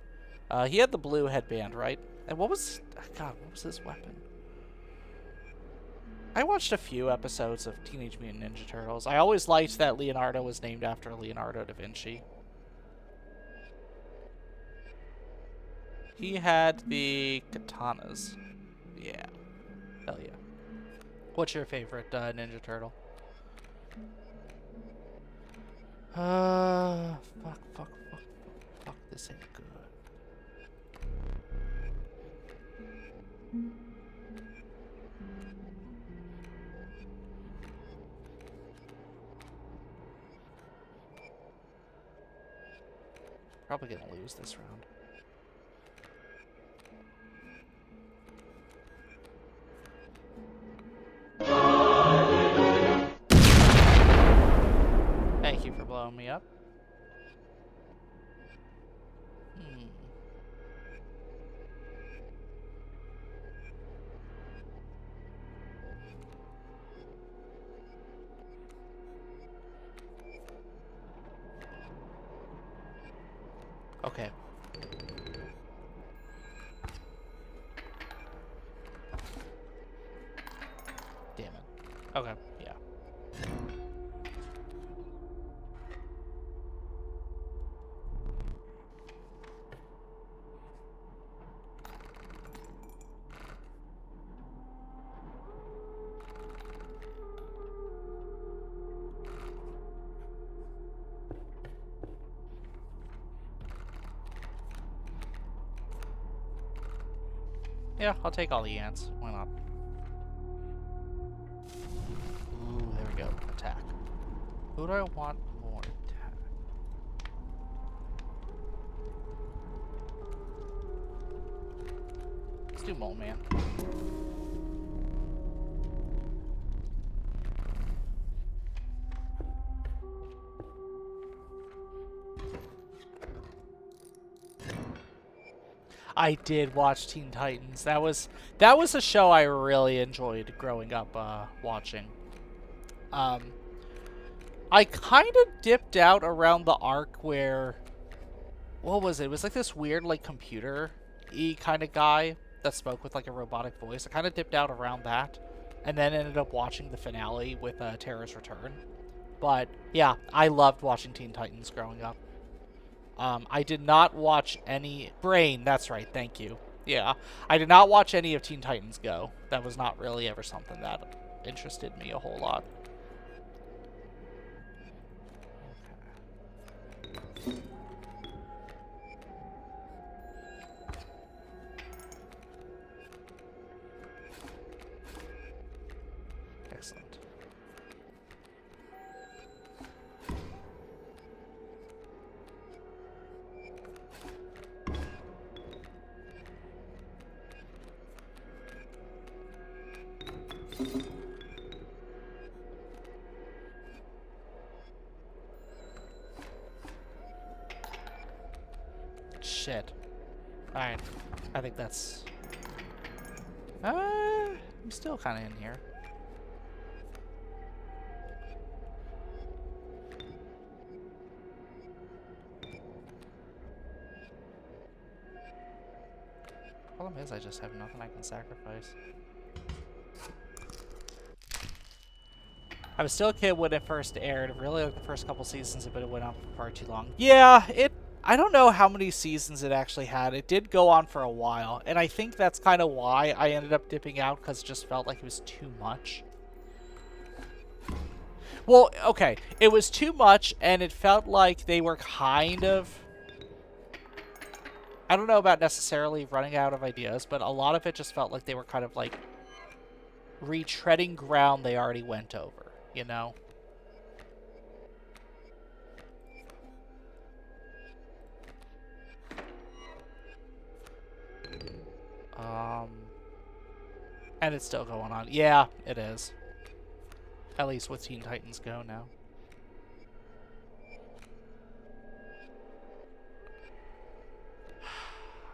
He had the blue headband, right? And what was... God, what was his weapon? I watched a few episodes of Teenage Mutant Ninja Turtles. I always liked that Leonardo was named after Leonardo da Vinci. He had the katanas. Yeah. Hell yeah. What's your favorite Ninja Turtle? Fuck, this ain't good. Probably gonna lose this round. Thank you for blowing me up. Okay. Damn it. Okay, yeah. Yeah, I'll take all the ants. Why not? Ooh, there we go. Attack. Who do I want more attack? Let's do Mole Man. I did watch Teen Titans. That was a show I really enjoyed growing up watching. Um, I kind of dipped out around the arc where what was it? It was like this weird like computer-y kind of guy that spoke with like a robotic voice. I kind of dipped out around that, and then ended up watching the finale with Terra's Return. But yeah, I loved watching Teen Titans growing up. I did not watch any Brain. That's right. Thank you. Yeah, I did not watch any of Teen Titans Go. That was not really ever something that interested me a whole lot. Excellent. Shit. Alright. I think that's... I'm still kind of in here. Problem is, I just have nothing I can sacrifice. I was still a kid when it first aired. Really, like the first couple seasons of it went on for far too long. Yeah, it... I don't know how many seasons it actually had. It did go on for a while, and I think that's kind of why I ended up dipping out, because it just felt like it was too much. Well, okay, it was too much, and it felt like they were kind of... I don't know about necessarily running out of ideas, but a lot of it just felt like they were kind of like retreading ground they already went over, you know? Um, and it's still going on. Yeah, it is. At least with Teen Titans Go now.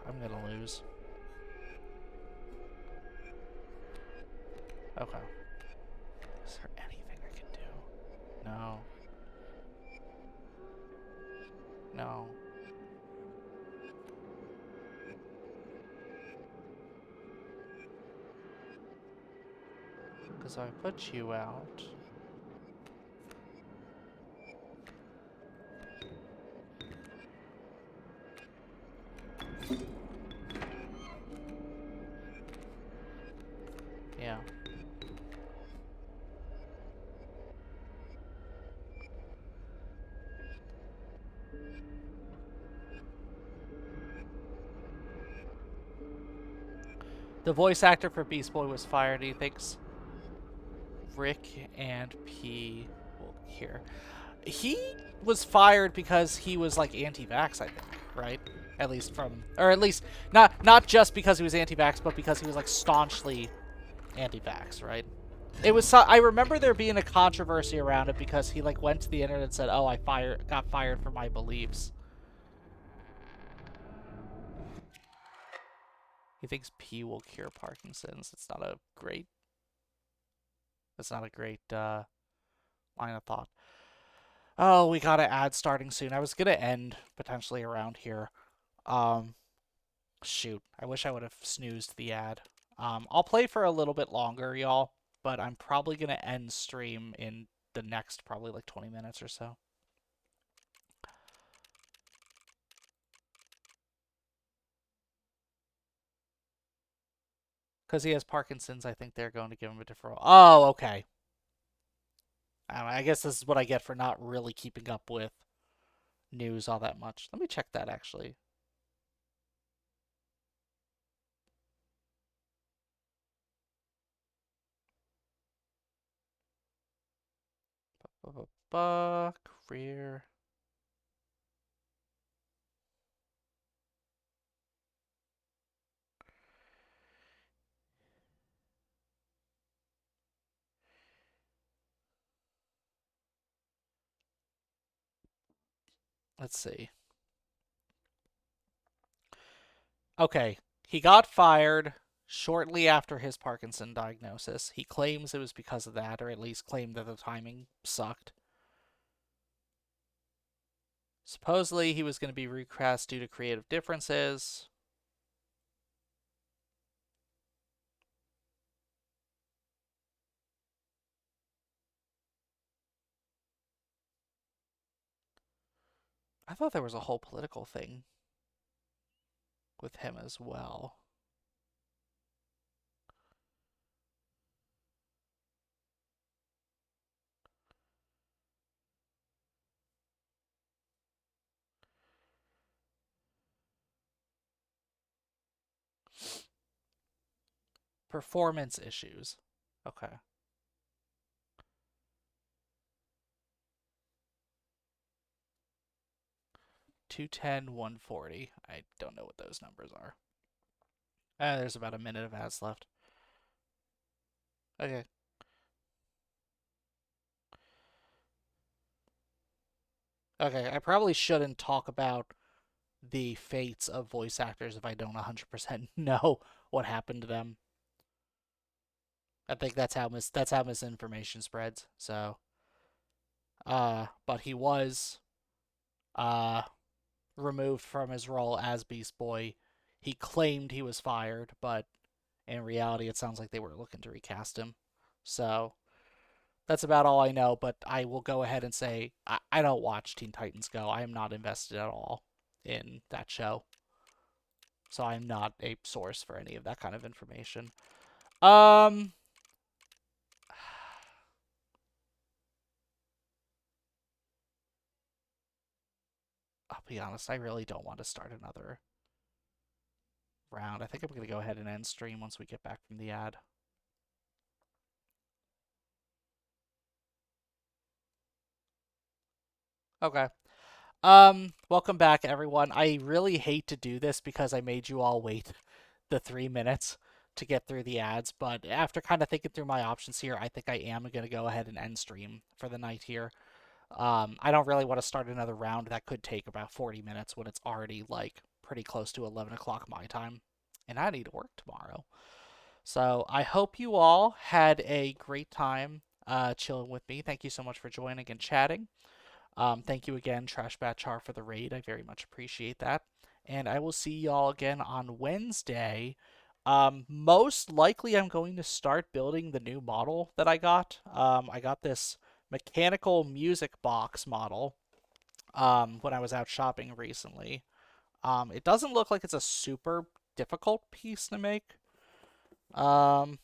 I'm gonna lose. Okay. Is there anything I can do? No. No. Because I put you out. Yeah. The voice actor for Beast Boy was fired. He thinks Rick and P will hear. He was fired because he was like anti-vax, I think, right? At least from, or at least not just because he was anti-vax, but because he was like staunchly anti-vax, right? It was. I remember there being a controversy around it because he like went to the internet and said, "Oh, got fired for my beliefs." He thinks P will cure Parkinson's. It's not a great. It's not a great line of thought. Oh, we got an ad starting soon. I was gonna end potentially around here. Um, Shoot, I wish I would have snoozed the ad. I'll play for a little bit longer, y'all, but I'm probably gonna end stream in the next probably like 20 minutes or so. Because he has Parkinson's, I think they're going to give him a deferral. Oh, okay. I guess this is what I get for not really keeping up with news all that much. Let me check that actually. Career. Let's see. Okay, he got fired shortly after his Parkinson diagnosis. He claims it was because of that, or at least claimed that the timing sucked. Supposedly, he was going to be recast due to creative differences. I thought there was a whole political thing with him as well. Performance issues. Okay. 210, 140. I don't know what those numbers are. There's about a minute of ads left. Okay. Okay, I probably shouldn't talk about the fates of voice actors if I don't 100% know what happened to them. I think that's how misinformation spreads. So, but he was uh removed from his role as Beast Boy. He claimed he was fired, but in reality, it sounds like they were looking to recast him. So that's about all I know. But I will go ahead and say I don't watch Teen Titans Go. I am not invested at all in that show. So I'm not a source for any of that kind of information. Um, I'll be honest, I really don't want to start another round. I think I'm going to go ahead and end stream once we get back from the ad. Okay. Welcome back, everyone. I really hate to do this because I made you all wait the 3 minutes to get through the ads, but after kind of thinking through my options here, I think I am going to go ahead and end stream for the night here. I don't really want to start another round that could take about 40 minutes when it's already like pretty close to 11 o'clock my time, and I need to work tomorrow. So I hope you all had a great time chilling with me. Thank you so much for joining and chatting. Thank you again, Trash Batchar, for the raid. I very much appreciate that. And I will see y'all again on Wednesday. Most likely, I'm going to start building the new model that I got. I got this mechanical music box model when I was out shopping recently. It doesn't look like it's a super difficult piece to make. Um,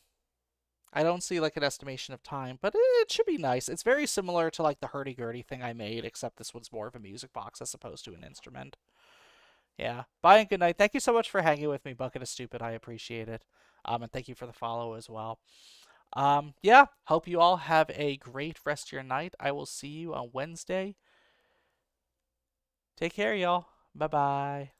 I don't see like an estimation of time, but it should be nice. It's very similar to like the hurdy-gurdy thing I made, except this one's more of a music box as opposed to an instrument. Yeah. Bye and good night. Thank you so much for hanging with me, Bucket of Stupid. I appreciate it. And thank you for the follow as well. Yeah. Hope you all have a great rest of your night. I will see you on Wednesday. Take care, y'all. Bye bye.